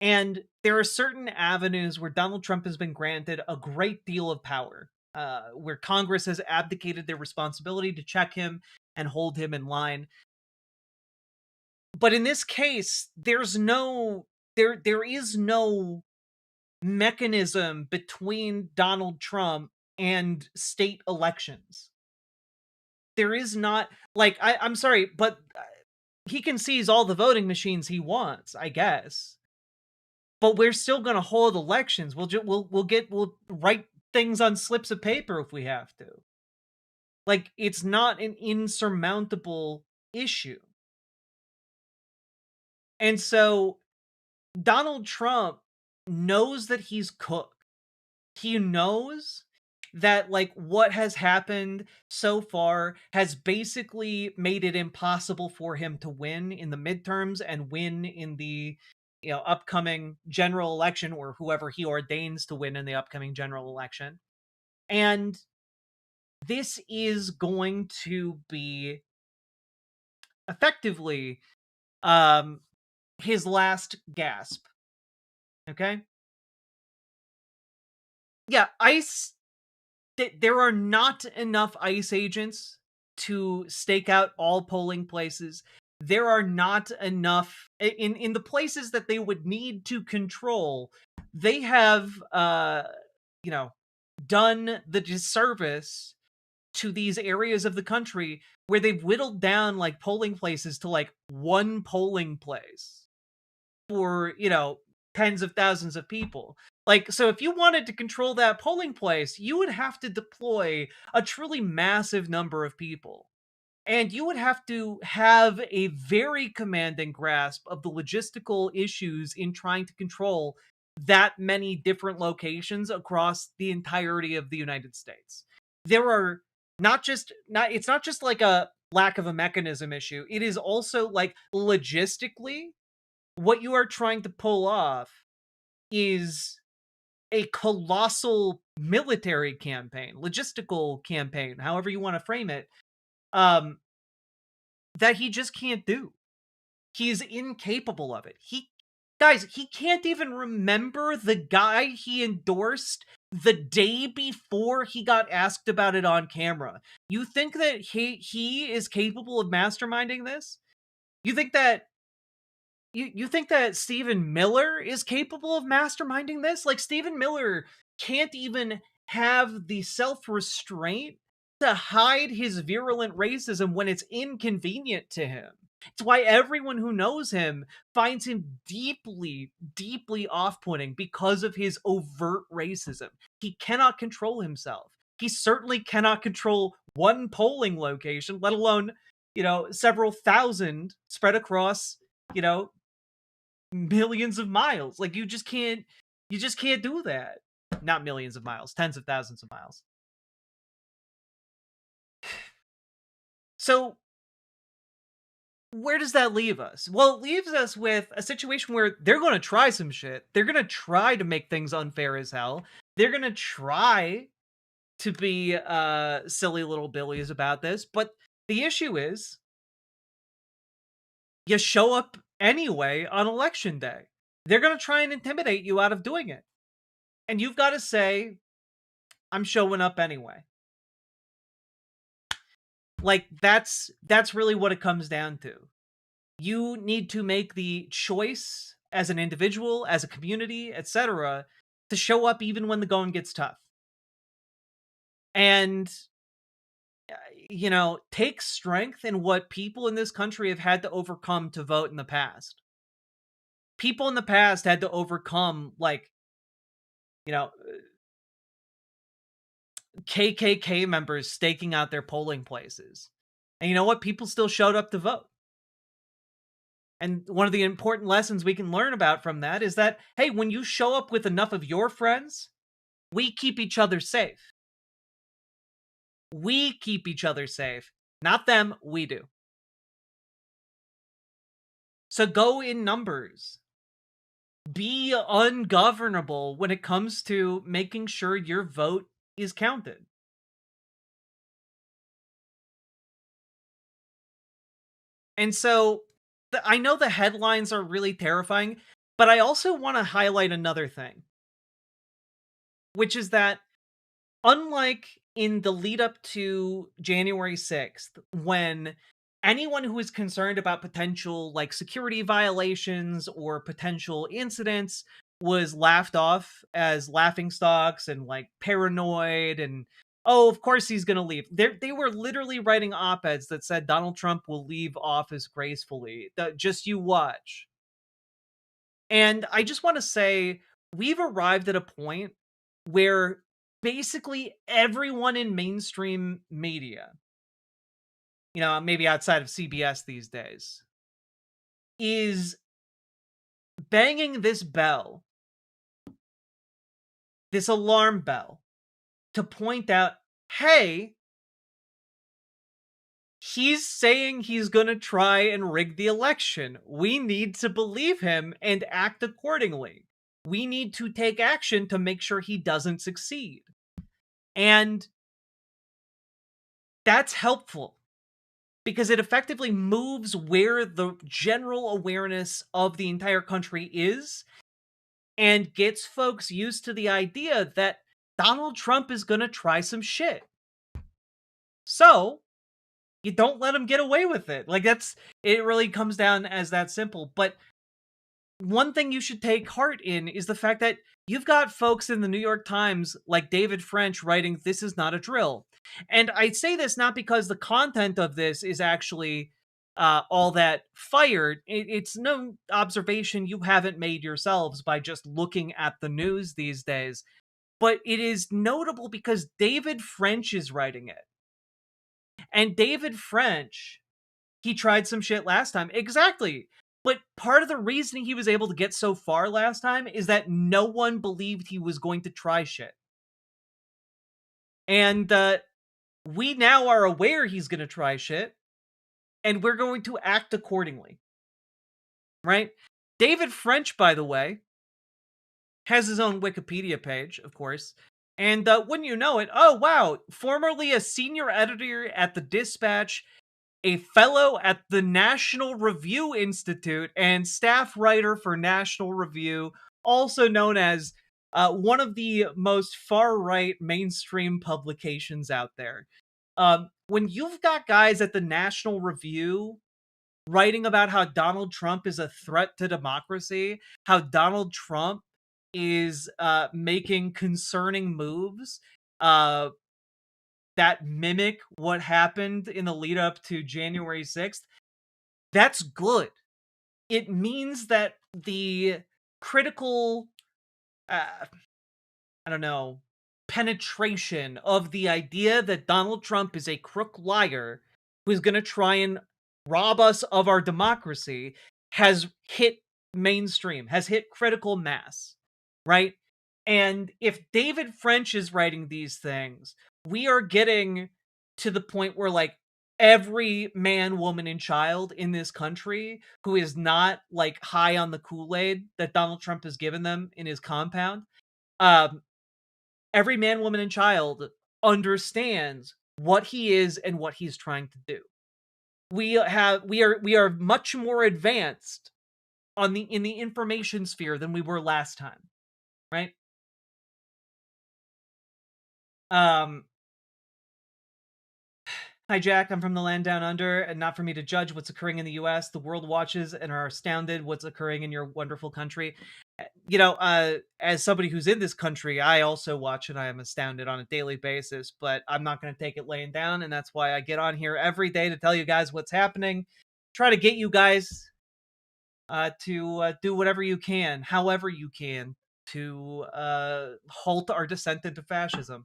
And there are certain avenues where Donald Trump has been granted a great deal of power, where Congress has abdicated their responsibility to check him and hold him in line. But in this case, there is no mechanism between Donald Trump and state elections. There is not, like, I'm sorry, but he can seize all the voting machines he wants, I guess. But we're still going to hold elections. We'll write things on slips of paper if we have to. Like, it's not an insurmountable issue. And so Donald Trump knows that he's cooked. He knows that, like, what has happened so far has basically made it impossible for him to win in the midterms and win in the upcoming general election, or whoever he ordains to win in the upcoming general election. And this is going to be effectively his last gasp. Okay? Yeah, ICE, there are not enough ICE agents to stake out all polling places. There are not enough in the places that they would need to control. They have done the disservice to these areas of the country where they've whittled down like polling places to like one polling place for, tens of thousands of people. Like, so if you wanted to control that polling place, you would have to deploy a truly massive number of people. And you would have to have a very commanding grasp of the logistical issues in trying to control that many different locations across the entirety of the United States. There are it's not just like a lack of a mechanism issue. It is also like logistically, what you are trying to pull off is a colossal military campaign, logistical campaign, however you want to frame it, that he just can't do. He's incapable of it. He can't even remember the guy he endorsed the day before he got asked about it on camera. You think that he is capable of masterminding this? You think that you think that Stephen Miller is capable of masterminding this? Like, Stephen Miller can't even have the self-restraint to hide his virulent racism when it's inconvenient to him. It's why everyone who knows him finds him deeply, deeply off-putting because of his overt racism. He cannot control himself. He certainly cannot control one polling location, let alone, several thousand spread across, millions of miles. Like, you just can't do that. Not millions of miles, tens of thousands of miles. So where does that leave us? Well, it leaves us with a situation where they're going to try some shit. They're going to try to make things unfair as hell. They're going to try to be silly little billies about this. But the issue is, you show up anyway on election day. They're going to try and intimidate you out of doing it. And you've got to say, I'm showing up anyway. Like, that's really what it comes down to. You need to make the choice as an individual, as a community, etc., to show up even when the going gets tough. And, take strength in what people in this country have had to overcome to vote in the past. People in the past had to overcome, like, KKK members staking out their polling places. And you know what? People still showed up to vote. And one of the important lessons we can learn about from that is that, hey, when you show up with enough of your friends, we keep each other safe. We keep each other safe. Not them, we do. So go in numbers. Be ungovernable when it comes to making sure your vote is counted. And so, I know the headlines are really terrifying, but I also want to highlight another thing. Which is that, unlike in the lead up to January 6th, when anyone who is concerned about potential like security violations or potential incidents was laughed off as laughingstocks and like paranoid and oh, of course he's going to leave. They were literally writing op-eds that said Donald Trump will leave office gracefully. Just you watch. And I just want to say we've arrived at a point where basically everyone in mainstream media, you know, maybe outside of CBS these days, is banging this bell, this alarm bell, to point out, hey, he's saying he's going to try and rig the election. We need to believe him and act accordingly. We need to take action to make sure he doesn't succeed. And that's helpful because it effectively moves where the general awareness of the entire country is and gets folks used to the idea that Donald Trump is going to try some shit. So, you don't let him get away with it. Like, it really comes down as that simple. But one thing you should take heart in is the fact that you've got folks in the New York Times like David French writing, "This is not a drill." And I say this not because the content of this is actually all that fired. It's no observation you haven't made yourselves by just looking at the news these days. But it is notable because David French is writing it. And David French, he tried some shit last time. Exactly. But part of the reason he was able to get so far last time is that no one believed he was going to try shit. And we now are aware he's going to try shit, and we're going to act accordingly. Right? David French, by the way, has his own Wikipedia page, of course. And wouldn't you know it, oh wow, formerly a senior editor at the Dispatch, a fellow at the National Review Institute, and staff writer for National Review, also known as one of the most far-right mainstream publications out there. When you've got guys at the National Review writing about how Donald Trump is a threat to democracy, how Donald Trump is making concerning moves that mimic what happened in the lead up to January 6th, that's good. It means that the critical, penetration of the idea that Donald Trump is a crook liar who is going to try and rob us of our democracy has hit mainstream, has hit critical mass, right? And if David French is writing these things, we are getting to the point where, like, every man, woman, and child in this country who is not, like, high on the Kool-Aid that Donald Trump has given them in his compound, every man, woman, and child understands what he is and what he's trying to do. We are much more advanced in the information sphere than we were last time, right? Hi, Jack. I'm from the land down under, and not for me to judge what's occurring in the U.S. The world watches and are astounded what's occurring in your wonderful country. You know, as somebody who's in this country, I also watch and I am astounded on a daily basis, but I'm not going to take it laying down, and that's why I get on here every day to tell you guys what's happening, try to get you guys to do whatever you can, however you can, to halt our descent into fascism.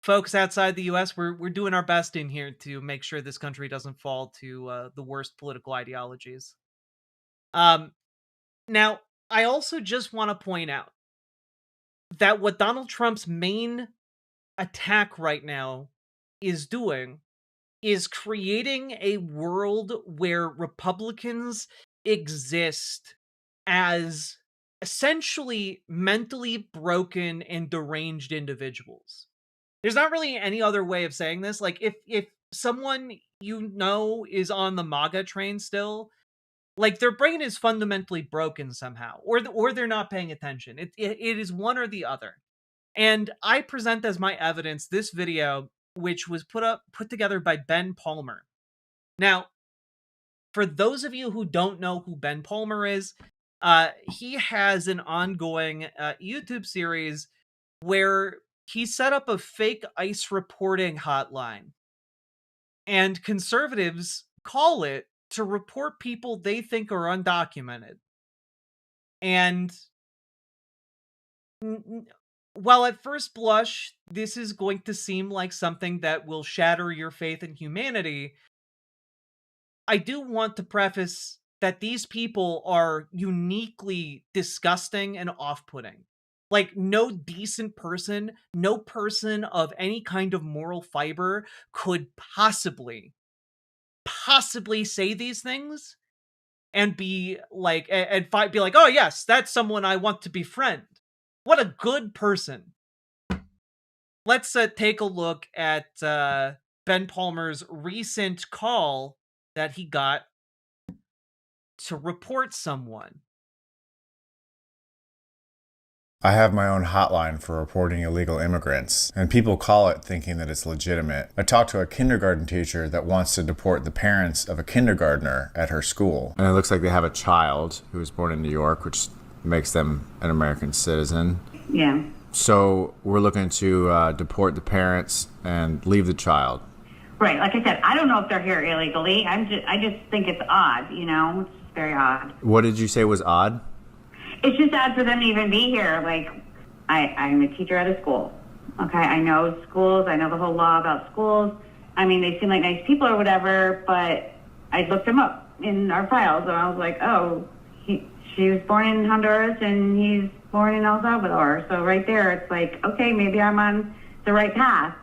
folks outside the U.S., we're doing our best in here to make sure this country doesn't fall to the worst political ideologies. Now, I also just want to point out that what Donald Trump's main attack right now is doing is creating a world where Republicans exist as essentially mentally broken and deranged individuals. There's not really any other way of saying this. Like, if someone you know is on the MAGA train still, like, their brain is fundamentally broken somehow, or they're not paying attention. It is one or the other. And I present as my evidence this video, which was put together by Ben Palmer. Now, for those of you who don't know who Ben Palmer is, he has an ongoing YouTube series where he set up a fake ICE reporting hotline. And conservatives call it to report people they think are undocumented. And while at first blush, this is going to seem like something that will shatter your faith in humanity, I do want to preface that these people are uniquely disgusting and off-putting. Like, no decent person, no person of any kind of moral fiber could possibly say these things and be like, be like, oh yes, that's someone I want to befriend. What a good person. Let's take a look at Ben Palmer's recent call that he got to report someone. I have my own hotline for reporting illegal immigrants, and people call it thinking that it's legitimate. I talked to a kindergarten teacher that wants to deport the parents of a kindergartner at her school. And it looks like they have a child who was born in New York, which makes them an American citizen. Yeah. So we're looking to deport the parents and leave the child. Right. Like I said, I don't know if they're here illegally. I just think it's odd, you know? It's very odd. What did you say was odd? It's just odd for them to even be here. Like, I'm a teacher at a school. Okay, I know schools. I know the whole law about schools. I mean, they seem like nice people or whatever, but I looked them up in our files, and I was like, oh, she was born in Honduras, and he's born in El Salvador. So right there, it's like, okay, maybe I'm on the right path.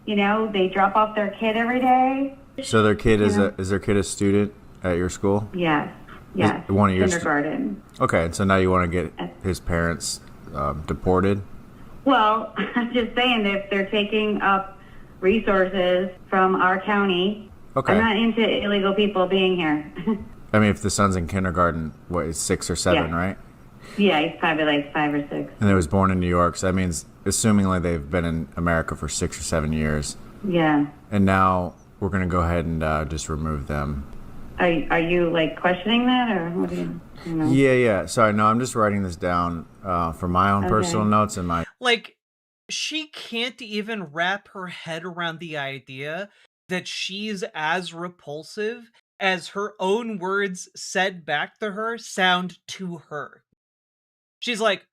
You know, they drop off their kid every day. So their kid is their kid a student at your school? Yes. Yes. One of your kindergarten. Okay, so now you want to get his parents deported? Well, I'm just saying that if they're taking up resources from our county, okay. I'm not into illegal people being here. I mean, if the son's in kindergarten, what, is 6 or 7, Yeah. right? Yeah, he's probably like 5 or 6. And they was born in New York, so that means, assumingly, they've been in America for 6 or 7 years. Yeah. And now we're going to go ahead and just remove them. Are you like questioning that, or what do you know? Yeah. Sorry, no, I'm just writing this down for my own personal notes and my... Like, she can't even wrap her head around the idea that she's as repulsive as her own words said back to her sound to her. She's like,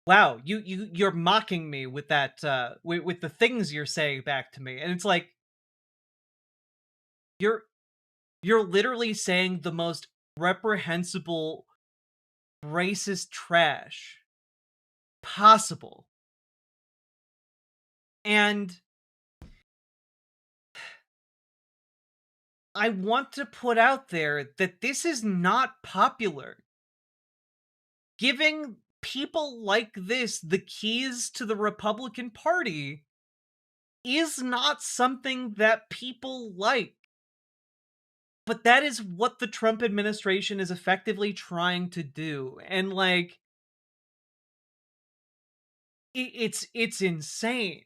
wow, you're mocking me with that, with the things you're saying back to me. And it's like, you're literally saying the most reprehensible, racist trash possible. And I want to put out there that this is not popular. Giving people like this the keys to the Republican Party is not something that people like. But that is what the Trump administration is effectively trying to do. And like, it's insane.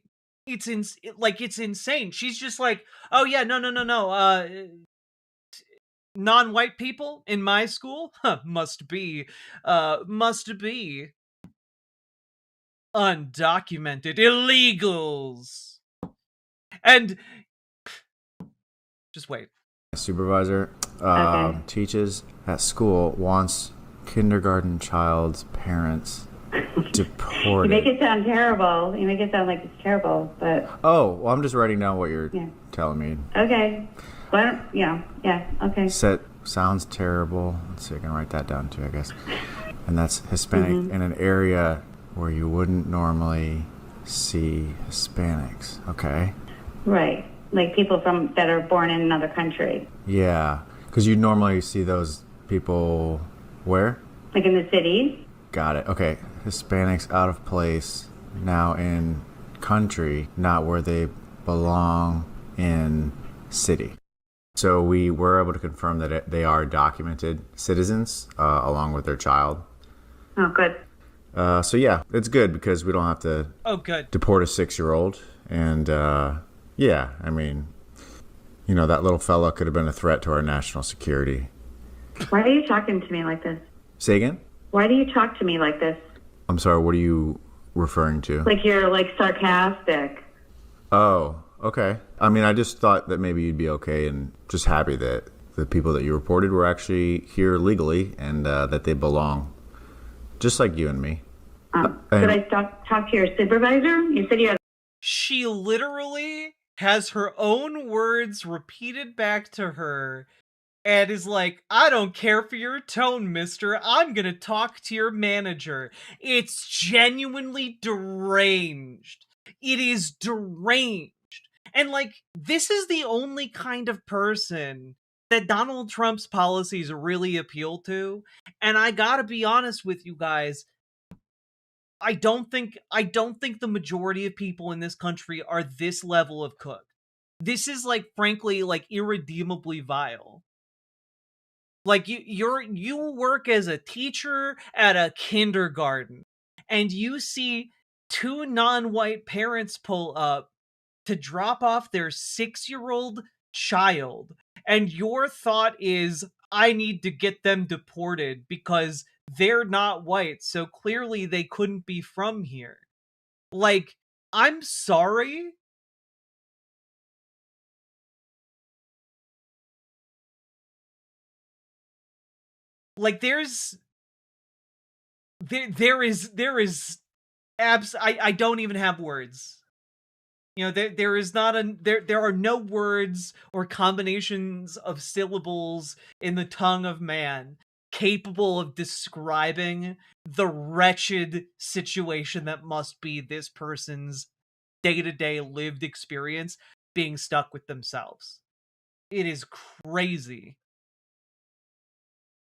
It's insane. She's just like, oh yeah, no. Non-white people in my school? Huh, must be undocumented illegals. And just wait. Supervisor teaches at school, wants kindergarten child's parents You Deported. make it sound terrible. You make it sound like it's terrible, but Oh, well, I'm just writing down what you're telling me. okay. Well, yeah, okay. Sounds terrible. Let's see, I can write that down too, I guess. And that's Hispanic in an area where you wouldn't normally see Hispanics. Okay. Right. Like people that are born in another country. Yeah, because you normally see those people where? Like in the cities. Got it. Okay. Hispanics out of place, now in country, not where they belong in city. So we were able to confirm that they are documented citizens along with their child. Oh, good. So yeah, it's good because we don't have to deport a 6-year-old. And yeah, I mean, you know, that little fella could have been a threat to our national security. Why are you talking to me like this? Say again? Why do you talk to me like this? I'm sorry, what are you referring to? Like you're like sarcastic. Oh, okay. I mean, I just thought that maybe you'd be okay and just happy that the people that you reported were actually here legally and that they belong, just like you and me. Did I talk to your supervisor? You said you had... She literally has her own words repeated back to her and is like, I don't care for your tone, mister. I'm gonna talk to your manager. It's genuinely deranged. It is deranged. And, like, this is the only kind of person that Donald Trump's policies really appeal to. And I gotta be honest with you guys, I don't think the majority of people in this country are this level of cooked. This is, like, frankly, like, irredeemably vile. Like, you work as a teacher at a kindergarten, and you see 2 non-white parents pull up to drop off their 6-year-old child, and your thought is, I need to get them deported because they're not white, so clearly they couldn't be from here. Like, I'm sorry? Like, there is I don't even have words. You know, there are no words or combinations of syllables in the tongue of man capable of describing the wretched situation that must be this person's day-to-day lived experience being stuck with themselves. It is crazy.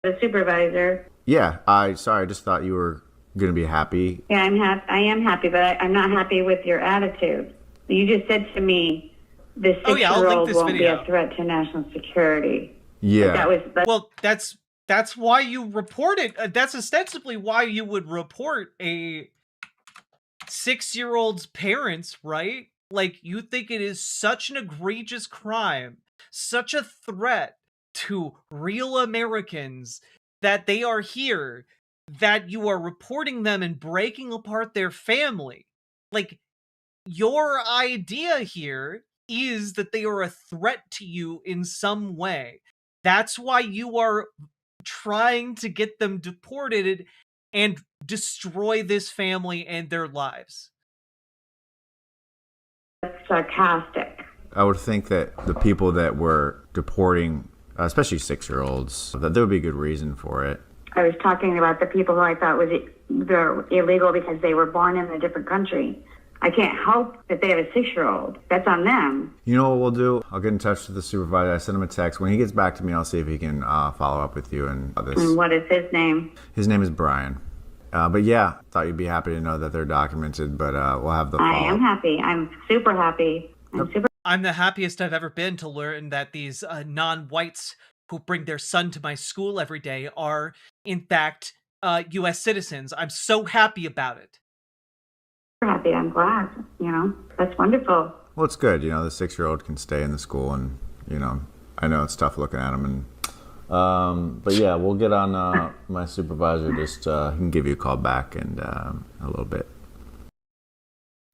The supervisor. Yeah, I just thought you were going to be happy. Yeah, I am happy, but I'm not happy with your attitude. You just said to me, the 6-year-old won't be a threat to national security. Yeah. Well, that's why you reported. That's ostensibly why you would report a 6-year-old's parents, right? Like, you think it is such an egregious crime, such a threat to real Americans that they are here, that you are reporting them and breaking apart their family. Like, your idea here is that they are a threat to you in some way. That's why you are trying to get them deported and destroy this family and their lives. That's sarcastic. I would think that the people that were deporting, especially 6-year-olds, that there would be a good reason for it. I was talking about the people who I thought they're illegal because they were born in a different country. I can't help that they have a 6-year-old. That's on them. You know what we'll do? I'll get in touch with the supervisor. I send him a text. When he gets back to me, I'll see if he can follow up with you and this. And what is his name? His name is Brian. But yeah, thought you'd be happy to know that they're documented, but we'll have the follow-up. I am happy. I'm super happy. I'm the happiest I've ever been to learn that these non-whites who bring their son to my school every day are, in fact, U.S. citizens. I'm so happy about it. Happy. I'm glad. You know, that's wonderful. Well, it's good. You know, the 6-year-old can stay in the school, and you know, I know it's tough looking at him, and but yeah, we'll get on my supervisor. Just he can give you a call back in a little bit.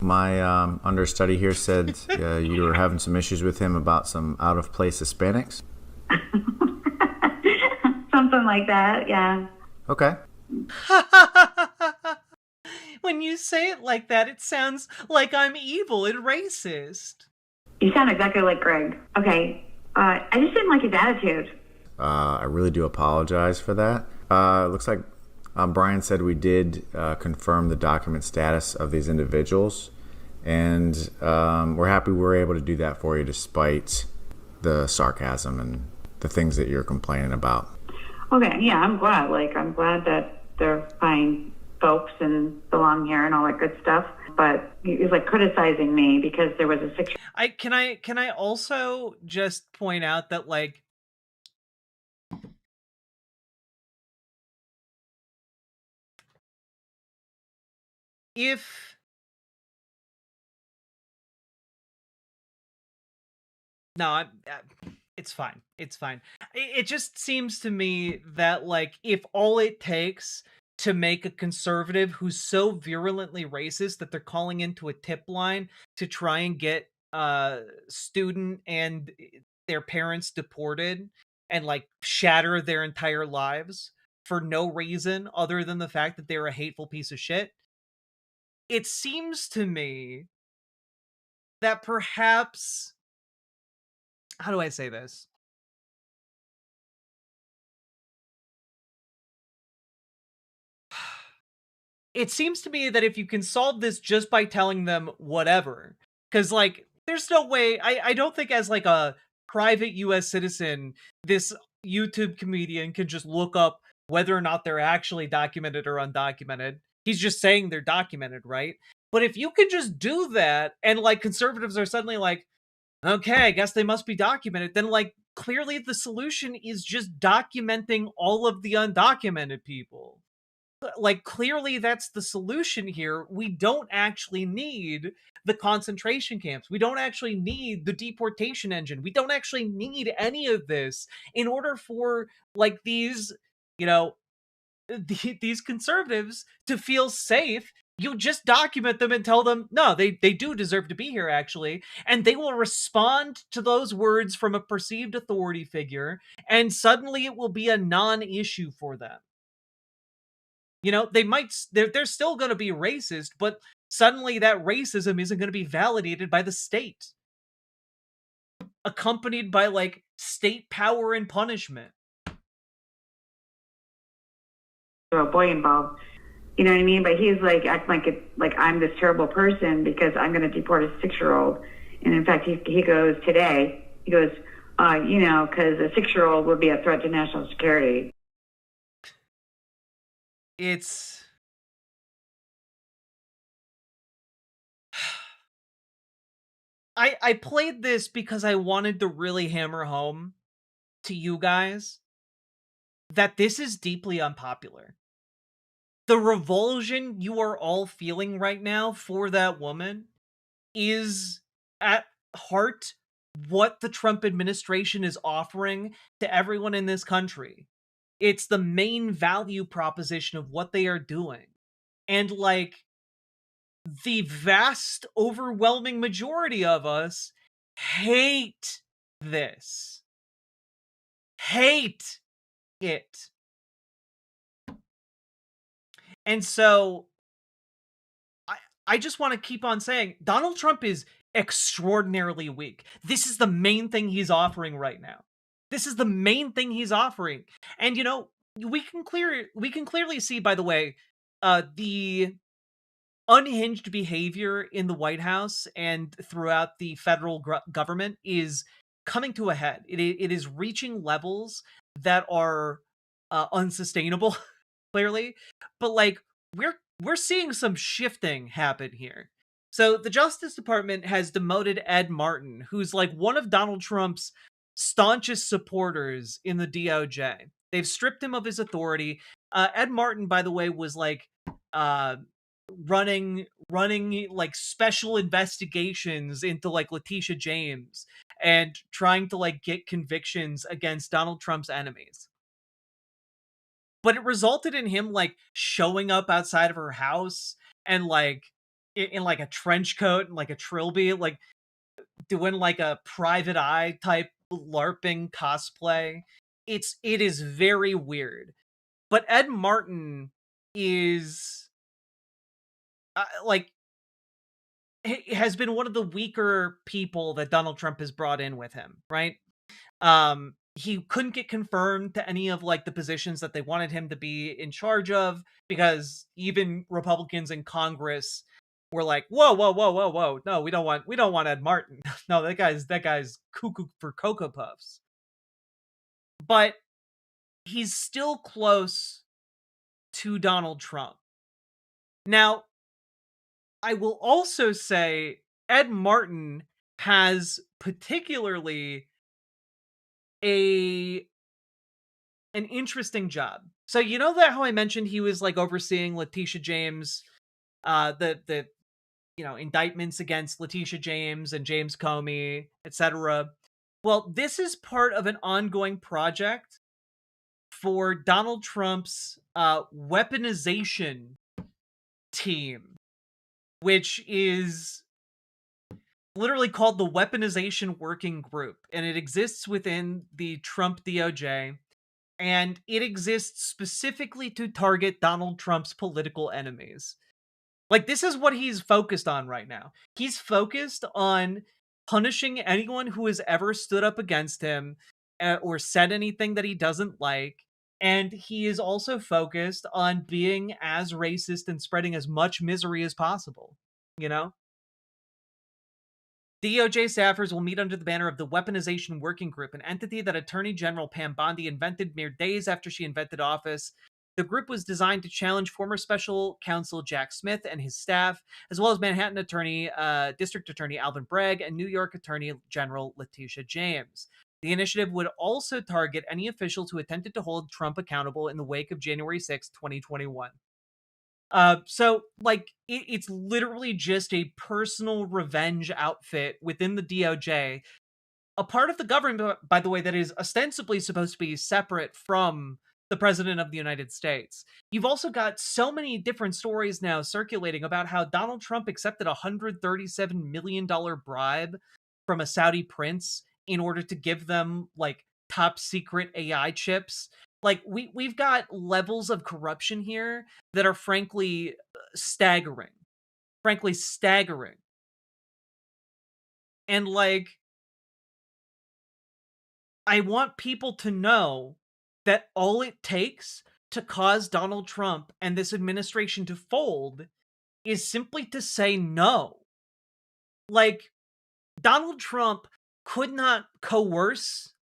My understudy here said you were having some issues with him about some out of place Hispanics. Something like that. Yeah. Okay. When you say it like that, it sounds like I'm evil and racist. You sound exactly like Greg. Okay, I just didn't like his attitude. I really do apologize for that. Looks like Brian said we did confirm the document status of these individuals, and we're happy we were able to do that for you despite the sarcasm and the things that you're complaining about. Okay, yeah, I'm glad. I'm glad that they're fine folks and belong here and all that good stuff. But he was criticizing me because there was a 6. Can I also just point out that if no, it's fine. It's fine. It just seems to me that if all it takes to make a conservative who's so virulently racist that they're calling into a tip line to try and get student and their parents deported and shatter their entire lives for no reason other than the fact that they're a hateful piece of shit. It seems to me that perhaps, how do I say this? It seems to me that if you can solve this just by telling them whatever, because there's no way, I don't think as a private US citizen, this YouTube comedian can just look up whether or not they're actually documented or undocumented. He's just saying they're documented, right? But if you can just do that and conservatives are suddenly okay, I guess they must be documented, then clearly the solution is just documenting all of the undocumented people. Clearly that's the solution here. We don't actually need the concentration camps. We don't actually need the deportation engine. We don't actually need any of this in order for these, these conservatives to feel safe. You just document them and tell them, no, they do deserve to be here, actually. And they will respond to those words from a perceived authority figure, and suddenly it will be a non-issue for them. They're still going to be racist, but suddenly that racism isn't going to be validated by the state, accompanied by state power and punishment. A boy involved, you know what I mean? But he's acting like I'm this terrible person because I'm going to deport a 6-year-old. And in fact, he goes today, because a 6-year-old would be a threat to national security. I played this because I wanted to really hammer home to you guys that this is deeply unpopular. The revulsion you are all feeling right now for that woman is at heart what the Trump administration is offering to everyone in this country. It's the main value proposition of what they are doing. And the vast, overwhelming majority of us hate this. Hate it. And so I just want to keep on saying Donald Trump is extraordinarily weak. This is the main thing he's offering right now. This is the main thing he's offering. And we can clearly see, by the way, the unhinged behavior in the White House and throughout the federal government is coming to a head. It is reaching levels that are unsustainable, clearly. But we're seeing some shifting happen here. So the Justice Department has demoted Ed Martin, who's one of Donald Trump's staunchest supporters in the DOJ. They've stripped him of his authority. Ed Martin, by the way, was running special investigations into Letitia James and trying to get convictions against Donald Trump's enemies. But it resulted in him showing up outside of her house and in a trench coat and a trilby, doing a Private Eye type LARPing cosplay. It is very weird. But Ed Martin is like, has been one of the weaker people that Donald Trump has brought in with him, right? He couldn't get confirmed to any of like the positions that they wanted him to be in charge of, because even Republicans in Congress were like, whoa, whoa, whoa, whoa, whoa. No, we don't want Ed Martin. No, that guy's cuckoo for Cocoa Puffs. But he's still close to Donald Trump. Now, I will also say Ed Martin has particularly an interesting job. So you know that how I mentioned he was like overseeing Letitia James, the indictments against Letitia James and James Comey, etc. Well, this is part of an ongoing project for Donald Trump's weaponization team, which is literally called the Weaponization Working Group, and it exists within the Trump DOJ, and it exists specifically to target Donald Trump's political enemies. Like, this is what he's focused on right now. He's focused on punishing anyone who has ever stood up against him or said anything that he doesn't like. And he is also focused on being as racist and spreading as much misery as possible, you know? DOJ staffers will meet under the banner of the Weaponization Working Group, an entity that Attorney General Pam Bondi invented mere days after she invented office. The group was designed to challenge former special counsel Jack Smith and his staff, as well as Manhattan District Attorney Alvin Bragg and New York Attorney General Letitia James. The initiative would also target any officials who attempted to hold Trump accountable in the wake of January 6, 2021. So, like, it's literally just a personal revenge outfit within the DOJ. A part of the government, by the way, that is ostensibly supposed to be separate from the President of the United States. You've also got so many different stories now circulating about how Donald Trump accepted a $137 million bribe from a Saudi prince in order to give them, like, top secret AI chips. Like, we've got levels of corruption here that are frankly staggering. Frankly staggering. And, like, I want people to know that all it takes to cause Donald Trump and this administration to fold is simply to say no. Like, Donald Trump could not coerce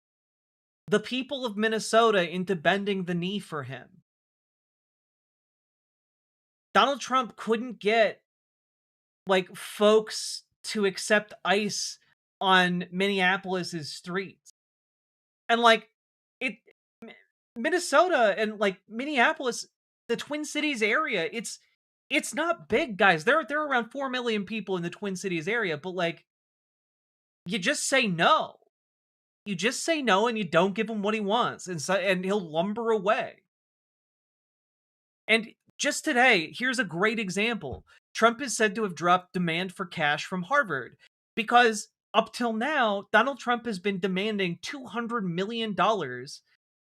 the people of Minnesota into bending the knee for him. Donald Trump couldn't get, like, folks to accept ICE on Minneapolis's streets. And, like, Minnesota and, like, Minneapolis, the Twin Cities area, it's not big, guys. There are around 4 million people in the Twin Cities area, but, like, you just say no. You just say no and you don't give him what he wants, and he'll lumber away. And just today, here's a great example. Trump is said to have dropped demand for cash from Harvard because up till now, Donald Trump has been demanding $200 million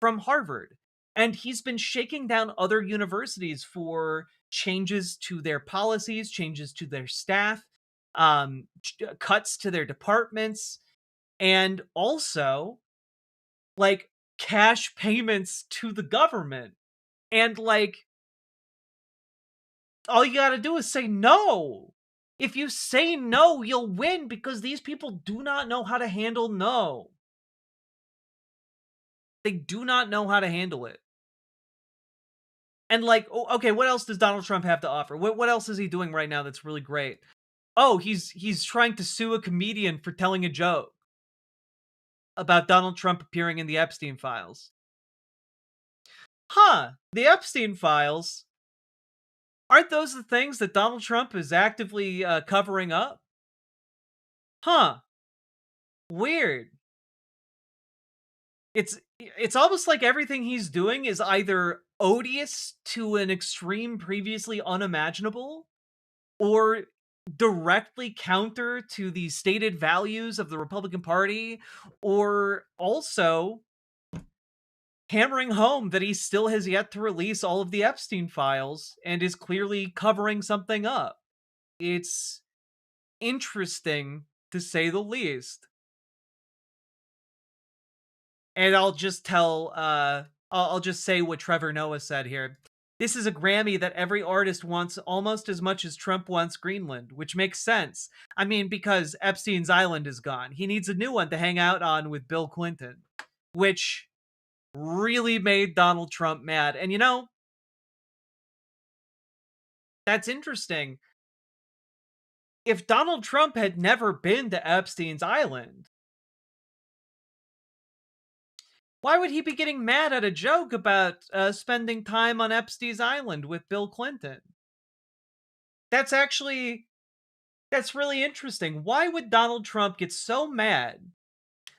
from Harvard. And he's been shaking down other universities for changes to their policies, changes to their staff, cuts to their departments, and also, like, cash payments to the government. And, like, all you gotta do is say no. If you say no, you'll win, because these people do not know how to handle no. They do not know how to handle it. And, like, okay, what else does Donald Trump have to offer? What else is he doing right now that's really great? Oh, he's trying to sue a comedian for telling a joke about Donald Trump appearing in the Epstein files. Huh, the Epstein files? Aren't those the things that Donald Trump is actively covering up? Huh. Weird. It's almost like everything he's doing is either odious to an extreme previously unimaginable, or directly counter to the stated values of the Republican Party, or also hammering home that he still has yet to release all of the Epstein files and is clearly covering something up. It's interesting, to say the least. And I'll just I'll just say what Trevor Noah said here. This is a Grammy that every artist wants almost as much as Trump wants Greenland, which makes sense. I mean, because Epstein's Island is gone. He needs a new one to hang out on with Bill Clinton, which really made Donald Trump mad. And you know, that's interesting. If Donald Trump had never been to Epstein's Island, why would he be getting mad at a joke about spending time on Epstein's Island with Bill Clinton? That's really interesting. Why would Donald Trump get so mad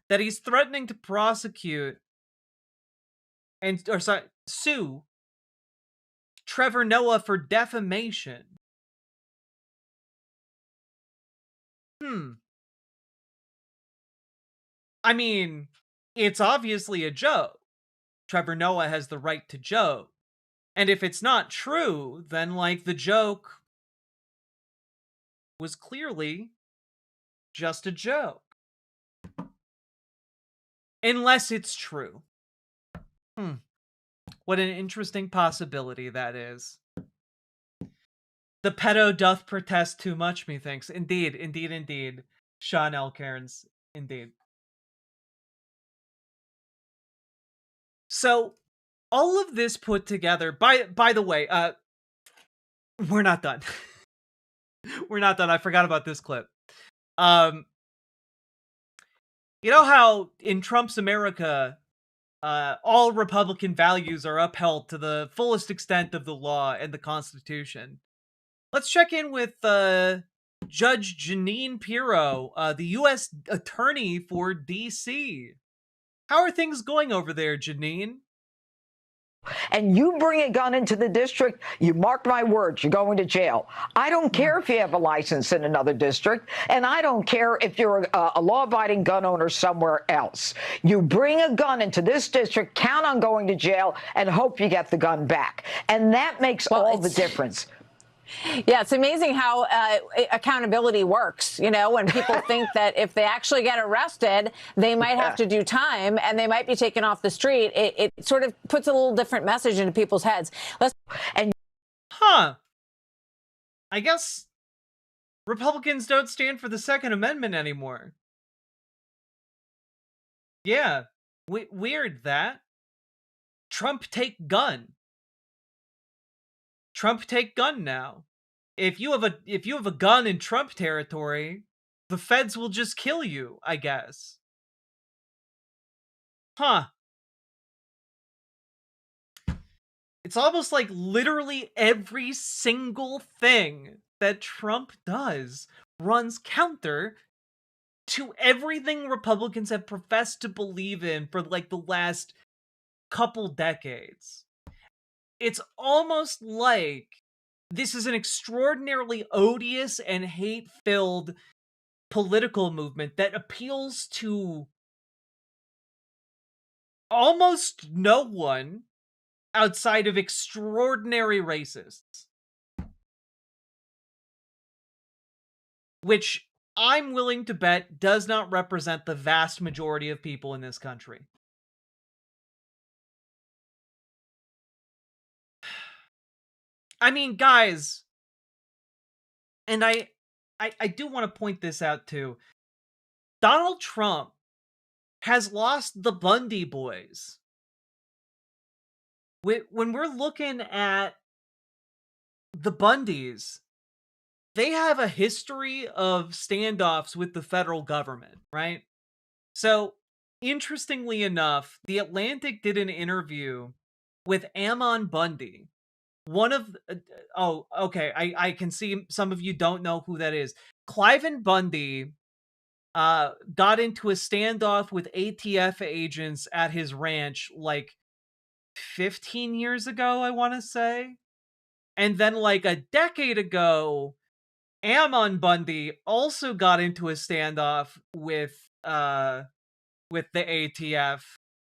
that he's threatening to prosecute sue Trevor Noah for defamation? I mean, it's obviously a joke. Trevor Noah has the right to joke. And if it's not true, then, like, the joke was clearly just a joke. Unless it's true. What an interesting possibility that is. The pedo doth protest too much, methinks. Indeed, indeed, indeed. Sean L. Cairns, indeed. So, all of this put together, by the way, we're not done. We're not done. I forgot about this clip. You know how in Trump's America, all Republican values are upheld to the fullest extent of the law and the Constitution? Let's check in with Judge Jeanine Pirro, the U.S. Attorney for D.C. How are things going over there, Jeanine? And you bring a gun into the district, you mark my words, you're going to jail. I don't care if you have a license in another district, and I don't care if you're a law-abiding gun owner somewhere else. You bring a gun into this district, count on going to jail, and hope you get the gun back. And that makes all the difference. Yeah, it's amazing how accountability works, you know, when people think that if they actually get arrested, they might have to do time and they might be taken off the street. It sort of puts a little different message into people's heads. I guess Republicans don't stand for the Second Amendment anymore. Yeah, weird that. Trump take gun. Trump take gun now. If you have a gun in Trump territory, the feds will just kill you, I guess. It's almost like literally every single thing that Trump does runs counter to everything Republicans have professed to believe in for like the last couple decades. It's almost like this is an extraordinarily odious and hate-filled political movement that appeals to almost no one outside of extraordinary racists. Which I'm willing to bet does not represent the vast majority of people in this country. I mean, guys, and I do want to point this out too. Donald Trump has lost the Bundy boys. When we're looking at the Bundys, they have a history of standoffs with the federal government, right? So, interestingly enough, The Atlantic did an interview with Ammon Bundy. One of I can see some of you don't know who that is. Cliven Bundy got into a standoff with ATF agents at his ranch like 15 years ago, I want to say. And then like a decade ago, Ammon Bundy also got into a standoff with the ATF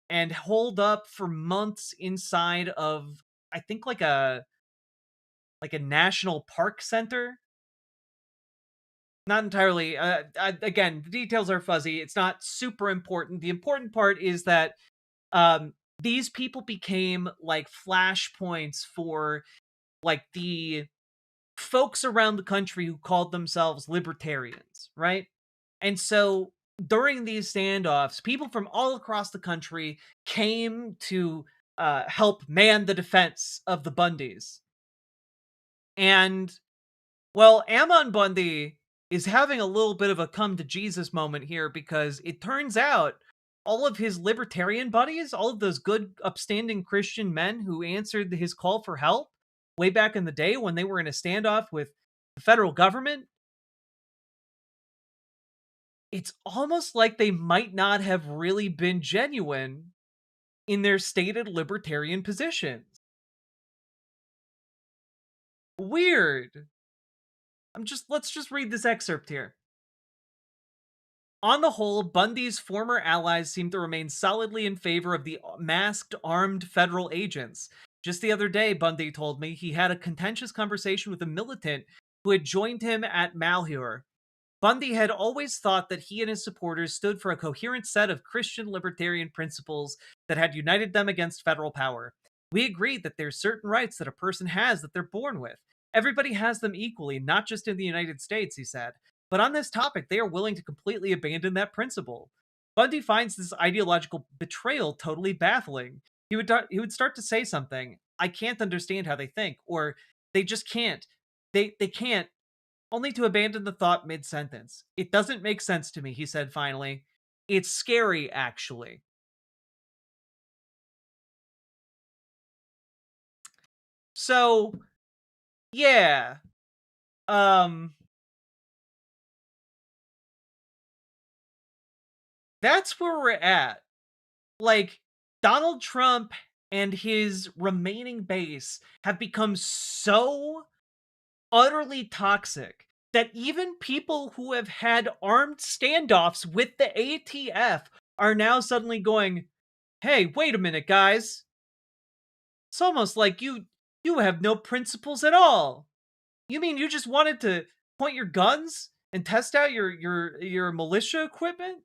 and holed up for months inside of, I think, like a national park center. Not entirely. Again, the details are fuzzy. It's not super important. The important part is that these people became like flashpoints for like the folks around the country who called themselves libertarians, right? And so during these standoffs, people from all across the country came to help man the defense of the Bundys. And, well, Ammon Bundy is having a little bit of a come to Jesus moment here, because it turns out all of his libertarian buddies, all of those good, upstanding Christian men who answered his call for help way back in the day when they were in a standoff with the federal government, it's almost like they might not have really been genuine in their stated libertarian positions. Weird. Let's just read this excerpt here. On the whole, Bundy's former allies seem to remain solidly in favor of the masked, armed federal agents. Just the other day, Bundy told me he had a contentious conversation with a militant who had joined him at Malheur. Bundy had always thought that he and his supporters stood for a coherent set of Christian libertarian principles that had united them against federal power. We agreed that there's certain rights that a person has that they're born with. Everybody has them equally, not just in the United States, he said. But on this topic, they are willing to completely abandon that principle. Bundy finds this ideological betrayal totally baffling. He would start to say something, I can't understand how they think, or they just can't. They can't, only to abandon the thought mid-sentence. It doesn't make sense to me, he said finally. It's scary, actually. So, yeah. That's where we're at. Like, Donald Trump and his remaining base have become so utterly toxic that even people who have had armed standoffs with the ATF are now suddenly going, hey, wait a minute, guys. It's almost like you have no principles at all. You mean you just wanted to point your guns and test out your militia equipment?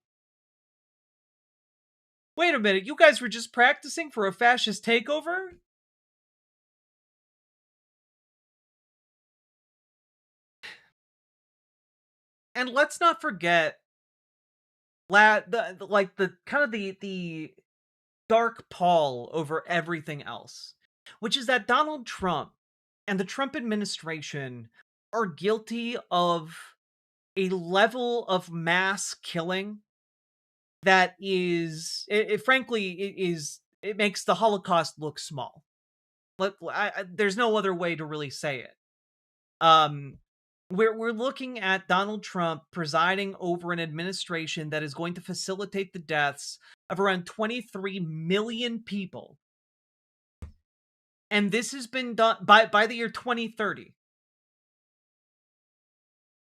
Wait a minute, you guys were just practicing for a fascist takeover? And let's not forget the dark pall over everything else, which is that Donald Trump and the Trump administration are guilty of a level of mass killing that is, frankly, it makes the Holocaust look small. There's no other way to really say it. We're looking at Donald Trump presiding over an administration that is going to facilitate the deaths of around 23 million people. And this has been done by the year 2030.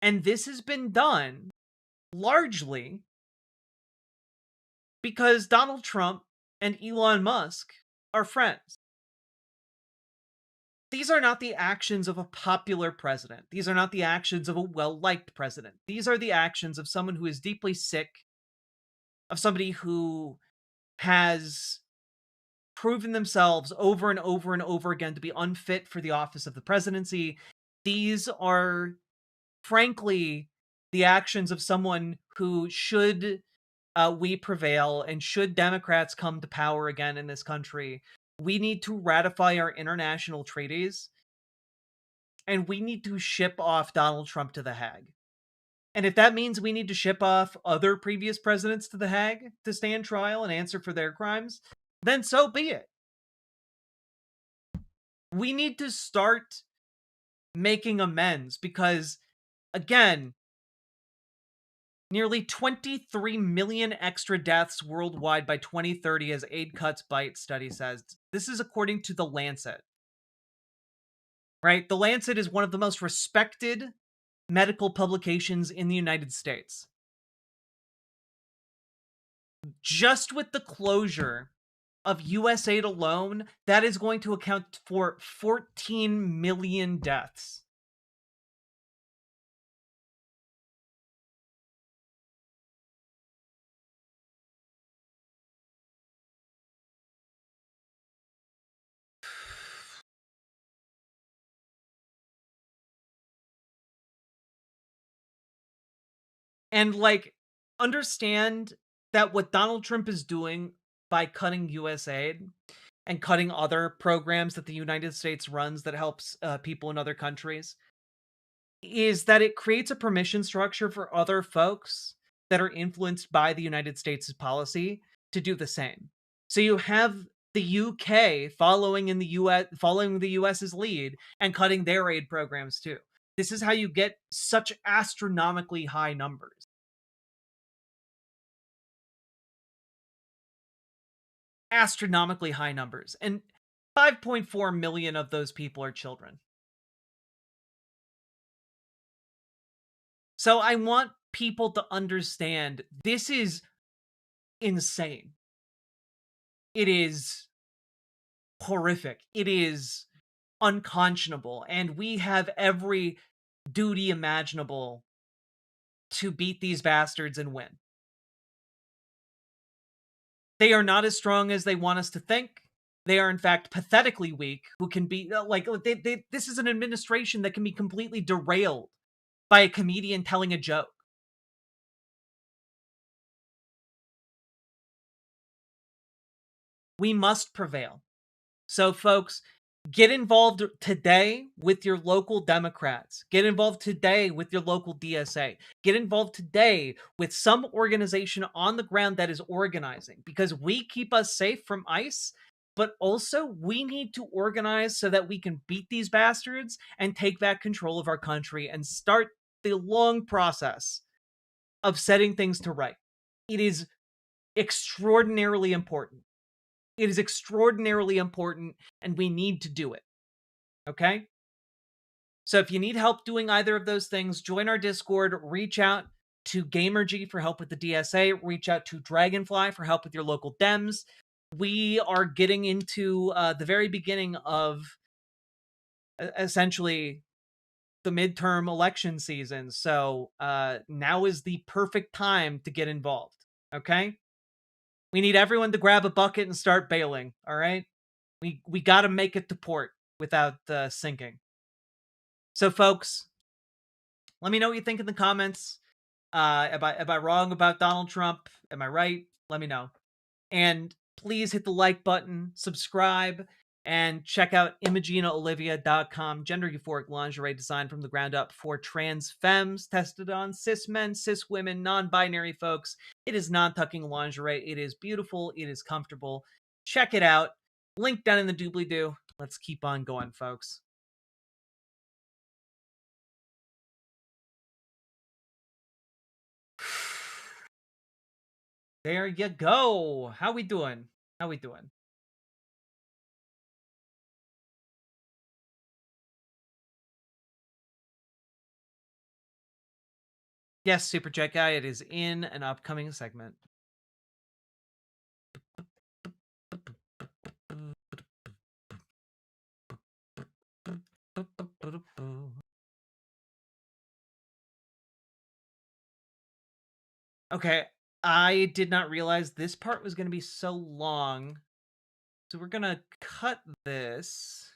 And this has been done largely because Donald Trump and Elon Musk are friends. These are not the actions of a popular president. These are not the actions of a well-liked president. These are the actions of someone who is deeply sick, of somebody who has proven themselves over and over and over again to be unfit for the office of the presidency. These are, frankly, the actions of someone who, should we prevail and should Democrats come to power again in this country, we need to ratify our international treaties, and we need to ship off Donald Trump to The Hague. And if that means we need to ship off other previous presidents to The Hague to stand trial and answer for their crimes, then so be it. We need to start making amends because, again, nearly 23 million extra deaths worldwide by 2030 as aid cuts bite, study says. This is according to The Lancet. Right? The Lancet is one of the most respected medical publications in the United States. Just with the closure of US aid alone, that is going to account for 14 million deaths. And like, understand that what Donald Trump is doing by cutting US aid and cutting other programs that the United States runs that helps people in other countries is that it creates a permission structure for other folks that are influenced by the United States' policy to do the same. So you have the UK following the US's lead and cutting their aid programs too. This is how you get such astronomically high numbers. Astronomically high numbers. And 5.4 million of those people are children. So I want people to understand this is insane. It is horrific. It is unconscionable. And we have every duty imaginable to beat these bastards and win. They are not as strong as they want us to think. They are, in fact, pathetically weak, who can be, this is an administration that can be completely derailed by a comedian telling a joke. We must prevail. So, folks, get involved today with your local Democrats. Get involved today with your local DSA. Get involved today with some organization on the ground that is organizing, because we keep us safe from ICE, but also we need to organize so that we can beat these bastards and take back control of our country and start the long process of setting things to right. It is extraordinarily important. It is extraordinarily important, and we need to do it. Okay? So if you need help doing either of those things, join our Discord, reach out to GamerG for help with the DSA, reach out to Dragonfly for help with your local Dems. We are getting into the very beginning of essentially the midterm election season. So now is the perfect time to get involved. Okay? We need everyone to grab a bucket and start bailing, all right? We got to make it to port without sinking. So, folks, let me know what you think in the comments. Am I wrong about Donald Trump? Am I right? Let me know. And please hit the like button, subscribe, and check out ImagenaOlivia.com. Gender euphoric lingerie designed from the ground up for trans femmes, tested on cis men, cis women, non-binary folks. It is non-tucking lingerie. It is beautiful. It is comfortable. Check it out. Link down in the doobly-doo. Let's keep on going, folks. There you go. How we doing? How we doing? Yes, Super Jet Guy, it is in an upcoming segment. Okay, I did not realize this part was going to be so long. So we're going to cut this.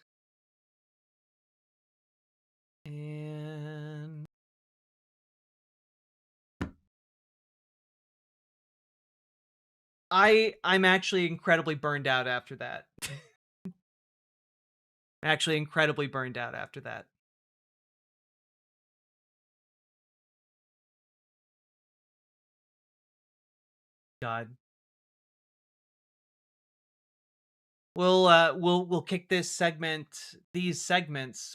And I'm actually incredibly burned out after that. Actually incredibly burned out after that. God. We'll kick these segments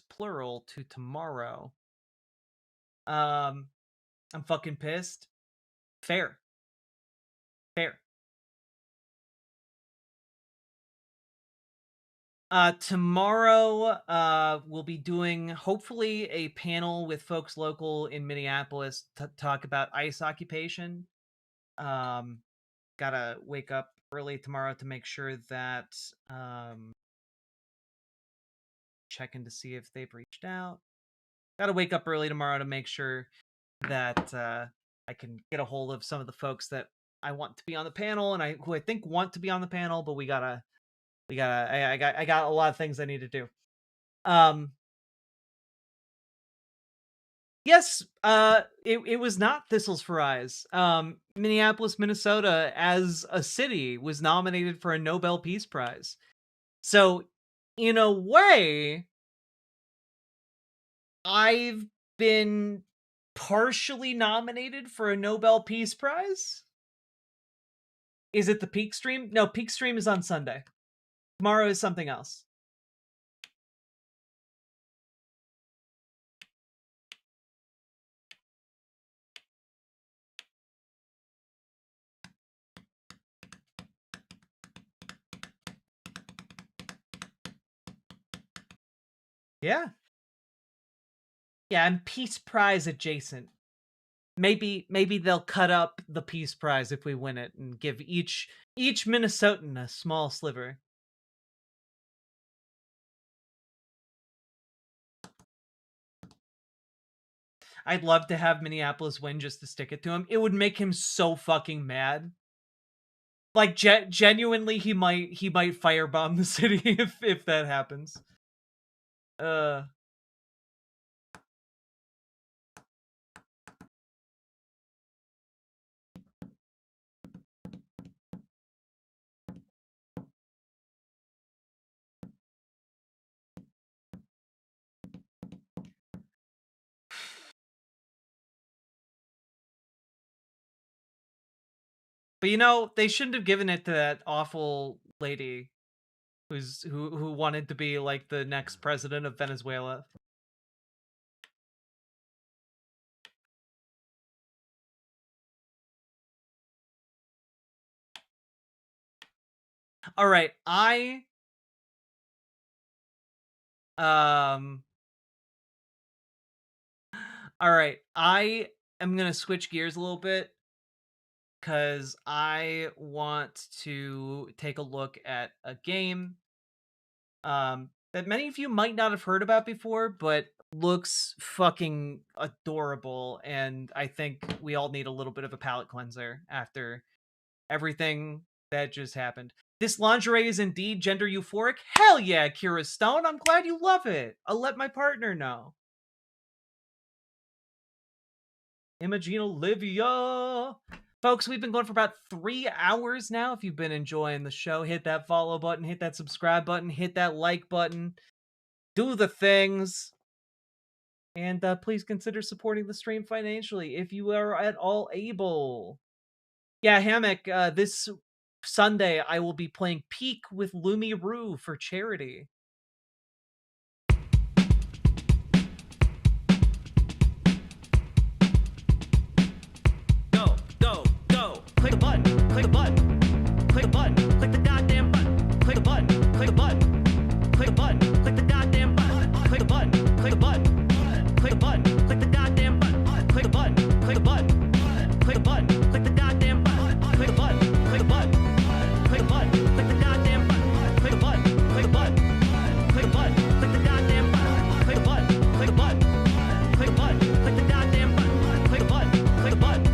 plural to tomorrow. I'm fucking pissed. Fair. Tomorrow, we'll be doing, hopefully, a panel with folks local in Minneapolis to talk about ICE occupation. Gotta wake up early tomorrow to make sure that, checking to see if they've reached out. Gotta wake up early tomorrow to make sure that, I can get a hold of some of the folks that I want to be on the panel and who I think want to be on the panel, but I got a lot of things I need to do. Yes, it was not Thistles for Eyes. Minneapolis, Minnesota, as a city, was nominated for a Nobel Peace Prize. So, in a way, I've been partially nominated for a Nobel Peace Prize. Is it the Peak Stream? No, Peak Stream is on Sunday. Tomorrow is something else. Yeah. Yeah, I'm Peace Prize adjacent. Maybe they'll cut up the Peace Prize if we win it and give each Minnesotan a small sliver. I'd love to have Minneapolis win just to stick it to him. It would make him so fucking mad. Like genuinely, he might firebomb the city if that happens. But you know, they shouldn't have given it to that awful lady who wanted to be like the next president of Venezuela. All right, all right, I am going to switch gears a little bit cuz I want to take a look at a game that many of you might not have heard about before, but looks fucking adorable, and I think we all need a little bit of a palate cleanser after everything that just happened. This lingerie is indeed gender euphoric? Hell yeah, Kira Stone, I'm glad you love it. I'll let my partner know. Imogene Olivia. Folks, we've been going for about 3 hours now. If you've been enjoying the show, hit that follow button, hit that subscribe button, hit that like button. Do the things. And please consider supporting the stream financially if you are at all able. Yeah, Hammock, this Sunday I will be playing Peak with Lumi Roo for charity. Go. Click a button. Click a button. Click a button. Click the goddamn button. Click a button. Click a button. Click a button. Click the goddamn button. Click a button. Click a button. Click a button. Click the goddamn button. Click a button. Click a button. Click a button. Click the goddamn button. Click a button. Click a button. Click a button. Click the goddamn button. Click a button. Click a button. Click a button. Click the goddamn button. Click a button. Click a button. Click a button. Click the goddamn button. Click a button. Click a button. Click a button. Click the goddamn button. Click button. Click button. Click button. Click button. Click button. Click button.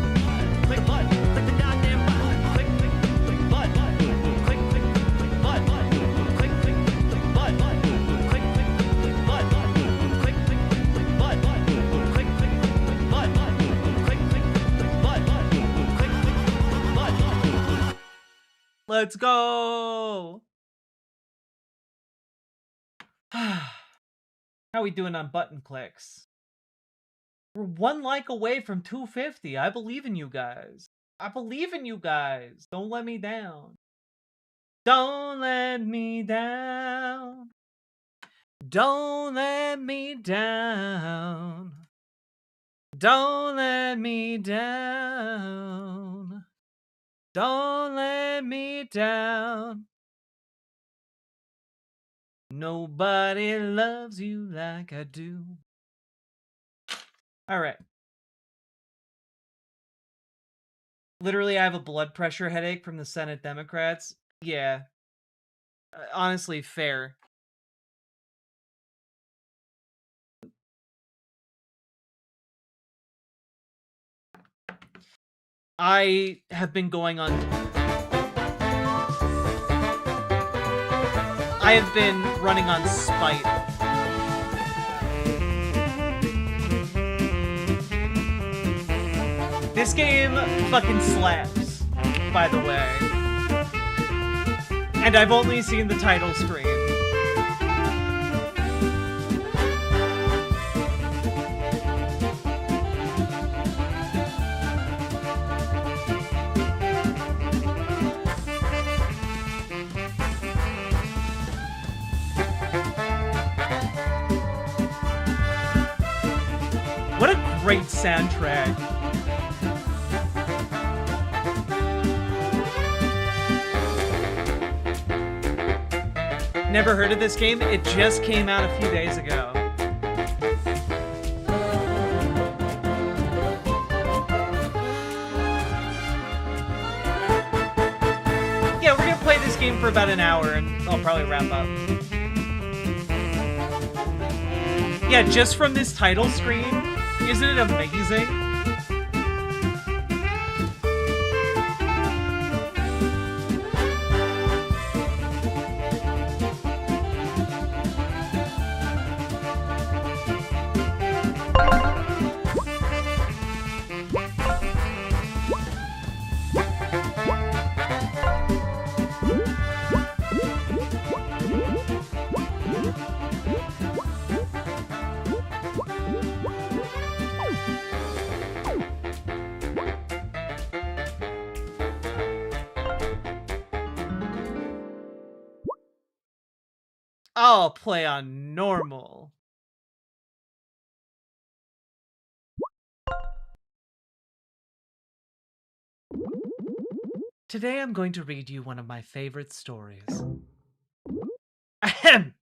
Let's go. How we doing on button clicks? We're 1 like away from 250. I believe in you guys. I believe in you guys. Don't let me down. Don't let me down. Don't let me down. Don't let me down. Don't let me down. Nobody loves you like I do. All right. Literally, I have a blood pressure headache from the Senate Democrats. Yeah. Honestly, fair. I have been going on... I have been running on spite. This game fucking slaps, by the way. And I've only seen the title screen. What a great soundtrack. Never heard of this game? It just came out a few days ago. Yeah, we're gonna play this game for about an hour and I'll probably wrap up. Yeah, just from this title screen, isn't it amazing? I'll play on normal. Today I'm going to read you one of my favorite stories. Ahem!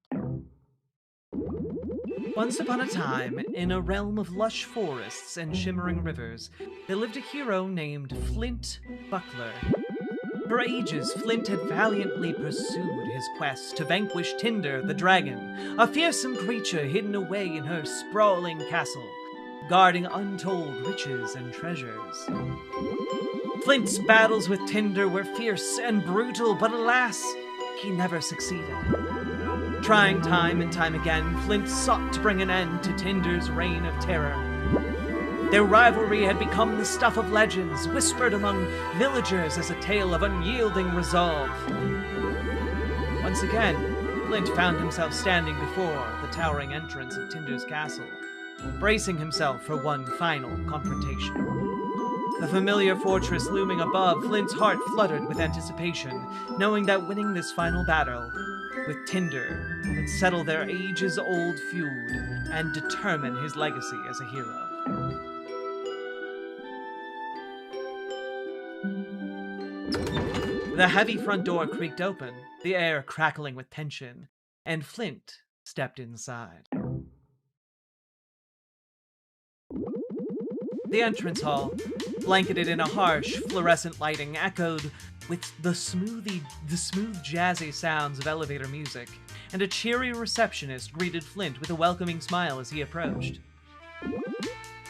Once upon a time, in a realm of lush forests and shimmering rivers, there lived a hero named Flint Buckler. For ages, Flint had valiantly pursued his quest to vanquish Tinder the dragon, a fearsome creature hidden away in her sprawling castle, guarding untold riches and treasures. Flint's battles with Tinder were fierce and brutal, but alas, he never succeeded. Trying time and time again, Flint sought to bring an end to Tinder's reign of terror. Their rivalry had become the stuff of legends, whispered among villagers as a tale of unyielding resolve. Once again, Flint found himself standing before the towering entrance of Tinder's castle, bracing himself for one final confrontation. The familiar fortress looming above, Flint's heart fluttered with anticipation, knowing that winning this final battle with Tinder would settle their ages-old feud and determine his legacy as a hero. The heavy front door creaked open, the air crackling with tension, and Flint stepped inside. The entrance hall, blanketed in a harsh, fluorescent lighting, echoed with the smooth, jazzy sounds of elevator music, and a cheery receptionist greeted Flint with a welcoming smile as he approached.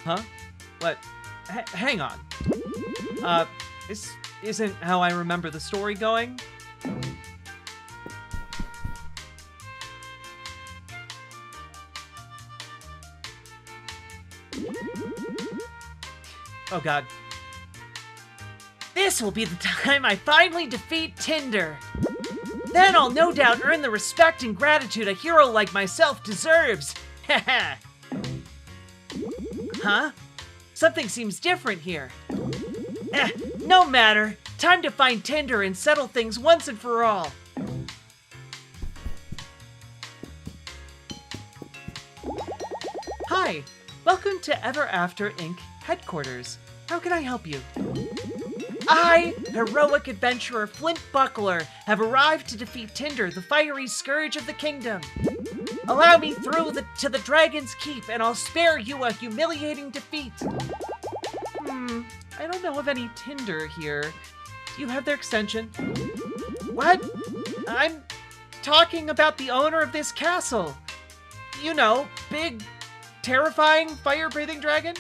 Huh? What? Hang on. This isn't how I remember the story going. Oh god. This will be the time I finally defeat Tinder. Then I'll no doubt earn the respect and gratitude a hero like myself deserves. Haha. Huh? Something seems different here. No matter. Time to find Tinder and settle things once and for all. Hi. Welcome to Ever After Inc. headquarters. How can I help you? I, heroic adventurer Flint Buckler, have arrived to defeat Tinder, the fiery scourge of the kingdom. Allow me through to the Dragon's Keep, and I'll spare you a humiliating defeat. I don't know of any Tinder here. Do you have their extension? What? I'm talking about the owner of this castle. You know, big, terrifying, fire-breathing dragon?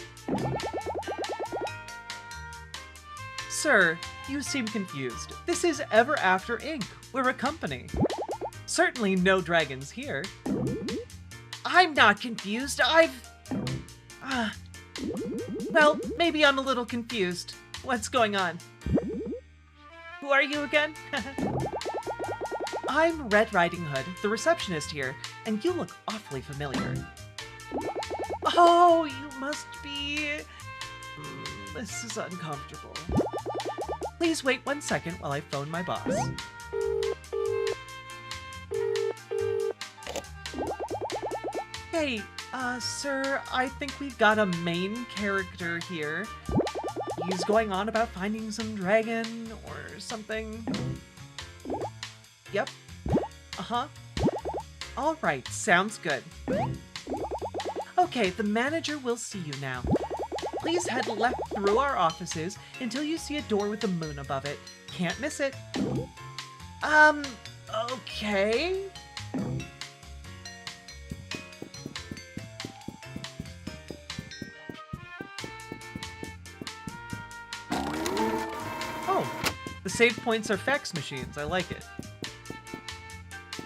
Sir, you seem confused. This is Ever After Inc. We're a company. Certainly no dragons here. I'm not confused. Well, maybe I'm a little confused. What's going on? Who are you again? I'm Red Riding Hood, the receptionist here, and you look awfully familiar. Oh, you must be... This is uncomfortable. Please wait 1 second while I phone my boss. Hey, sir, I think we've got a main character here. He's going on about finding some dragon or something. Yep. Uh-huh. All right, sounds good. Okay, the manager will see you now. Please head left through our offices until you see a door with a moon above it. Can't miss it. Okay. Oh, the save points are fax machines. I like it.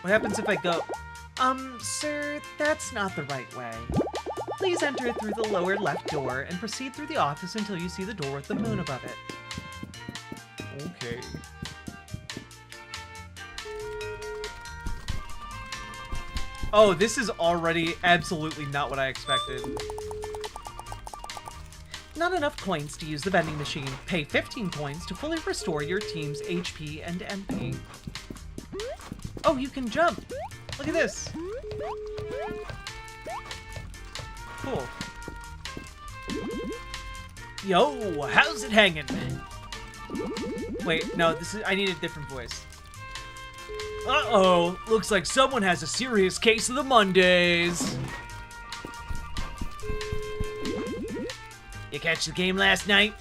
What happens if I go, sir, that's not the right way. Please enter through the lower left door and proceed through the office until you see the door with the moon above it. Okay. Oh, this is already absolutely not what I expected. Not enough coins to use the vending machine. Pay 15 coins to fully restore your team's HP and MP. Oh, you can jump. Look at this. Cool. Yo, how's it hanging? Wait, no, this is, I need a different voice. Uh-oh, looks like someone has a serious case of the Mondays. You catch the game last night?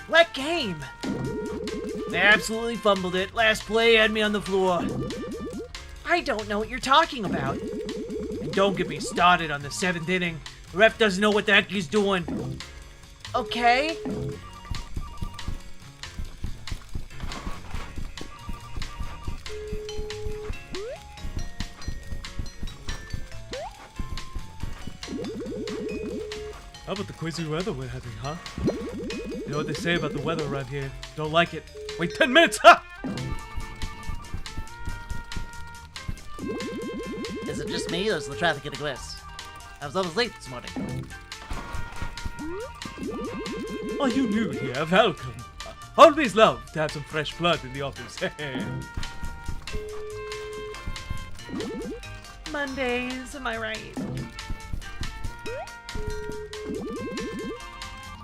What game? They absolutely fumbled it. Last play had me on the floor. I don't know what you're talking about. And don't get me started on the 7th inning. The ref doesn't know what the heck he's doing. Okay. How about the crazy weather we're having, huh? You know what they say about the weather around here? Don't like it. Wait 10 minutes! Ha! Is it just me, or is the traffic getting worse? I was always late this morning. Are you new here? Welcome. Always love to have some fresh blood in the office. Mondays, am I right?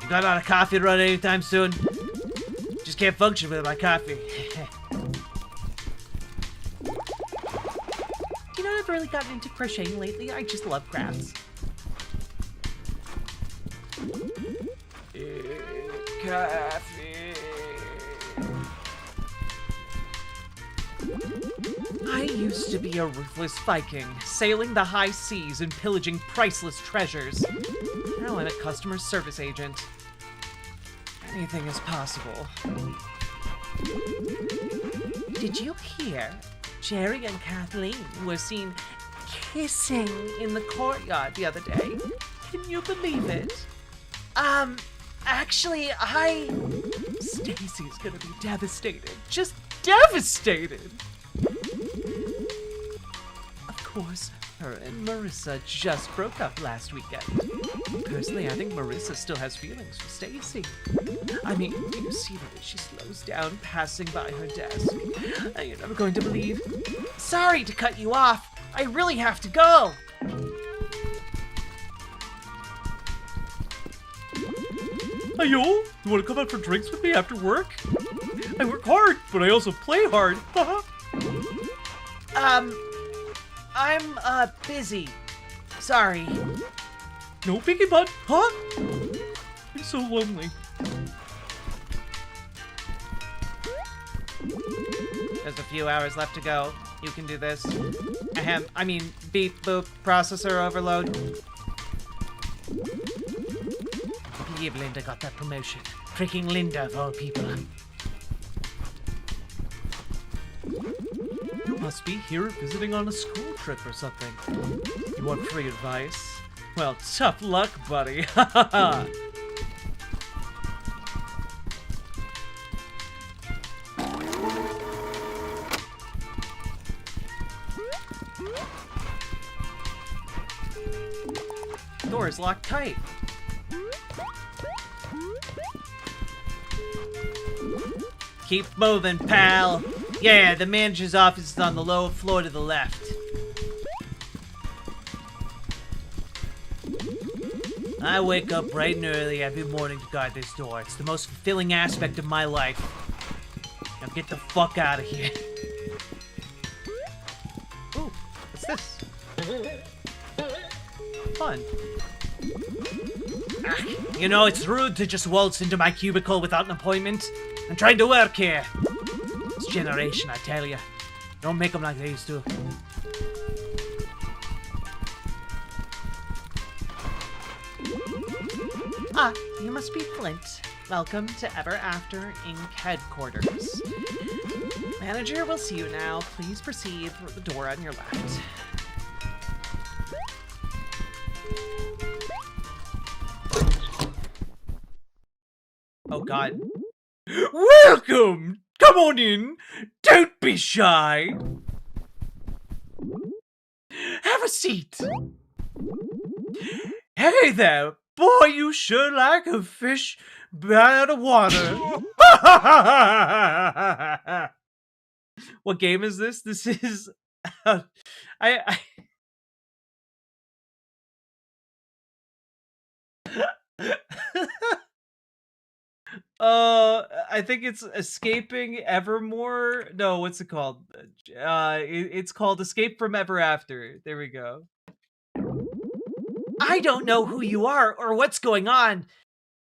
You got out of coffee to run anytime soon? Just can't function without my coffee. You know, I've really gotten into crocheting lately. I just love crafts. Coffee. I used to be a ruthless Viking, sailing the high seas and pillaging priceless treasures. Now I'm a customer service agent. Anything is possible. Did you hear? Jerry and Kathleen were seen kissing in the courtyard the other day. Can you believe it? Actually, Stacy's gonna be devastated. Just devastated! Of course, her and Marissa just broke up last weekend. Personally, I think Marissa still has feelings for Stacy. I mean, you see the way she slows down passing by her desk. You're never going to believe. Sorry to cut you off. I really have to go. Hey, yo, you want to come out for drinks with me after work? I work hard, but I also play hard. I'm busy. Sorry. No biggie, bud. Huh? I'm so lonely. There's a few hours left to go. You can do this. Ahem. I mean, beep, boop, processor overload. I believe Linda got that promotion. Freaking Linda, of all people. You must be here visiting on a school trip or something. You want free advice? Well, tough luck, buddy. Door is locked tight. Keep moving, pal. Yeah, the manager's office is on the lower floor to the left. I wake up bright and early every morning to guard this door. It's the most fulfilling aspect of my life. Now get the fuck out of here. Ooh, what's this? Fun. You know, it's rude to just waltz into my cubicle without an appointment. I'm trying to work here. This generation, I tell you. Don't make them like they used to. Ah, you must be Flint. Welcome to Ever After Inc. headquarters. Manager will see you now. Please proceed through the door on your left. Oh god. Welcome! Come on in! Don't be shy! Have a seat! Hey there! Boy, you sure like a fish out of water! What game is this? This is... I think it's Escaping Evermore. No, what's it called? It's called Escape from Ever After. There we go. I don't know who you are or what's going on,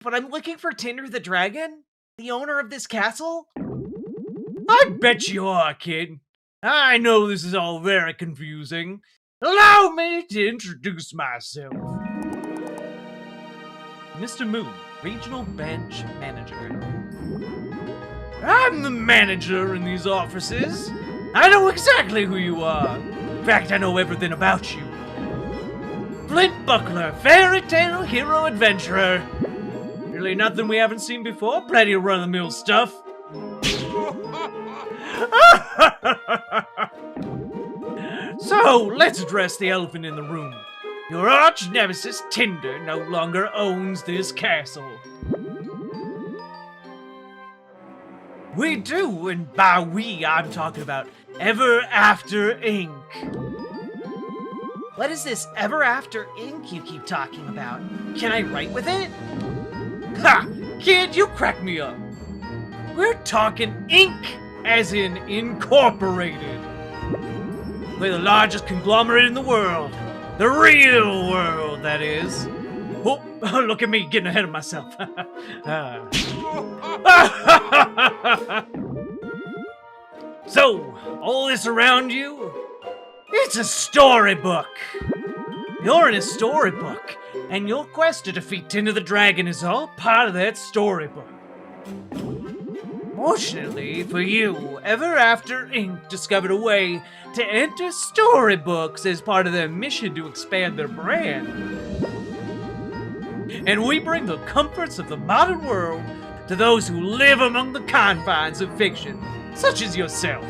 but I'm looking for Tinder the Dragon, the owner of this castle. I bet you are, kid. I know this is all very confusing. Allow me to introduce myself. Mr. Moon, Regional Bench Manager. I'm the manager in these offices. I know exactly who you are. In fact, I know everything about you. Flint Buckler, fairy tale hero adventurer. Really nothing we haven't seen before. Plenty of run-of-the-mill stuff. So, let's address the elephant in the room. Your arch nemesis, Tinder, no longer owns this castle. We do, and by we, I'm talking about Ever After Inc. What is this Ever After Inc. you keep talking about? Can I write with it? Ha! Kid, you crack me up. We're talking Inc. as in incorporated. We're the largest conglomerate in the world. The real world, that is. Oh, look at me getting ahead of myself. So, all this around you, it's a storybook. You're in a storybook, and your quest to defeat Tinder the Dragon is all part of that storybook. Fortunately for you, Ever After Inc. discovered a way to enter storybooks as part of their mission to expand their brand. And we bring the comforts of the modern world to those who live among the confines of fiction, such as yourself.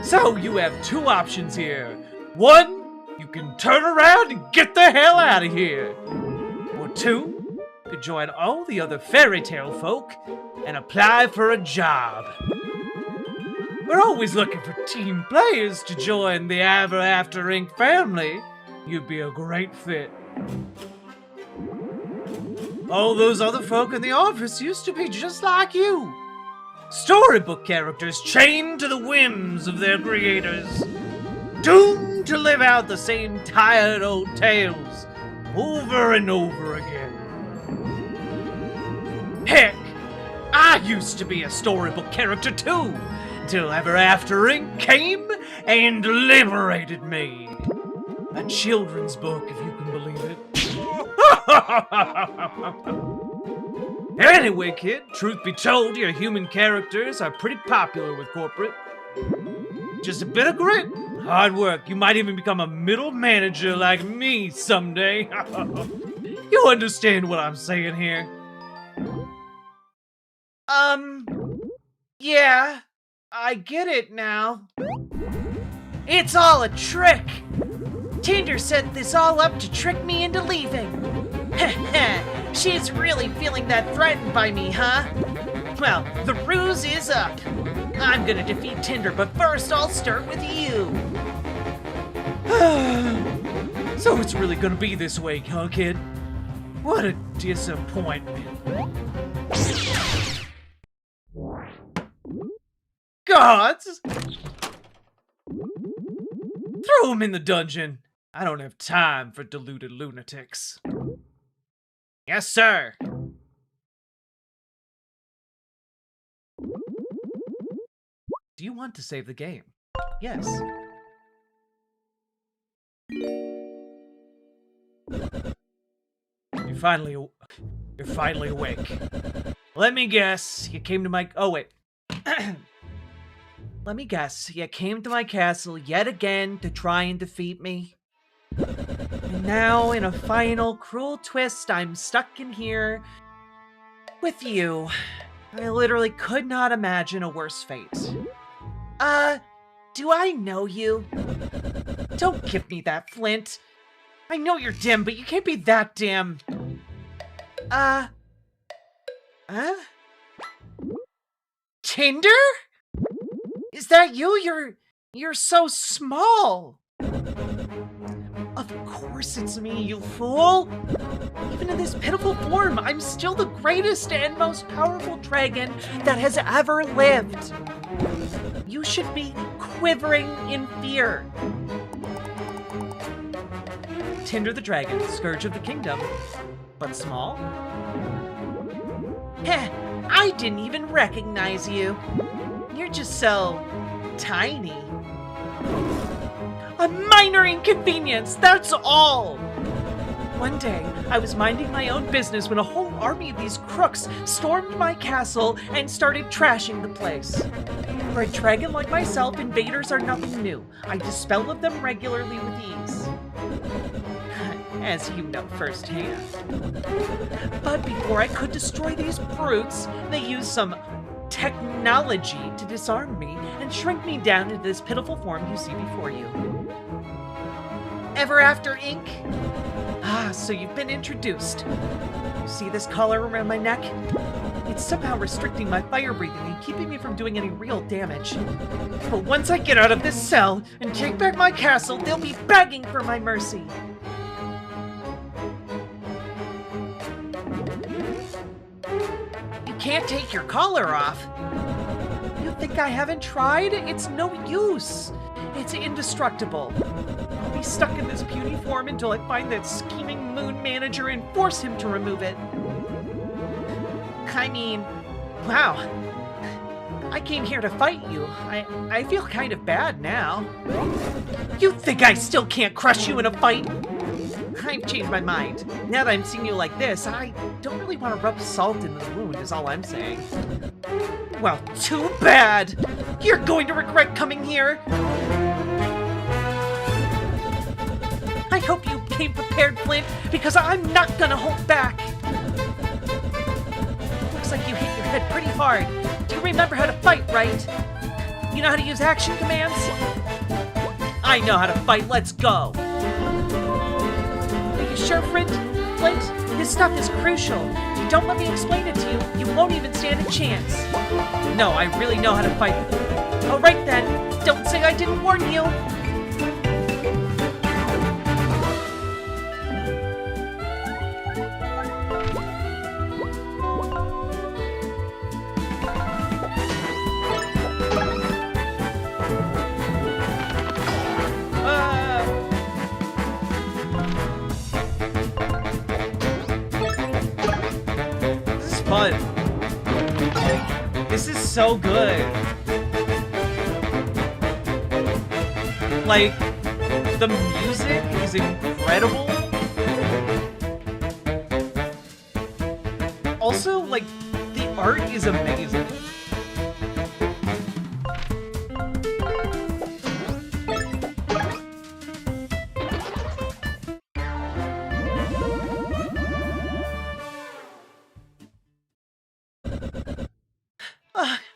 So you have two options here. One, you can turn around and get the hell out of here. Or two, you can join all the other fairy tale folk and apply for a job. We're always looking for team players to join the Ever After Inc. family. You'd be a great fit. All those other folk in the office used to be just like you. Storybook characters chained to the whims of their creators. Doomed to live out the same tired old tales over and over again. Heck, I used to be a storybook character too, until Ever After Inc. came and liberated me. A children's book, if you can believe it. Anyway, kid, truth be told, your human characters are pretty popular with corporate. Just a bit of grit, Hard work. You might even become a middle manager like me someday. You understand what I'm saying here? Yeah, I get it now. It's all a trick. Tinder set this all up to trick me into leaving. She's really feeling that threatened by me, huh? Well, the ruse is up. I'm gonna defeat Tinder, but first I'll start with you. So it's really gonna be this way, huh, kid? What a disappointment. Gods! Throw him in the dungeon. I don't have time for deluded lunatics. Yes, sir. Do you want to save the game? Yes. You're finally awake. Let me guess, you came to my... Oh, wait. Let me guess, you came to my castle yet again to try and defeat me? And now, in a final cruel twist, I'm stuck in here with you. I literally could not imagine a worse fate. Do I know you? Don't give me that, Flint. I know you're dim, but you can't be that dim. Tinder? Is that you? You're so small. Of course it's me, you fool. Even in this pitiful form, I'm still the greatest and most powerful dragon that has ever lived. You should be quivering in fear. Tinder the dragon, scourge of the kingdom, but small? Heh, I didn't even recognize you. You're just so tiny. A minor inconvenience, that's all! One day, I was minding my own business when a whole army of these crooks stormed my castle and started trashing the place. For a dragon like myself, invaders are nothing new. I dispel of them regularly with ease. As you know firsthand. But before I could destroy these brutes, they used some technology to disarm me and shrink me down into this pitiful form you see before you. Ever after ink? Ah, so you've been introduced. You see this collar around my neck? It's somehow restricting my fire breathing and keeping me from doing any real damage. But once I get out of this cell and take back my castle, they'll be begging for my mercy. You can't take your collar off. You think I haven't tried? It's no use. It's indestructible. I'll be stuck in this puny form until I find that scheming moon manager and force him to remove it. I mean, wow. I came here to fight you. I feel kind of bad now. You think I still can't crush you in a fight? I've changed my mind. Now that I'm seeing you like this, I don't really want to rub salt in the wound, is all I'm saying. Well, too bad! You're going to regret coming here! I hope you came prepared, Flint, because I'm not gonna hold back! Looks like you hit your head pretty hard. Do you remember how to fight, right? You know how to use action commands? I know how to fight, let's go! Are you sure, Flint? This stuff is crucial. If you don't let me explain it to you, you won't even stand a chance. No, I really know how to fight. Alright then, don't say I didn't warn you. Fun. This is so good. Like, the music is incredible. Also, like, the art is amazing.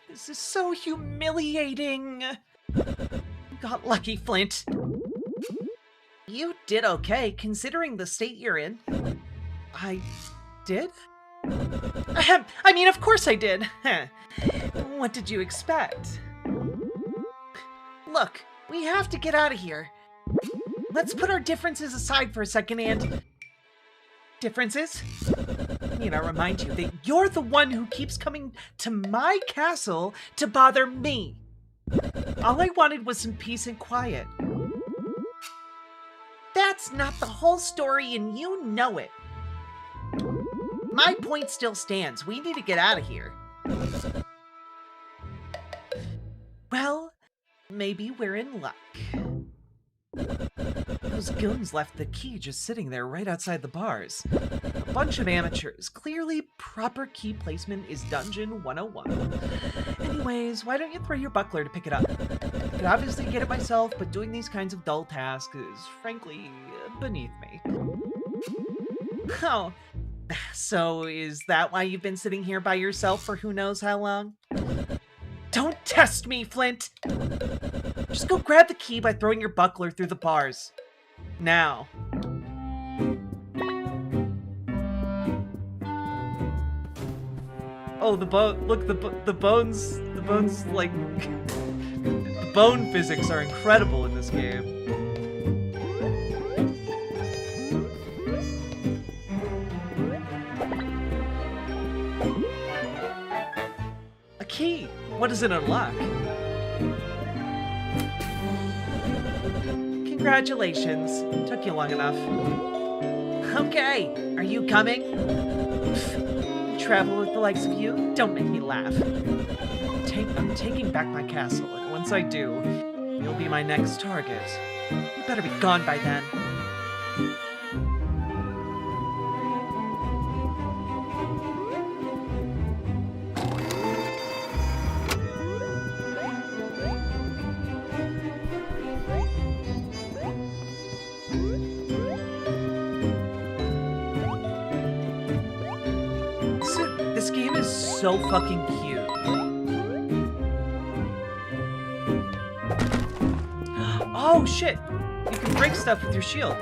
This is so humiliating. Got lucky, Flint. You did okay, considering the state you're in. I did? I mean, of course I did. What did you expect? Look, we have to get out of here. Let's put our differences aside for a second and... Differences? I need to remind you that you're the one who keeps coming to my castle to bother me. All I wanted was some peace and quiet. That's not the whole story, and you know it. My point still stands. We need to get out of here. Well, maybe we're in luck. Those goons left the key just sitting there right outside the bars. A bunch of amateurs. Clearly, proper key placement is Dungeon 101. Anyways, why don't you throw your buckler to pick it up? I could obviously get it myself, but doing these kinds of dull tasks is, frankly, beneath me. Oh, so is that why you've been sitting here by yourself for who knows how long? Don't test me, Flint! Just go grab the key by throwing your buckler through the bars. Now. Oh, the bone, look, the bones, like, the bone physics are incredible in this game. A key! What does it unlock? Congratulations. Took you long enough. Okay, are you coming? Travel with the likes of you? Don't make me laugh. I'm taking back my castle, and once I do, you'll be my next target. You better be gone by then. This game is so fucking cute. Oh shit! You can break stuff with your shield.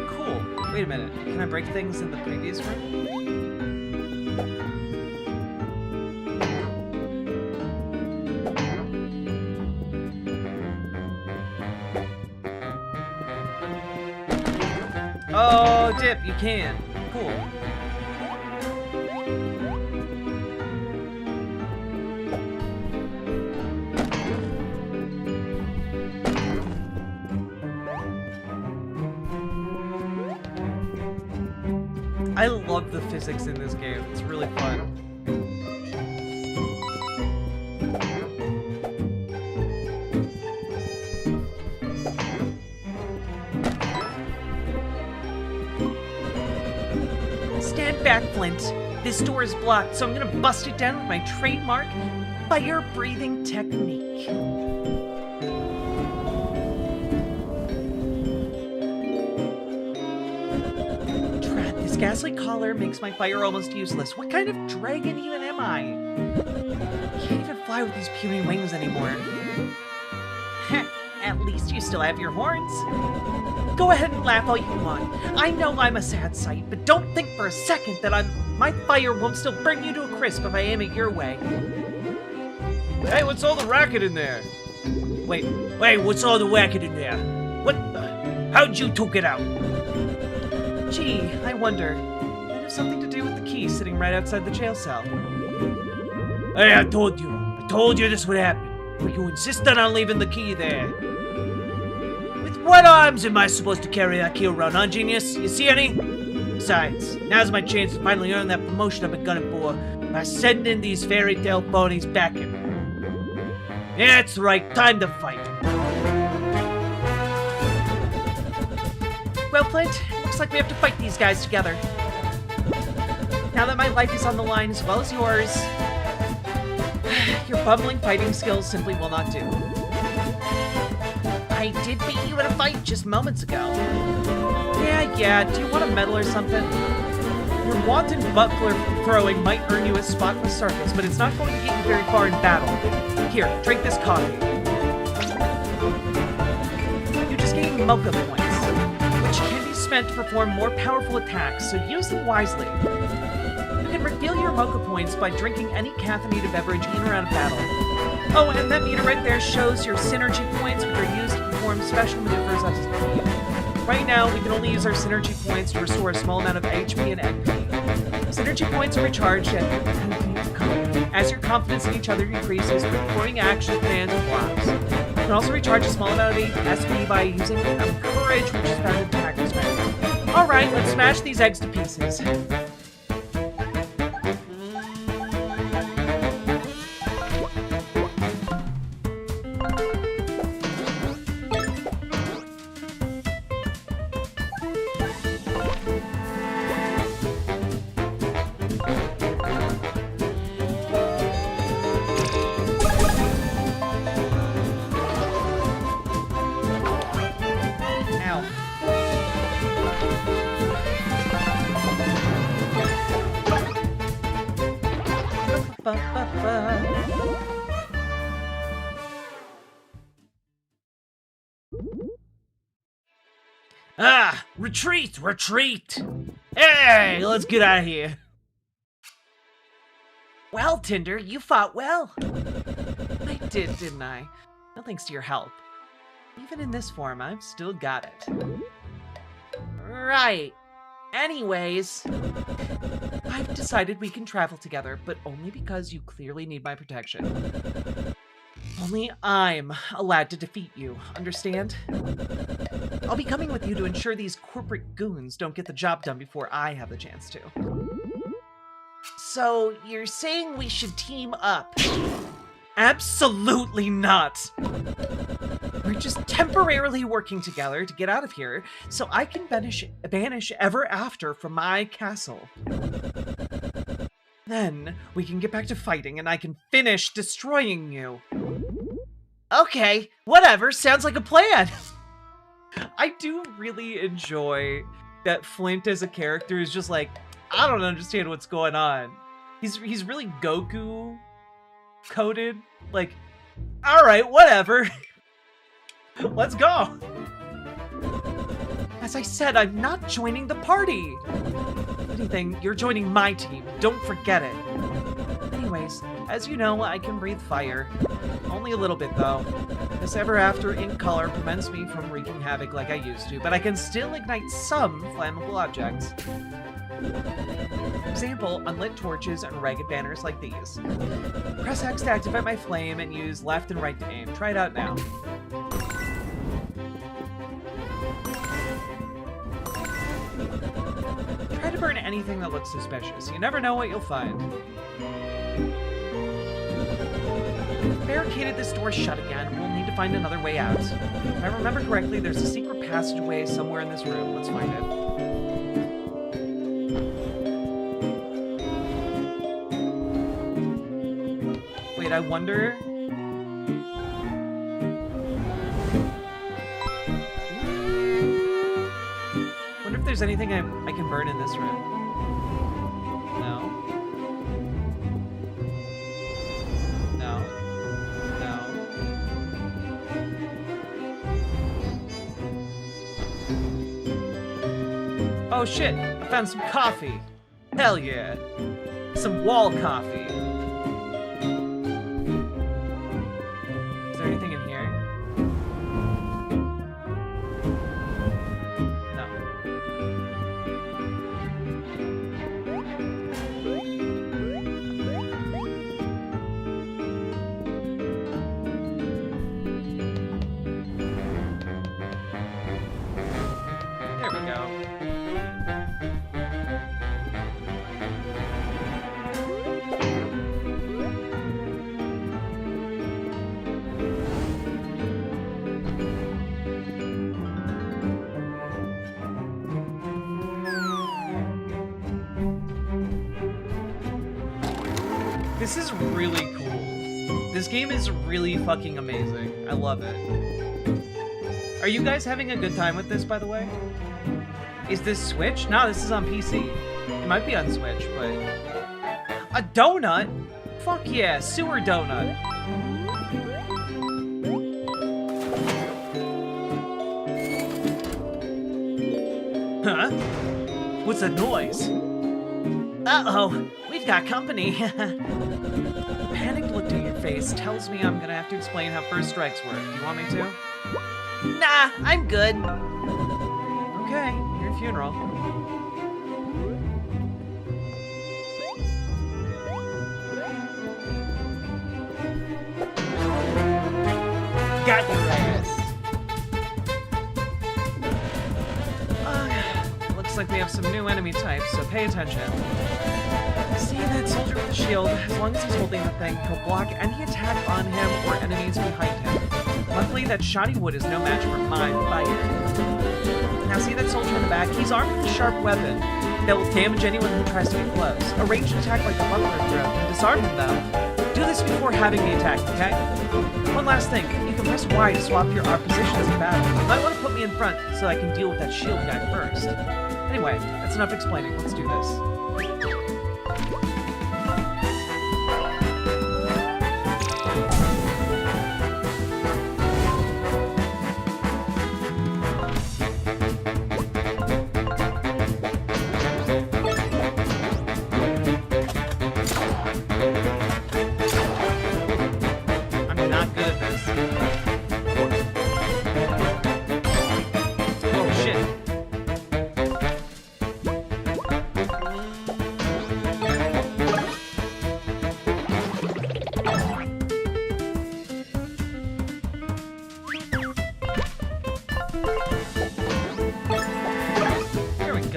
Cool. Wait a minute. Can I break things in the previous room? Oh, Dip, you can. Cool. I love the physics in this game. It's really fun. Stand back, Flint. This door is blocked, so I'm gonna bust it down with my trademark fire breathing technique. Drat, this ghastly collar makes my fire almost useless. What kind of dragon even am I? Can't even fly with these puny wings anymore. At least you still have your horns. Go ahead and laugh all you want. I know I'm a sad sight, but don't think for a second that my fire won't still burn you to a crisp if I aim it your way. Hey, what's all the racket in there? Wait, what's all the racket in there? What the? How'd you two get out? Gee, I wonder. Might have something to do with the key sitting right outside the jail cell. Hey, I told you this would happen. But you insisted on leaving the key there. With what arms am I supposed to carry that key around, huh, genius? You see any? Besides, now's my chance to finally earn that promotion I've been gunning for by sending these fairy tale ponies back in. Yeah, that's right, time to fight. Well, Flint, looks like we have to fight these guys together. Now that my life is on the line as well as yours, your bumbling fighting skills simply will not do. I did beat you in a fight just moments ago. Yeah, do you want a medal or something? Your wanton buckler throwing might earn you a spot in the circus, but it's not going to get you very far in battle. Here, drink this coffee. You just gained mocha points, which can be spent to perform more powerful attacks, so use them wisely. You can refill your mocha points by drinking any caffeinated beverage in or out of battle. Oh, and that meter right there shows your synergy points, which are used to perform special maneuvers as a team. Right now, we can only use our synergy points to restore a small amount of HP and MP. Synergy points are recharged as your confidence in each other increases, performing action plans and blocks. You can also recharge a small amount of SP by using Courage, which is found in practice mode. Alright, let's smash these eggs to pieces. Ah! Retreat! Retreat! Hey! Let's get out of here. Well, Tinder, you fought well. I did, didn't I? No thanks to your help. Even in this form, I've still got it. Right. Anyways, I've decided we can travel together, but only because you clearly need my protection. Only I'm allowed to defeat you, understand? I'll be coming with you to ensure these corporate goons don't get the job done before I have the chance to. So, you're saying we should team up? Absolutely not! We're just temporarily working together to get out of here, so I can banish Ever After from my castle. Then, we can get back to fighting and I can finish destroying you. Okay, whatever, sounds like a plan! I do really enjoy that Flint as a character is just like, I don't understand what's going on. He's really Goku coded. Like, alright, whatever. Let's go. As I said, I'm not joining the party. If anything, you're joining my team. Don't forget it. Anyways, as you know, I can breathe fire. Only a little bit, though. This Ever After ink color prevents me from wreaking havoc like I used to, but I can still ignite some flammable objects. For example, unlit torches and ragged banners like these. Press X to activate my flame and use left and right to aim. Try it out now. Try to burn anything that looks suspicious. You never know what you'll find. Barricaded this door shut again. We'll need to find another way out. If I remember correctly, there's a secret passageway somewhere in this room. Let's find it. Wait, I wonder... wonder if there's anything I can burn in this room. No. No. No. Oh shit! I found some coffee! Hell yeah! Some wall coffee! Is there anything in here? No. There we go. This is really cool. This game is really fucking amazing. I love it. Are you guys having a good time with this, by the way? Is this Switch? No, this is on PC. might be on Switch, but... A donut? Fuck yeah, sewer donut. Huh? What's that noise? Uh-oh, we've got company. The panicked look on your face tells me I'm gonna have to explain how first strikes work. Do you want me to? Nah, I'm good. Okay, your funeral. Got your ass. Looks like we have some new enemy types, so pay attention. See that soldier with the shield? As long as he's holding the thing, he'll block any attack on him or enemies behind him. Luckily, that shoddy wood is no match for my fire. Now see that soldier in the back? He's armed with a sharp weapon that will damage anyone who tries to get close. A ranged attack like the buckler throw can disarm him, though. Do this before having the attack, okay? One last thing, you can press Y to swap our positions in battle. You might want to put me in front so I can deal with that shield guy first. Anyway, that's enough explaining. Let's do this.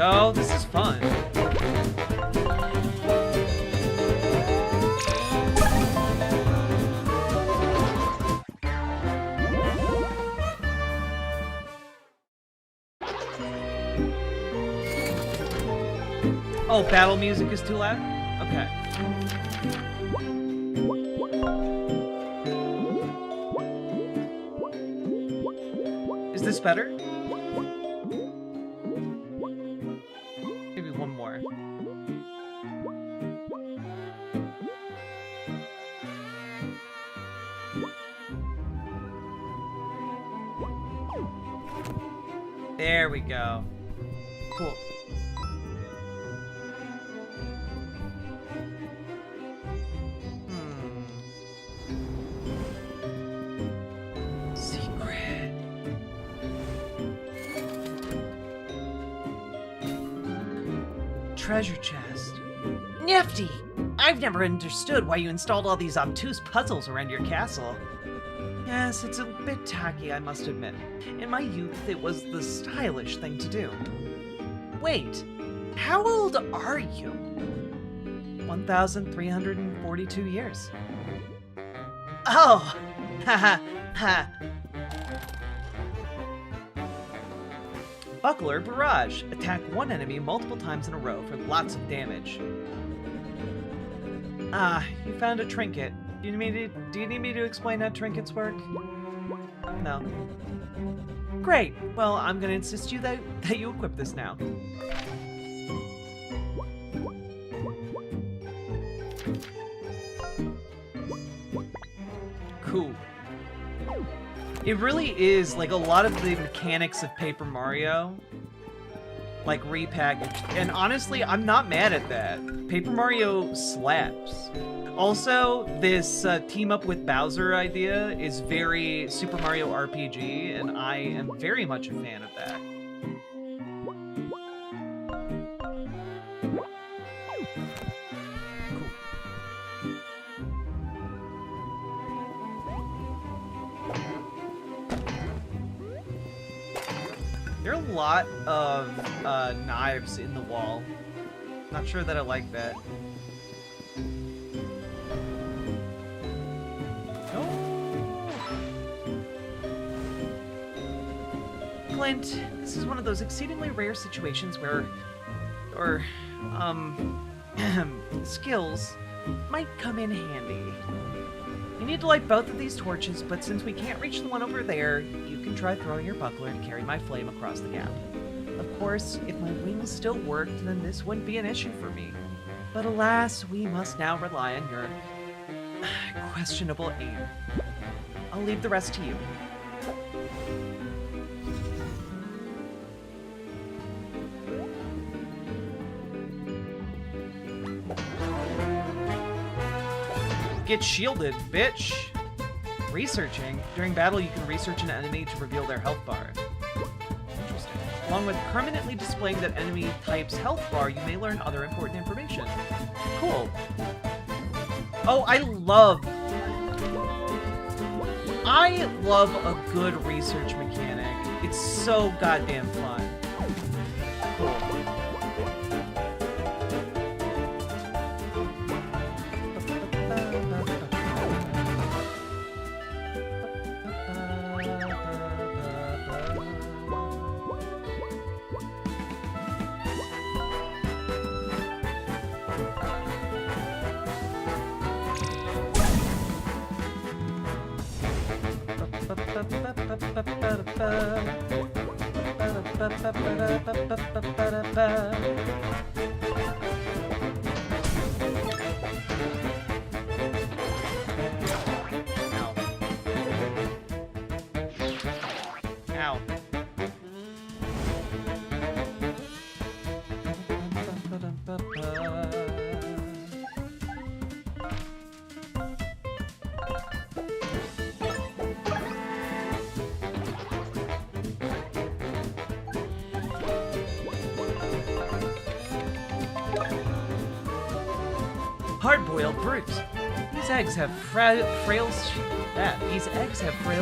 Oh, this is fun. Oh, battle music is too loud? Okay. Is this better? Maybe one more. There we go. Cool. Secret. Treasure chest. Nifty! I've never understood why you installed all these obtuse puzzles around your castle. Yes, it's a bit tacky, I must admit. In my youth, it was the stylish thing to do. Wait, how old are you? 1,342 years. Oh! Ha ha ha. Buckler Barrage. Attack one enemy multiple times in a row for lots of damage. Ah, you found a trinket. Do you need me to explain how trinkets work? No. Great. Well, I'm gonna insist that you equip this now. Cool. It really is like a lot of the mechanics of Paper Mario, like repackaged. And honestly, I'm not mad at that. Paper Mario slaps. Also, this team up with Bowser idea is very Super Mario RPG, and I am very much a fan of that. There are a lot of knives in the wall. Not sure that I like that. Clint, this is one of those exceedingly rare situations where, skills might come in handy. You need to light both of these torches, but since we can't reach the one over there, you can try throwing your buckler to carry my flame across the gap. Of course, if my wings still worked, then this wouldn't be an issue for me. But alas, we must now rely on your questionable aim. I'll leave the rest to you. Get shielded, bitch! Researching. During battle, you can research an enemy to reveal their health bar. Interesting. Along with permanently displaying that enemy type's health bar, you may learn other important information. Cool. Oh, I love a good research mechanic. It's so goddamn fun. Cool. Ow. Hard-boiled Bruce. These eggs have frail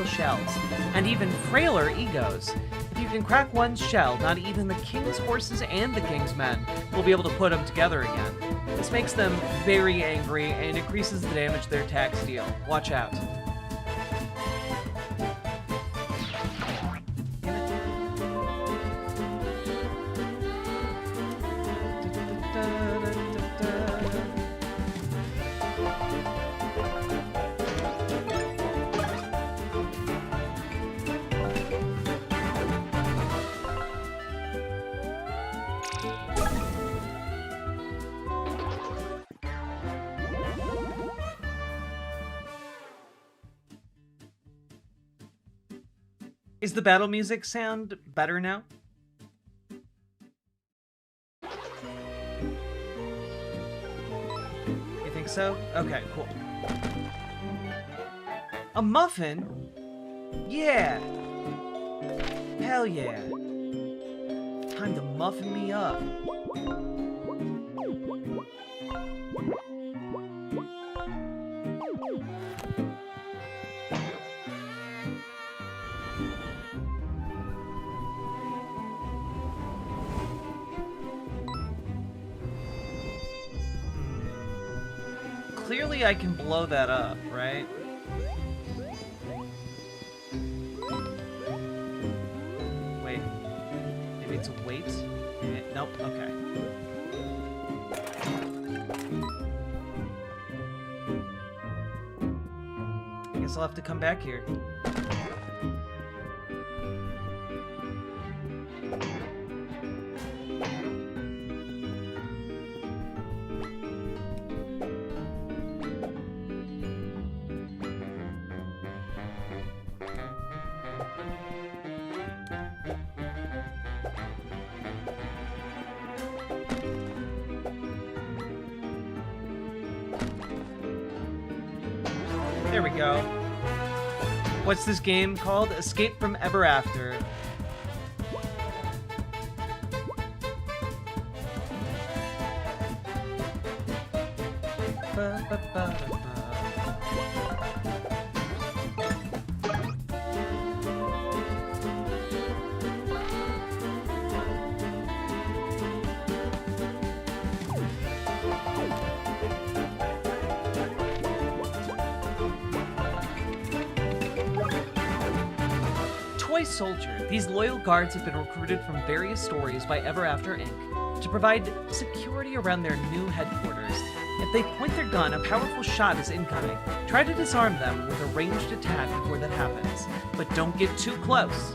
shells, and even frailer egos. If you can crack one shell, not even the king's horses and the king's men will be able to put them together again. This makes them very angry and increases the damage their attacks deal. Watch out. Is the battle music sound better now? You think so? Okay, cool. A muffin? Yeah! Hell yeah! Time to muffin me up. Clearly I can blow that up, right? Wait. Maybe it's a weight? Nope, okay. I guess I'll have to come back here. There we go. What's this game called? Escape from Ever After. Toy Soldier. These loyal guards have been recruited from various stories by Ever After Inc. to provide security around their new headquarters. If they point their gun, a powerful shot is incoming. Try to disarm them with a ranged attack before that happens, but don't get too close.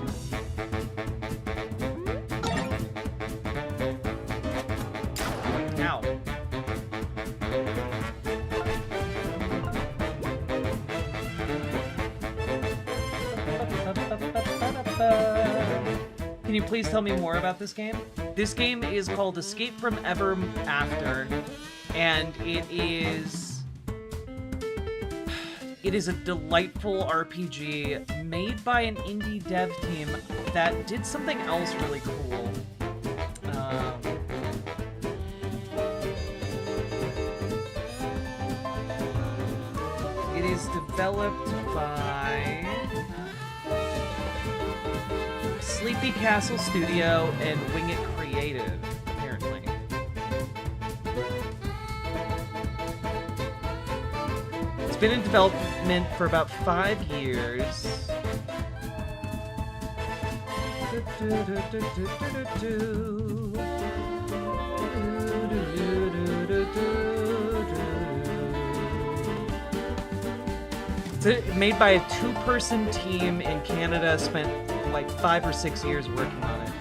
can you please tell me more about this game? This game is called Escape from Ever After, and it is a delightful RPG made by an indie dev team that did something else really cool. It is developed by Sleepy Castle Studio and Wing It Creative, apparently. It's been in development for about 5 years. It's made by a 2-person team in Canada, spent like 5 or 6 years working on it.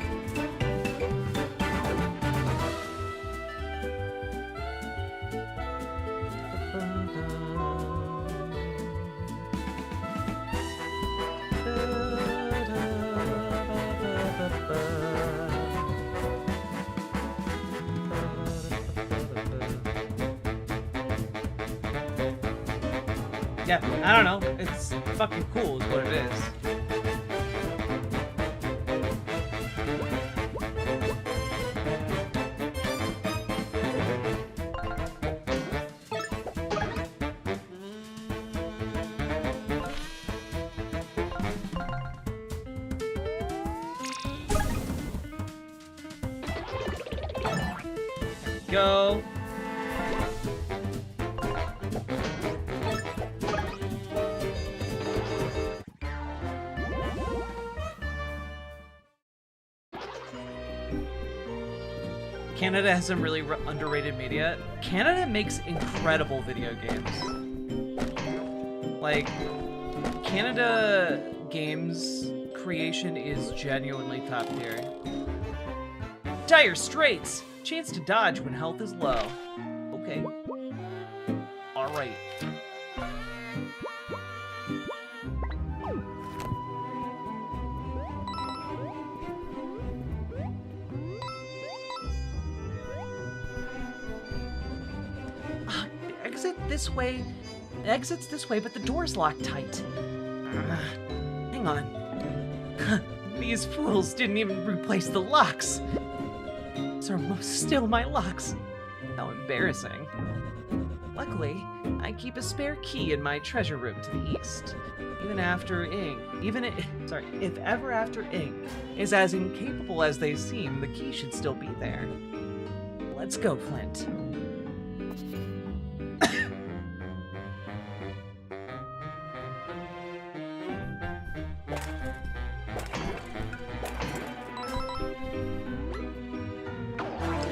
Yeah, I don't know. It's fucking cool is what it is. Go. Canada has some really underrated media. Canada makes incredible video games. Like, Canada games creation is genuinely top tier. Dire Straits! Chance to dodge when health is low. Okay. Alright. This way. The exit's this way, but the door's locked tight. Hang on. These fools didn't even replace the locks. These are still my locks. How embarrassing. Luckily, I keep a spare key in my treasure room to the east. If ever after Ing is as incapable as they seem, the key should still be there. Let's go, Flint.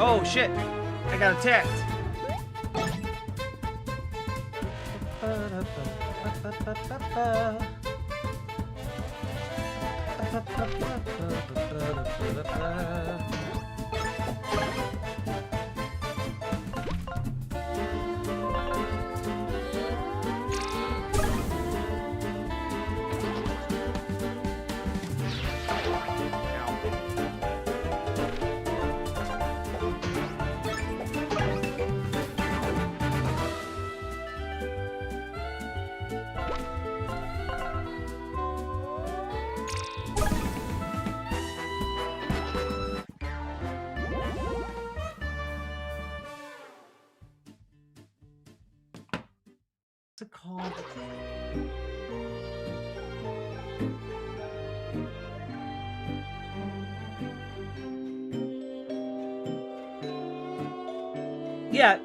Oh shit! I got attacked! What's it called? Yeah,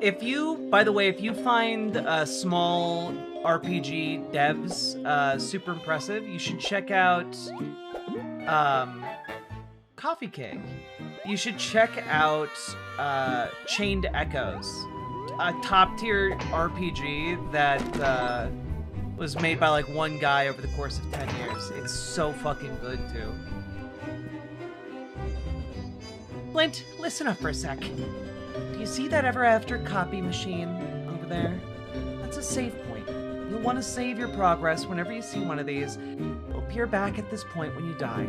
by the way, if you find small RPG devs super impressive, you should check out Coffee Cake. You should check out Chained Echoes, a top-tier RPG that was made by like one guy over the course of 10 years. It's so fucking good, too. Flint, listen up for a sec. Do you see that ever after copy machine over there? That's a save point. You'll want to save your progress whenever you see one of these. It'll appear back at this point when you die.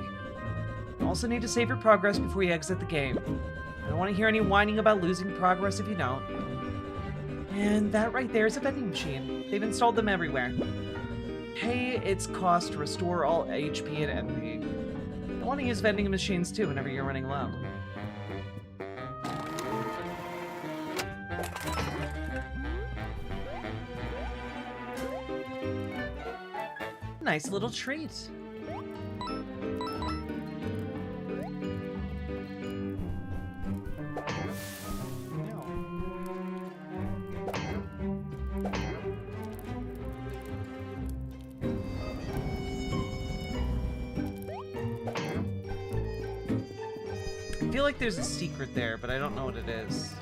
Also need to save your progress before you exit the game. I don't want to hear any whining about losing progress if you don't. And that right there is a vending machine. They've installed them everywhere. Pay its cost to restore all HP and MP. I want to use vending machines too whenever you're running low. Nice little treat. I feel like there's a secret there, but I don't know what it is.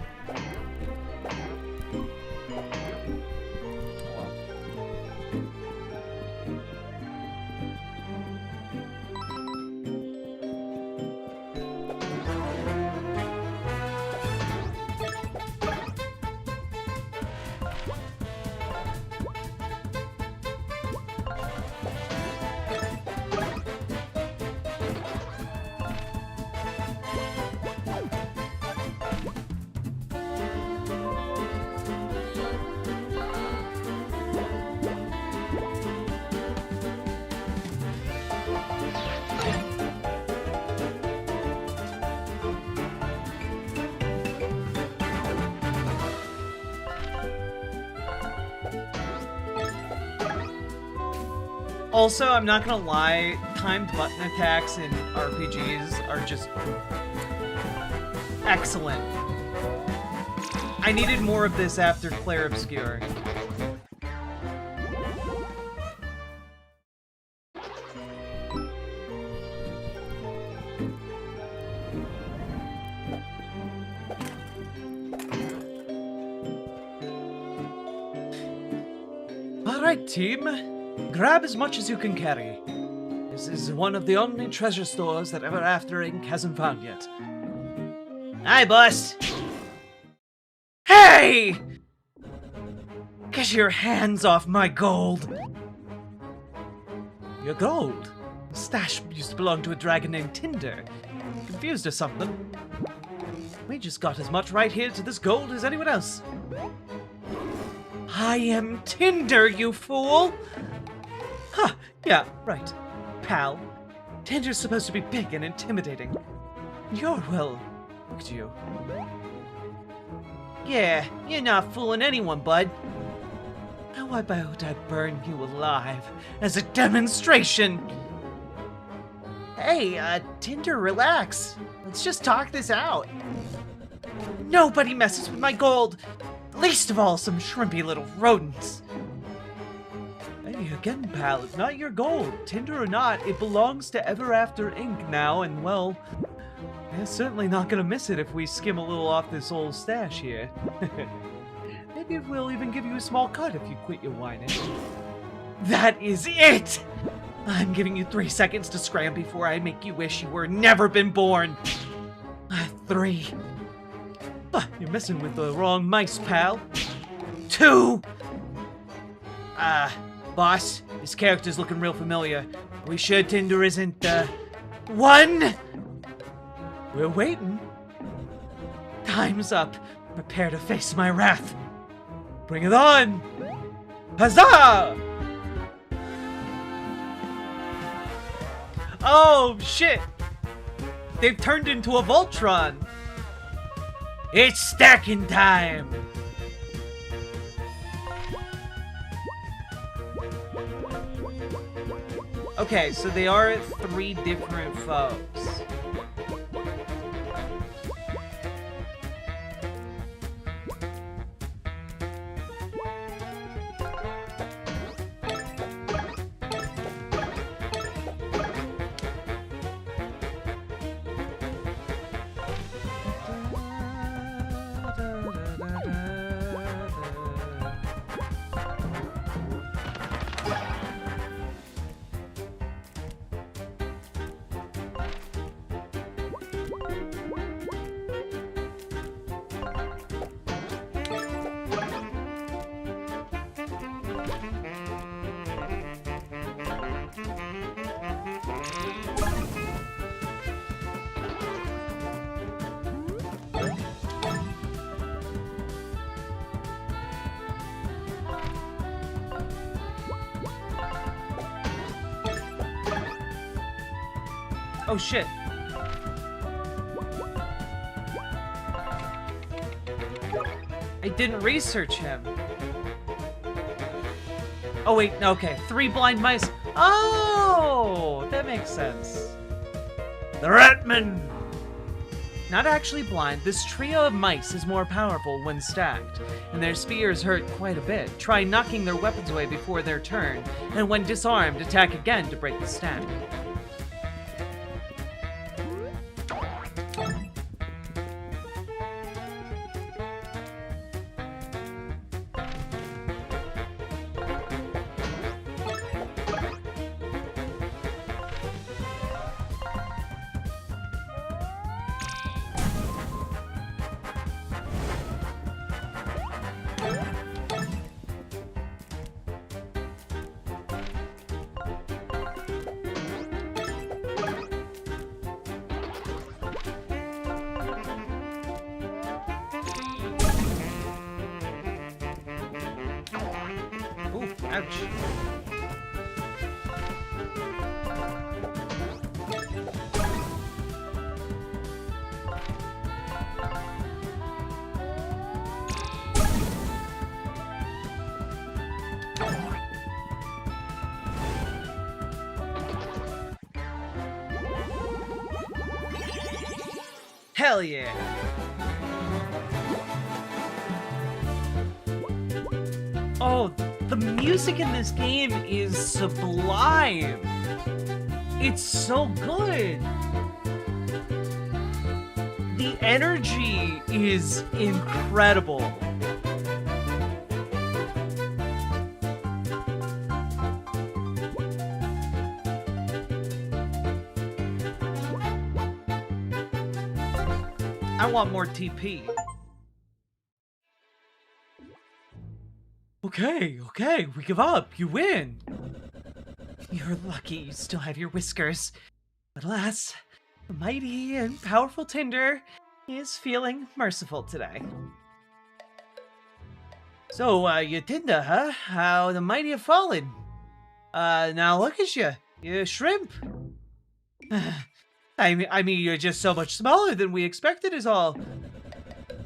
Also, I'm not gonna lie, timed button attacks in RPGs are just excellent. I needed more of this after Clair Obscure. Alright, team. Grab as much as you can carry. This is one of the only treasure stores that Ever After Inc. hasn't found yet. Hi, boss. Hey! Get your hands off my gold! Your gold? The stash used to belong to a dragon named Tinder. Confused or something. We just got as much right here to this gold as anyone else. I am Tinder, you fool! Huh, yeah, right. Pal. Tinder's supposed to be big and intimidating. You're, well, look at you. Yeah, you're not fooling anyone, bud. How about I burn you alive as a demonstration? Hey, Tinder, relax. Let's just talk this out. Nobody messes with my gold. Least of all, some shrimpy little rodents. Hey, again, pal, it's not your gold. Tinder or not, it belongs to Ever After Inc. now, and well, they're certainly not gonna miss it if we skim a little off this old stash here. Maybe we'll even give you a small cut if you quit your whining. That is it! I'm giving you 3 seconds to scram before I make you wish you were never been born. 3. You're messing with the wrong mice, pal. 2. Boss, this character's looking real familiar. Are we sure Tinder isn't, 1. We're waiting. Time's up. Prepare to face my wrath. Bring it on! Huzzah! Oh, shit! They've turned into a Voltron! It's stacking time! Okay, so they are 3 different foes. Oh shit. I didn't research him. Oh wait, okay. 3 blind mice. Oh, that makes sense. The Ratman! Not actually blind, this trio of mice is more powerful when stacked, and their spears hurt quite a bit. Try knocking their weapons away before their turn, and when disarmed, attack again to break the stack. Ouch. Hell yeah! Oh, the music in this game is sublime. It's so good. The energy is incredible. I want more TP. Okay, we give up. You win. You're lucky you still have your whiskers. But alas, the mighty and powerful Tinder is feeling merciful today. So, you Tinder, huh? How the mighty have fallen. Now look at you. You shrimp. I mean, you're just so much smaller than we expected is all.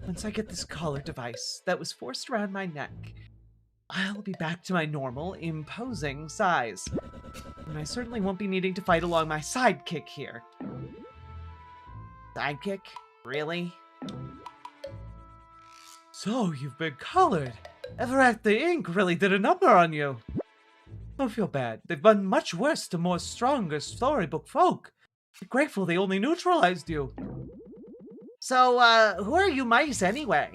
Once I get this collar device that was forced around my neck, I'll be back to my normal, imposing size. And I certainly won't be needing to fight along my sidekick here. Sidekick? Really? So, you've been collared. Everett the Ink really did a number on you. Don't feel bad. They've done much worse to more stronger storybook folk. Be grateful they only neutralized you. So, who are you mice anyway?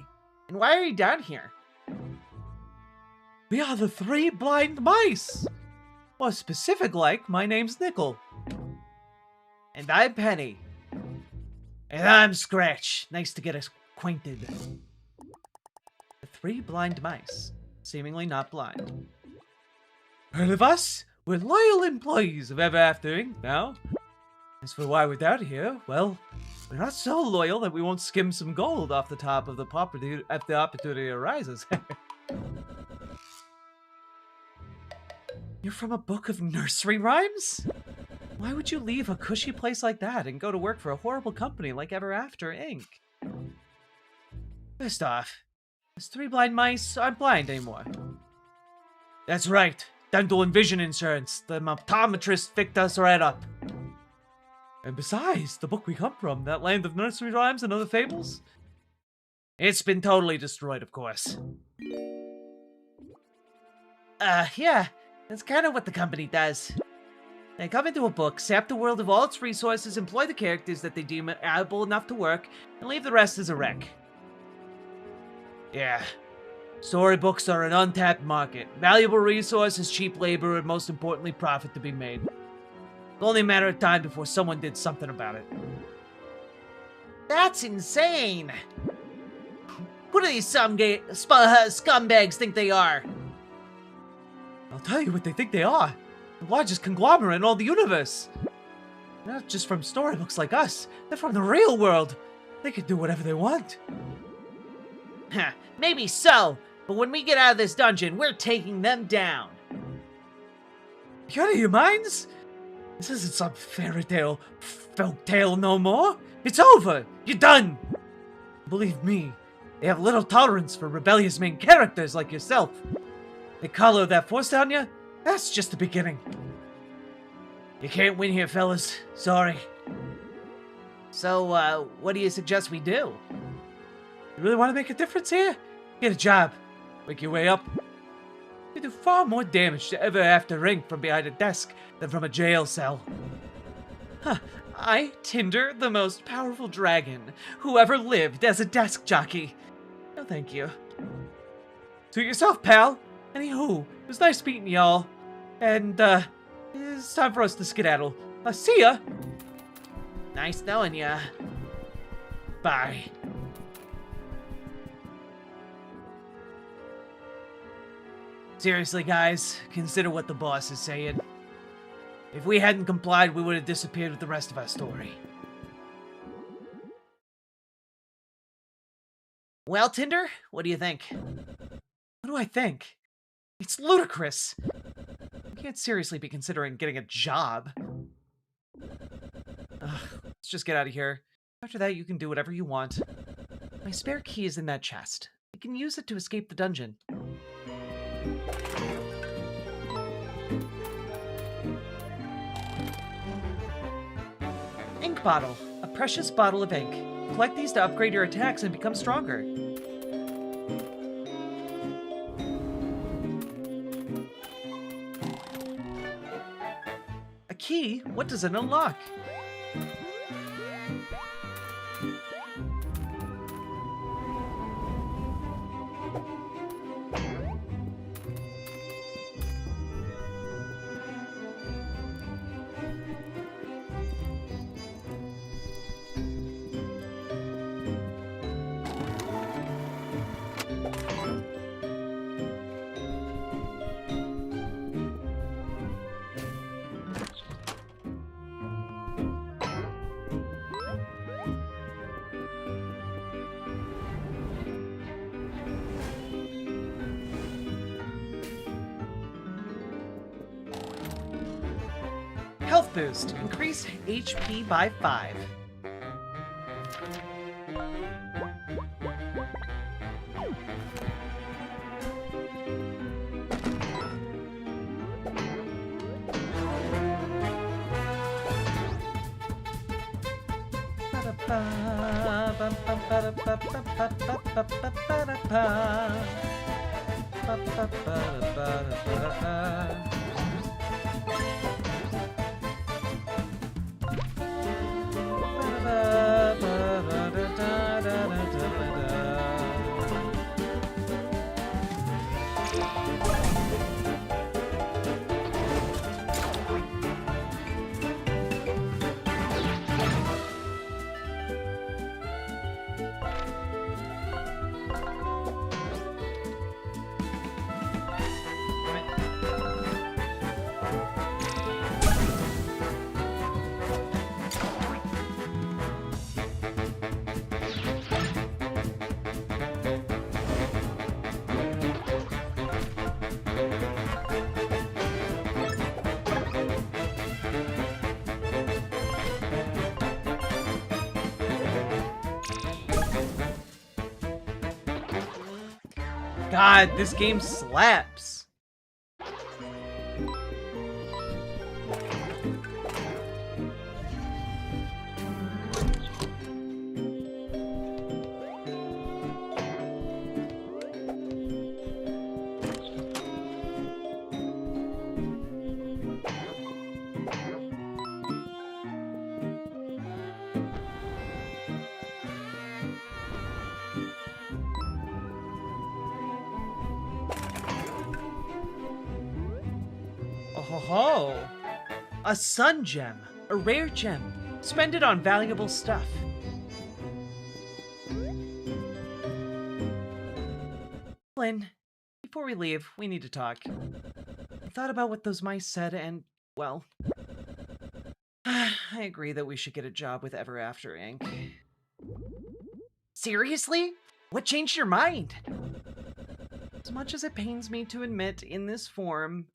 And why are you down here? We are the 3 blind mice! More specific like, my name's Nickel. And I'm Penny. And I'm Scratch. Nice to get acquainted. The 3 blind mice. Seemingly not blind. Heard of us? We're loyal employees of Ever After Inc. now. As for why we're down here, well, we're not so loyal that we won't skim some gold off the top of the property if the opportunity arises. You're from a book of nursery rhymes? Why would you leave a cushy place like that and go to work for a horrible company like Ever After Inc.? First off, as 3 blind mice aren't blind anymore. That's right, dental and vision insurance. The optometrist picked us right up. And besides, the book we come from, that land of nursery rhymes and other fables, it's been totally destroyed, of course. Yeah. That's kind of what the company does. They come into a book, sap the world of all its resources, employ the characters that they deem able enough to work, and leave the rest as a wreck. Yeah. Storybooks are an untapped market. Valuable resources, cheap labor, and most importantly, profit to be made. It's only a matter of time before someone did something about it. That's insane! Who do these scumbags think they are? I'll tell you what they think they are. The largest conglomerate in all the universe. They're not just from storybooks like us. They're from the real world. They can do whatever they want. Maybe so, but when we get out of this dungeon, we're taking them down. You out of your minds? This isn't some fairy tale, folk tale no more. It's over. You're done. Believe me, they have little tolerance for rebellious main characters like yourself. They color that force on you? That's just the beginning. You can't win here, fellas. Sorry. So, what do you suggest we do? You really want to make a difference here? Get a job. Work your way up. You do far more damage to ever after ring from behind a desk than from a jail cell. Huh. I, Tinder, the most powerful dragon who ever lived as a desk jockey. No, thank you. Suit yourself, pal. Anywho, it was nice meeting y'all. And, it's time for us to skedaddle. See ya! Nice knowing ya. Bye. Seriously, guys, consider what the boss is saying. If we hadn't complied, we would have disappeared with the rest of our story. Well, Tinder, what do you think? What do I think? It's ludicrous. You can't seriously be considering getting a job. Let's just get out of here. After that, you can do whatever you want. My spare key is in that chest. You can use it to escape the dungeon. Ink bottle. A precious bottle of ink. Collect these to upgrade your attacks and become stronger. A key? What does it unlock? Health boost. Increase HP by 5. God, this game slaps. Oh, a sun gem, a rare gem. Spend it on valuable stuff. Lynn, before we leave, we need to talk. I thought about what those mice said and, well, I agree that we should get a job with Ever After Inc. Seriously? What changed your mind? As much as it pains me to admit in this form,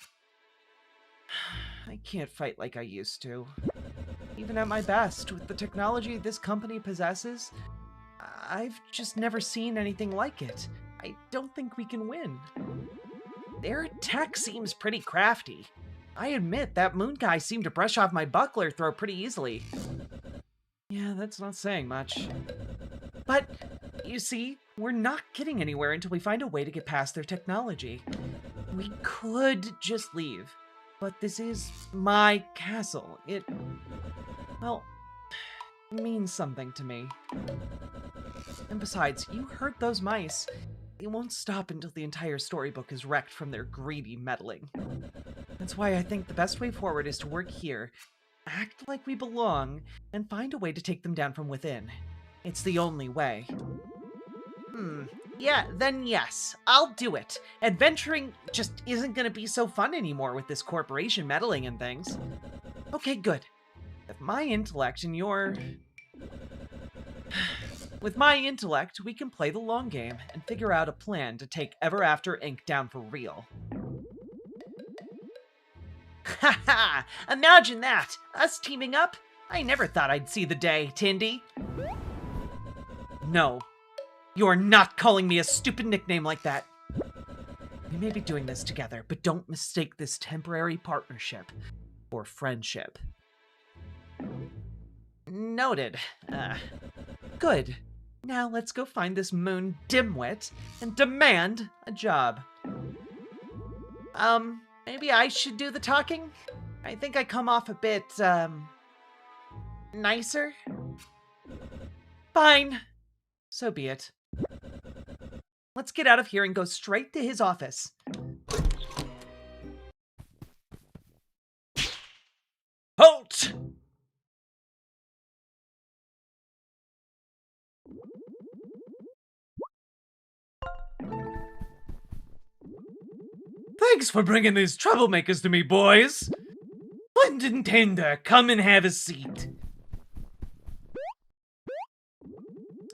I can't fight like I used to. Even at my best, with the technology this company possesses, I've just never seen anything like it. I don't think we can win. Their tech seems pretty crafty. I admit, that moon guy seemed to brush off my buckler throw pretty easily. Yeah, that's not saying much. But, you see, we're not getting anywhere until we find a way to get past their technology. We could just leave, but this is my castle. It, well, means something to me. And besides, you hurt those mice. It won't stop until the entire storybook is wrecked from their greedy meddling. That's why I think the best way forward is to work here, act like we belong, and find a way to take them down from within. It's the only way. Yeah, then yes, I'll do it. Adventuring just isn't gonna be so fun anymore with this corporation meddling and things. Okay, good. With my intellect and your... With my intellect, we can play the long game and figure out a plan to take Ever After Inc. down for real. Haha! Imagine that! Us teaming up? I never thought I'd see the day, Tindy. No. You're not calling me a stupid nickname like that. We may be doing this together, but don't mistake this temporary partnership for friendship. Noted. Good. Now let's go find this moon dimwit and demand a job. Maybe I should do the talking? I think I come off a bit, nicer? Fine. So be it. Let's get out of here and go straight to his office. Halt! Thanks for bringing these troublemakers to me, boys. Flint and Tinder, come and have a seat.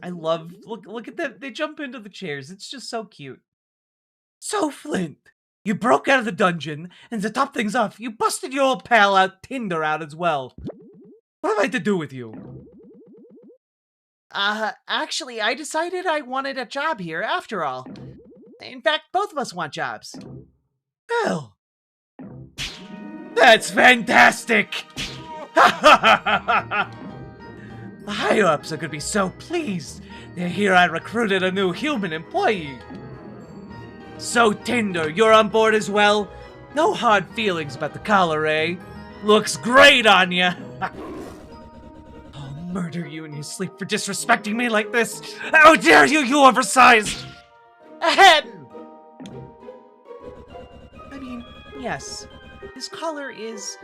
I love, look at them, they jump into the chairs, it's just so cute. So Flint, you broke out of the dungeon, and to top things off, you busted your old pal out Tinder out as well. What have I to do with you? Actually, I decided I wanted a job here after all. In fact, both of us want jobs. Well, that's fantastic! The higher-ups are gonna be so pleased. They hear I recruited a new human employee. So, Tinder, you're on board as well? No hard feelings about the collar, eh? Looks great on ya! I'll murder you in your sleep for disrespecting me like this! How dare you, you oversized! Ahem! I mean, yes, this collar is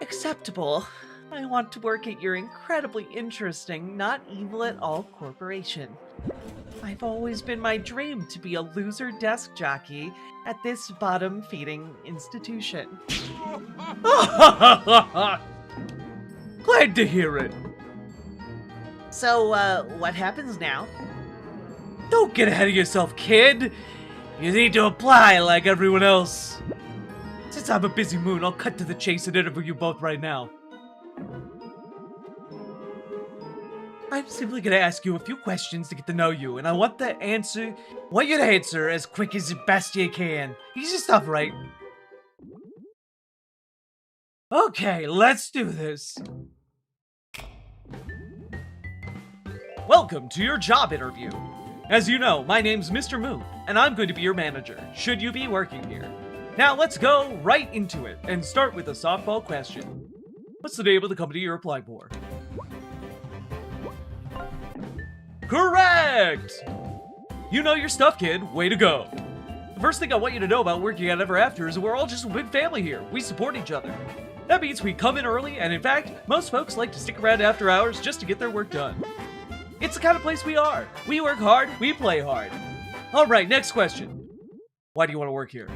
acceptable. I want to work at your incredibly interesting, not evil at all corporation. I've always been my dream to be a loser desk jockey at this bottom-feeding institution. Glad to hear it. So, what happens now? Don't get ahead of yourself, kid. You need to apply like everyone else. Since I'm a busy moon, I'll cut to the chase and interview you both right now. I'm simply gonna ask you a few questions to get to know you, and I want you to answer as quick as best you can. Easy stuff, right? Okay, let's do this. Welcome to your job interview. As you know, my name's Mr. Moon, and I'm going to be your manager, should you be working here. Now let's go right into it, and start with a softball question. What's the name of the company you're applying for? Correct! You know your stuff, kid. Way to go. The first thing I want you to know about working at Ever After is that we're all just a big family here. We support each other. That means we come in early, and in fact, most folks like to stick around after hours just to get their work done. It's the kind of place we are. We work hard, we play hard. Alright, next question. Why do you want to work here?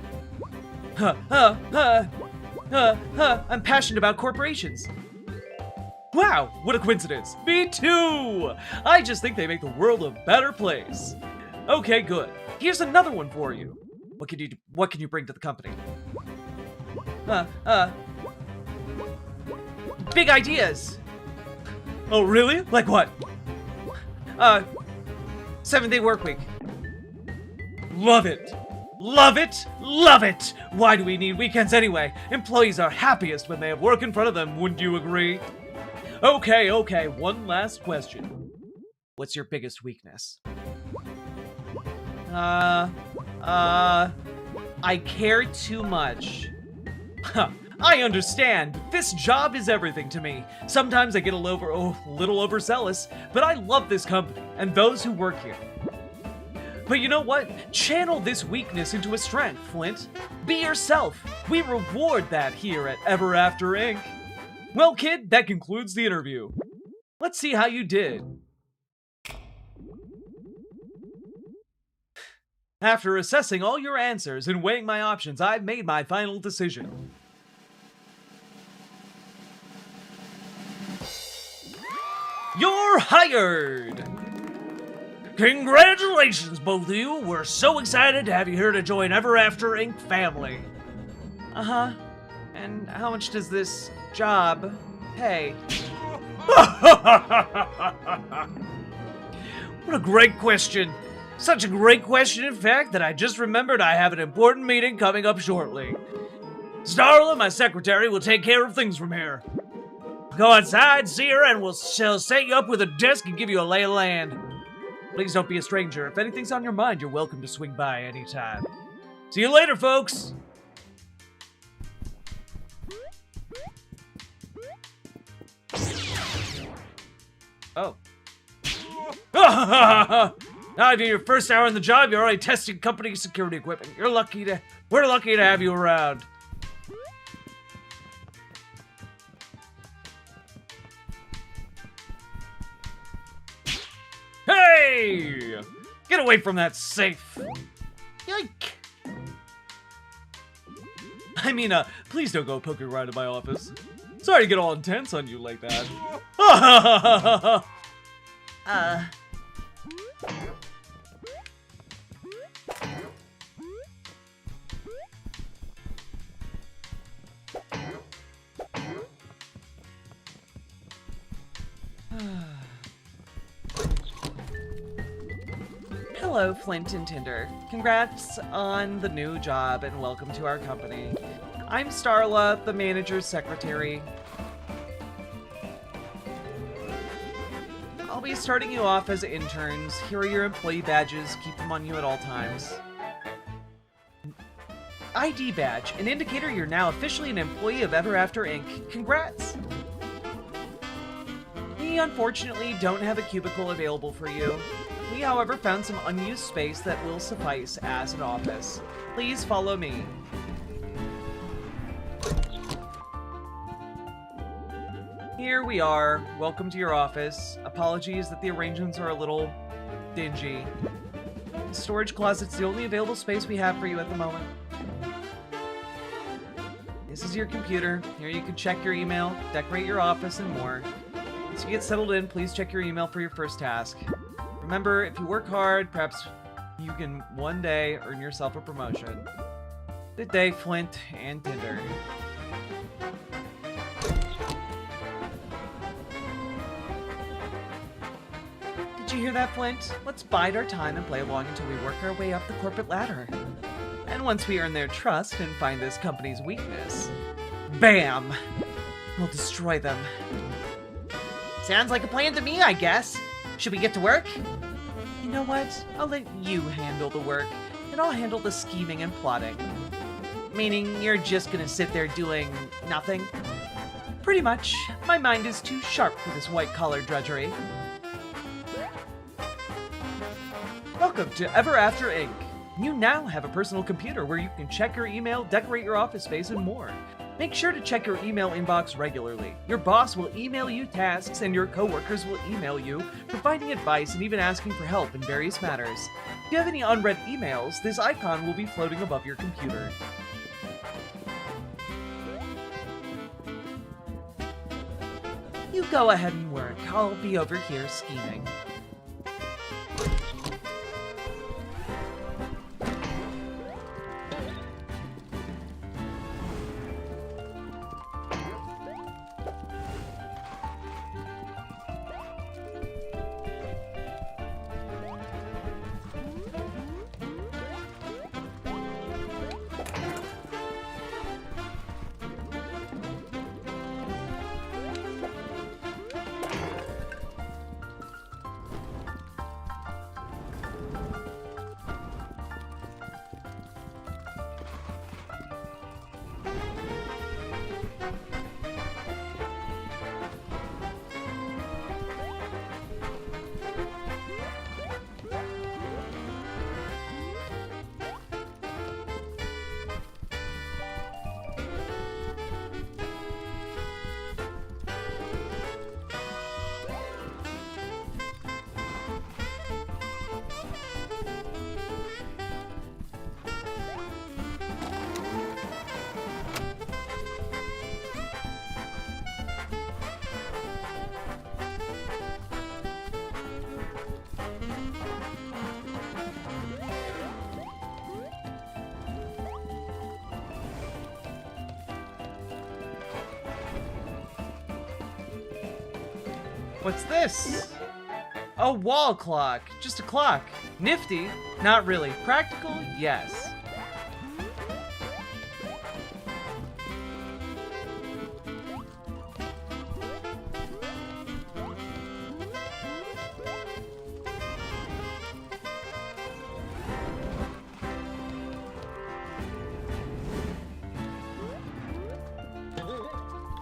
I'm passionate about corporations. Wow, what a coincidence. Me too! I just think they make the world a better place. Okay, good. Here's another one for you. What can you bring to the company? big ideas. Oh, really? Like what? 7-day work week. Love it. Love it. Love it. Why do we need weekends anyway? Employees are happiest when they have work in front of them, wouldn't you agree? Okay, one last question. What's your biggest weakness? I care too much. Huh, I understand. This job is everything to me. Sometimes I get a little overzealous, but I love this company and those who work here. But you know what? Channel this weakness into a strength, Flint. Be yourself. We reward that here at Ever After Inc. Well, kid, that concludes the interview. Let's see how you did. After assessing all your answers and weighing my options, I've made my final decision. You're hired! Congratulations, both of you! We're so excited to have you here to join Ever After Inc. family. Uh-huh. And how much does this job pay? What a great question. Such a great question, in fact, that I just remembered I have an important meeting coming up shortly. Starla, my secretary, will take care of things from here. Go outside, see her, and she'll set you up with a desk and give you a lay of the land. Please don't be a stranger. If anything's on your mind, you're welcome to swing by anytime. See you later, folks! Oh. Now, if you're your first hour on the job, you're already testing company security equipment. We're lucky to have you around. Hey! Get away from that safe. Yike. I mean, please don't go poking around in my office. Sorry to get all intense on you like that. Hello, Flint and Tinder. Congrats on the new job and welcome to our company. I'm Starla, the manager's secretary. I'll be starting you off as interns. Here are your employee badges. Keep them on you at all times. ID badge, an indicator you're now officially an employee of Ever After Inc. Congrats! We unfortunately don't have a cubicle available for you. We, however, found some unused space that will suffice as an office. Please follow me. Here we are. Welcome to your office. Apologies that the arrangements are a little dingy. The storage closet's the only available space we have for you at the moment. This is your computer. Here you can check your email, decorate your office, and more. Once you get settled in, please check your email for your first task. Remember, if you work hard, perhaps you can one day earn yourself a promotion. Good day, Flint and Tinder. Did you hear that, Flint? Let's bide our time and play along until we work our way up the corporate ladder. And once we earn their trust and find this company's weakness, bam! We'll destroy them. Sounds like a plan to me, I guess. Should we get to work? You know what? I'll let you handle the work, and I'll handle the scheming and plotting. Meaning you're just gonna sit there doing nothing? Pretty much. My mind is too sharp for this white-collar drudgery. Welcome to Ever After Inc. You now have a personal computer where you can check your email, decorate your office space, and more. Make sure to check your email inbox regularly. Your boss will email you tasks, and your coworkers will email you, providing advice and even asking for help in various matters. If you have any unread emails, this icon will be floating above your computer. You go ahead and work. I'll be over here scheming. What's this? A wall clock. Just a clock. Nifty? Not really. Practical? Yes.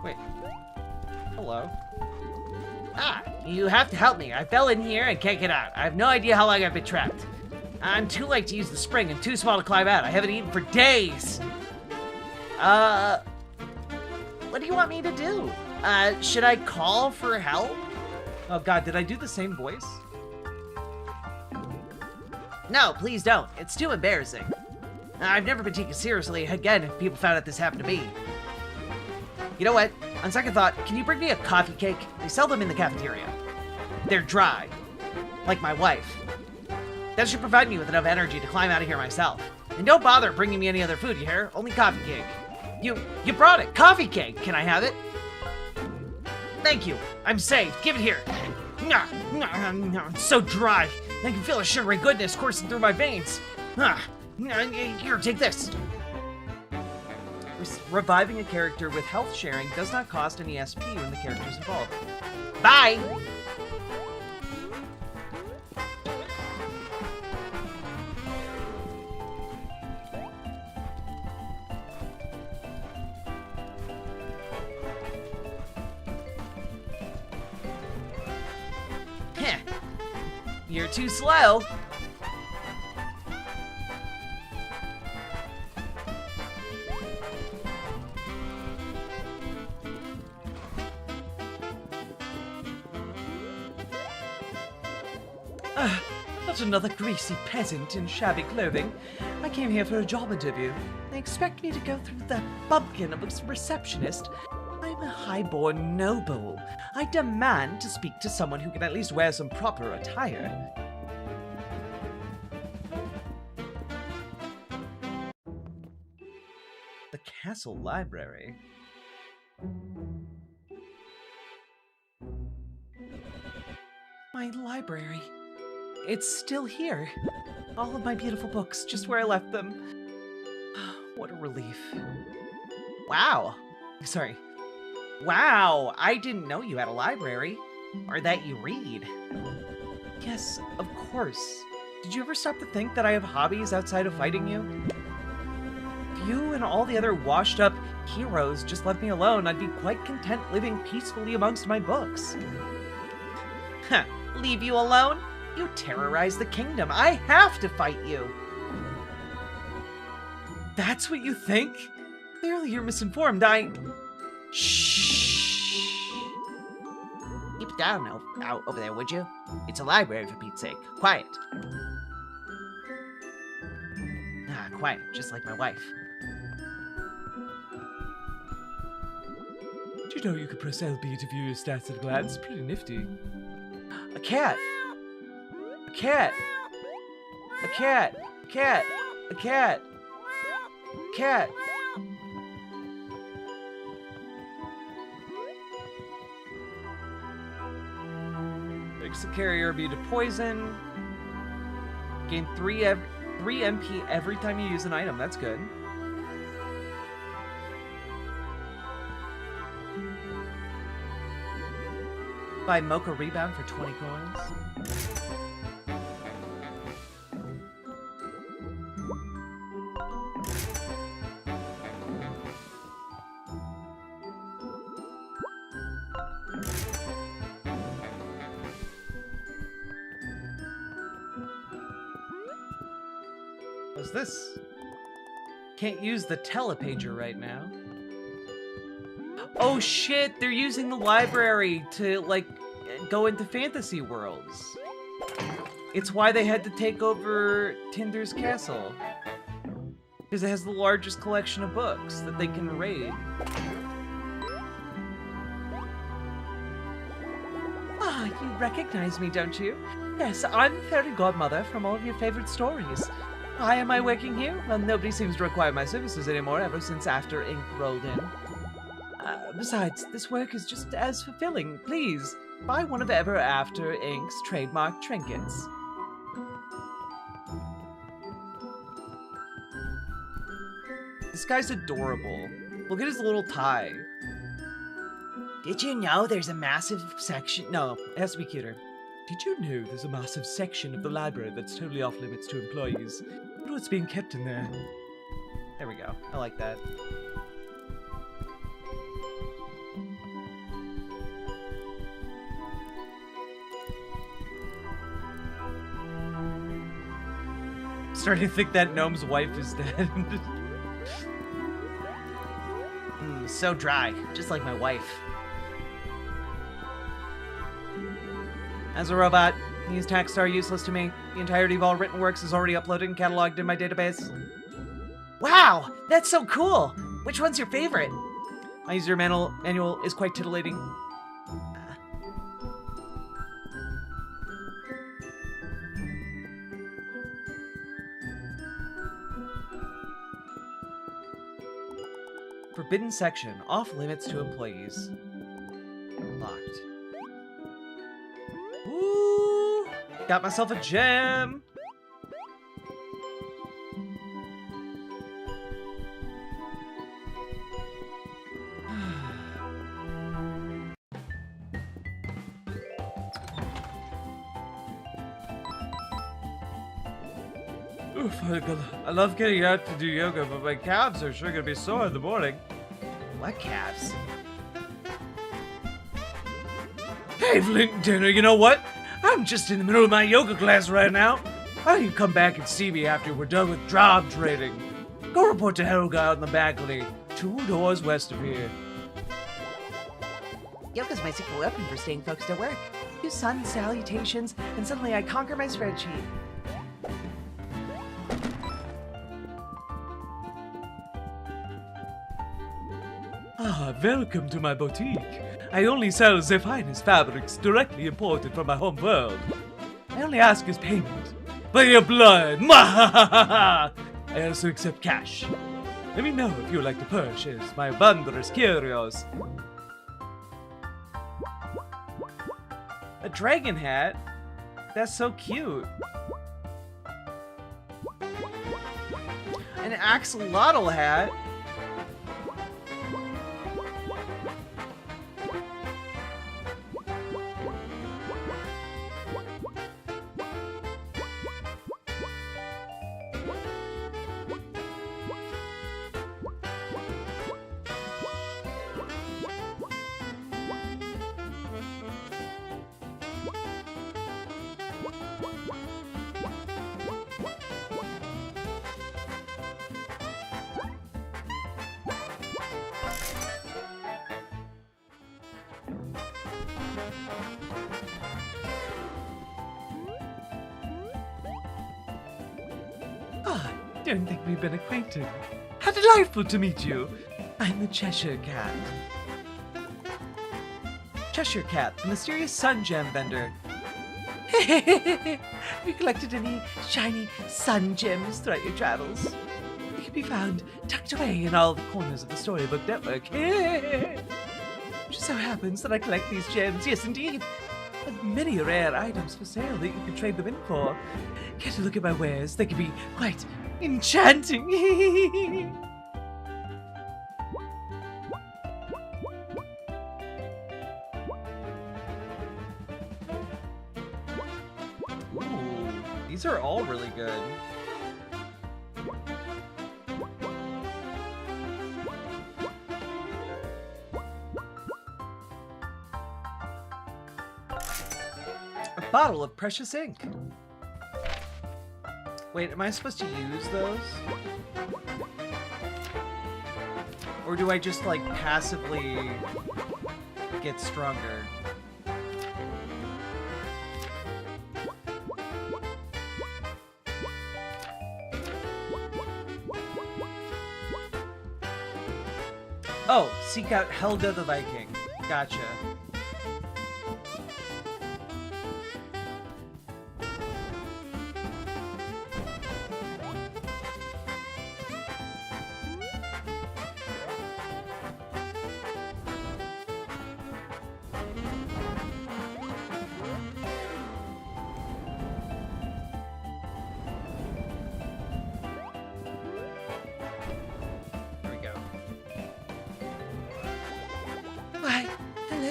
Wait. Hello. Ah, you have to help me. I fell in here and can't get out. I have no idea how long I've been trapped. I'm too late to use the spring and too small to climb out. I haven't eaten for days. What do you want me to do? Should I call for help? Oh god, did I do the same voice? No, please don't. It's too embarrassing. I've never been taken seriously again if people found out this happened to me. You know what? On second thought, can you bring me a coffee cake? They sell them in the cafeteria. They're dry. Like my wife. That should provide me with enough energy to climb out of here myself. And don't bother bringing me any other food, you hear? Only coffee cake. You brought it! Coffee cake! Can I have it? Thank you. I'm safe. Give it here. It's so dry. I can feel the sugary goodness coursing through my veins. Here, take this. Reviving a character with health sharing does not cost any SP when the character's involved. Bye! Heh. You're too slow. Not another greasy peasant in shabby clothing. I came here for a job interview. They expect me to go through the bumpkin of a receptionist. I'm a high-born noble. I demand to speak to someone who can at least wear some proper attire. The castle library. My library. It's still here. All of my beautiful books, just where I left them. What a relief. Wow. Sorry. Wow, I didn't know you had a library. Or that you read. Yes, of course. Did you ever stop to think that I have hobbies outside of fighting you? If you and all the other washed-up heroes just left me alone, I'd be quite content living peacefully amongst my books. Huh, leave you alone? You terrorize the kingdom. I have to fight you. That's what you think? Clearly you're misinformed. Shh. Keep it down out over there, would you? It's a library, for Pete's sake. Quiet. Quiet, just like my wife. Did you know you could press LB to view your stats at a glance? Pretty nifty. A cat! A cat! A cat! A cat! A cat! Cat! Makes the carrier immune to poison. Gain 3 MP every time you use an item. That's good. Buy Mocha Rebound for 20 coins. What's this? Can't use the telepager right now. Oh shit, they're using the library to, like, go into fantasy worlds. It's why they had to take over Tinder's castle. Because it has the largest collection of books that they can raid. Ah, you recognize me, don't you? Yes, I'm the fairy godmother from all of your favorite stories. Why am I working here? Well, nobody seems to require my services anymore ever since After Ink rolled in. Besides, this work is just as fulfilling. Please, Buy one of Ever After Inc.'s trademark trinkets. This guy's adorable. Look at his little tie. Did you know there's a massive section? No, it has to be cuter. Did you know there's a massive section of the library that's totally off limits to employees? I wonder what's being kept in there. There we go. I like that. Starting to think that gnome's wife is dead. So dry, just like my wife. As a robot, these texts are useless to me. The entirety of all written works is already uploaded and cataloged in my database. Wow, that's so cool! Which one's your favorite? My user manual is quite titillating. Forbidden section, off limits to employees. Locked. Ooh, got myself a gem. Oof, I love getting out to do yoga, but my calves are sure gonna be sore in the morning. What calves? Hey, Flint Dinner, you know what? I'm just in the middle of my yoga class right now. Why don't you come back and see me after we're done with job training? Go report to Helga out in the balcony, 2 doors west of here. Yoga's my secret weapon for staying focused at work. Use sun salutations, and suddenly I conquer my spreadsheet. Ah, welcome to my boutique. I only sell the finest fabrics directly imported from my home world. I only ask as payment for your blood. I also accept cash. Let me know if you would like to purchase my wondrous curios. A dragon hat? That's so cute. An axolotl hat? Don't think we've been acquainted. How delightful to meet you. I'm the Cheshire Cat. Cheshire Cat, the mysterious sun gem vendor. Have you collected any shiny sun gems throughout your travels? They can be found tucked away in all the corners of the Storybook Network. It just so happens that I collect these gems, yes indeed. And many rare items for sale that you can trade them in for. Get a look at my wares, they can be quite enchanting. Ooh, these are all really good. A bottle of precious ink. Wait, am I supposed to use those? Or do I just, like, passively get stronger? Oh, seek out Helga the Viking. Gotcha.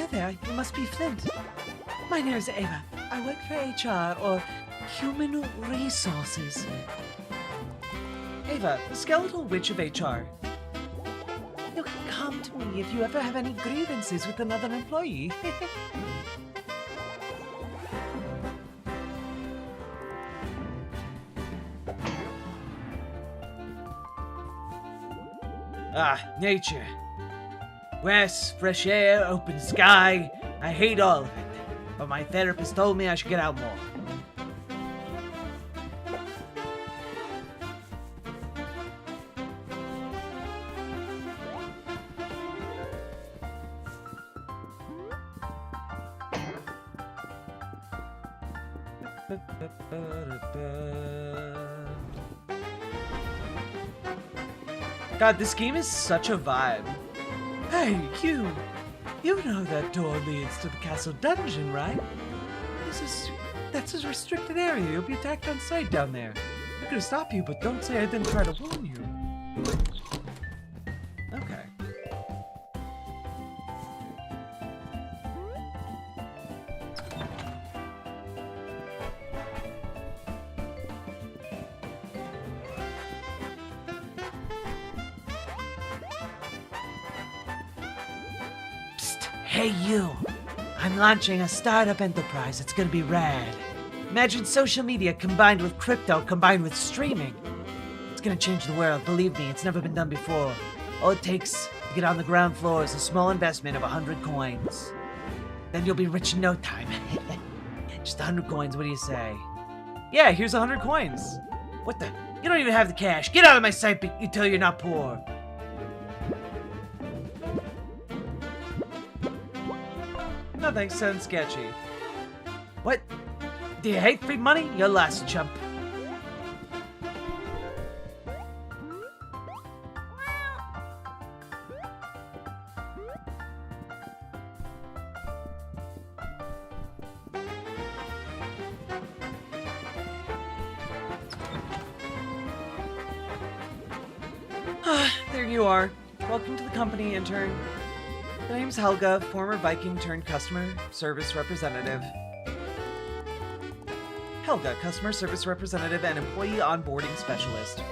Hello there, you must be Flint. My name is Ava. I work for HR, or Human Resources. Ava, the skeletal witch of HR. You can come to me if you ever have any grievances with another employee. Nature. Grass, fresh air, open sky. I hate all of it. But my therapist told me I should get out more. God, this game is such a vibe. Hey, you! You know that door leads to the castle dungeon, right? That's a restricted area. You'll be attacked on sight down there. I'm gonna stop you, but don't say I didn't try to warn you. Okay. Hey you! I'm launching a startup enterprise. It's gonna be rad. Imagine social media combined with crypto combined with streaming. It's gonna change the world, believe me, it's never been done before. All it takes to get on the ground floor is a small investment of 100 coins. Then you'll be rich in no time. Just 100 coins, what do you say? Yeah, here's 100 coins. What the? You don't even have the cash. Get out of my sight until you're not poor. Nothing sounds sketchy. What? Do you hate free money? You're lost, chump. There you are. Welcome to the company, intern. My name's Helga, former Viking turned customer service representative. Helga, customer service representative and employee onboarding specialist.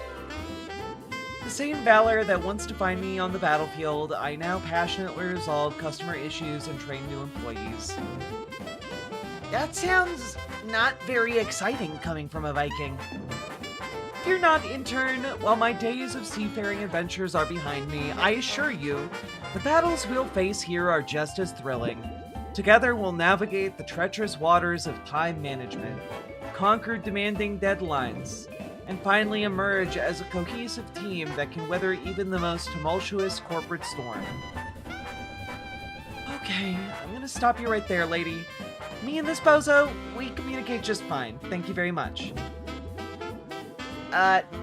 The same valor that once defined me on the battlefield, I now passionately resolve customer issues and train new employees. That sounds not very exciting coming from a Viking. Fear not, intern. While my days of seafaring adventures are behind me, I assure you, the battles we'll face here are just as thrilling. Together, we'll navigate the treacherous waters of time management, conquer demanding deadlines, and finally emerge as a cohesive team that can weather even the most tumultuous corporate storm. Okay, I'm gonna stop you right there, lady. Me and this bozo, we communicate just fine. Thank you very much.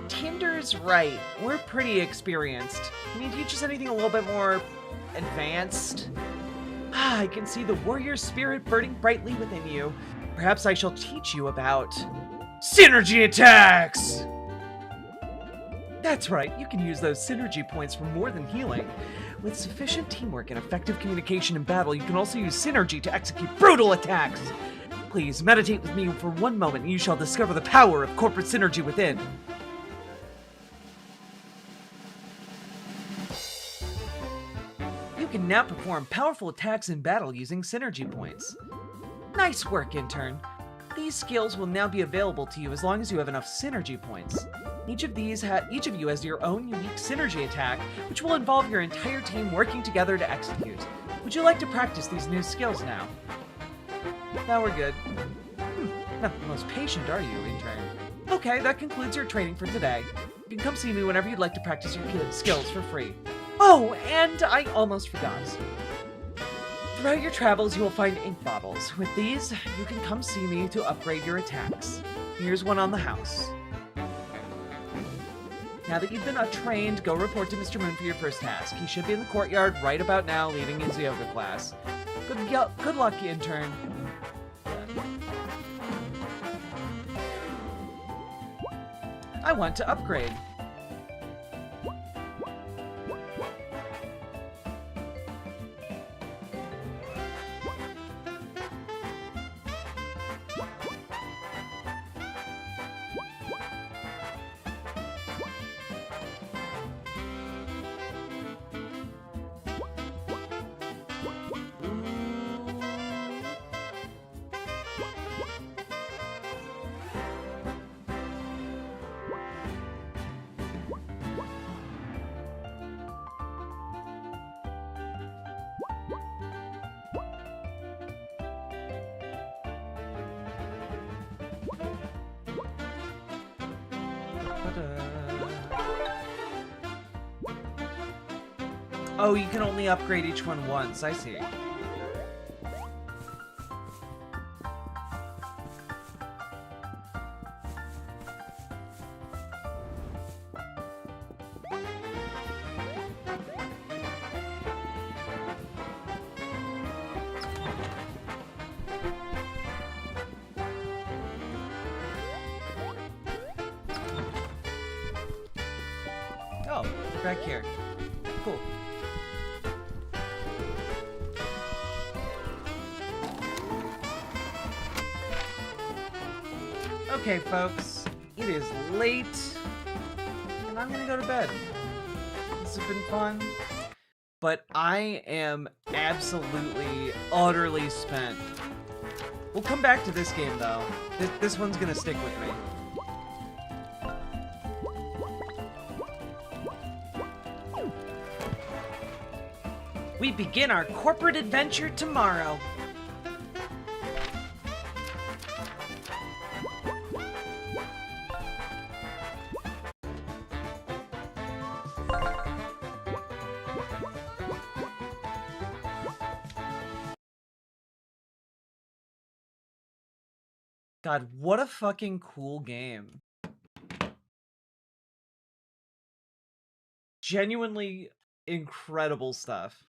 Tinder's right. We're pretty experienced. Can you teach us anything a little bit more advanced? I can see the warrior spirit burning brightly within you. Perhaps I shall teach you about synergy attacks! That's right, you can use those synergy points for more than healing. With sufficient teamwork and effective communication in battle, you can also use synergy to execute brutal attacks. Please, meditate with me for one moment and you shall discover the power of corporate synergy within. You can now perform powerful attacks in battle using synergy points. Nice work, intern. These skills will now be available to you as long as you have enough synergy points. Each of you has your own unique synergy attack, which will involve your entire team working together to execute. Would you like to practice these new skills now? Now we're good. Not the most patient, are you, intern? Okay, that concludes your training for today. You can come see me whenever you'd like to practice your skills for free. Oh, and I almost forgot. Throughout your travels, you will find ink bottles. With these, you can come see me to upgrade your attacks. Here's one on the house. Now that you've been trained, go report to Mr. Moon for your first task. He should be in the courtyard right about now, leading his yoga class. Good luck, intern. I want to upgrade. Oh, you can only upgrade each one once. I see. Oh, back here. Cool. Okay, folks, it is late, and I'm gonna go to bed. This has been fun, but I am absolutely, utterly spent. We'll come back to this game, though. This one's gonna stick with me. We begin our corporate adventure tomorrow. God, what a fucking cool game. Genuinely incredible stuff.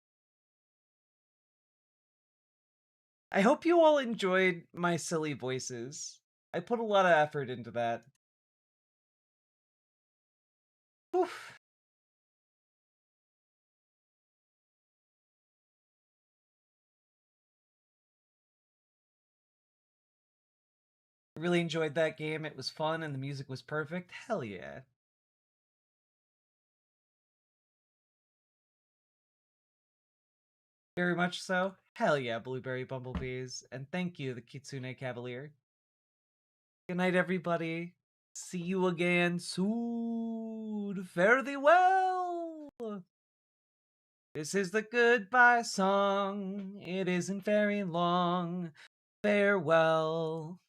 I hope you all enjoyed my silly voices. I put a lot of effort into that. Oof. I really enjoyed that game. It was fun and the music was perfect. Hell yeah. Very much so. Hell yeah, Blueberry Bumblebees. And thank you, the Kitsune Cavalier. Good night, everybody. See you again soon. Fare thee well. This is the goodbye song. It isn't very long. Farewell.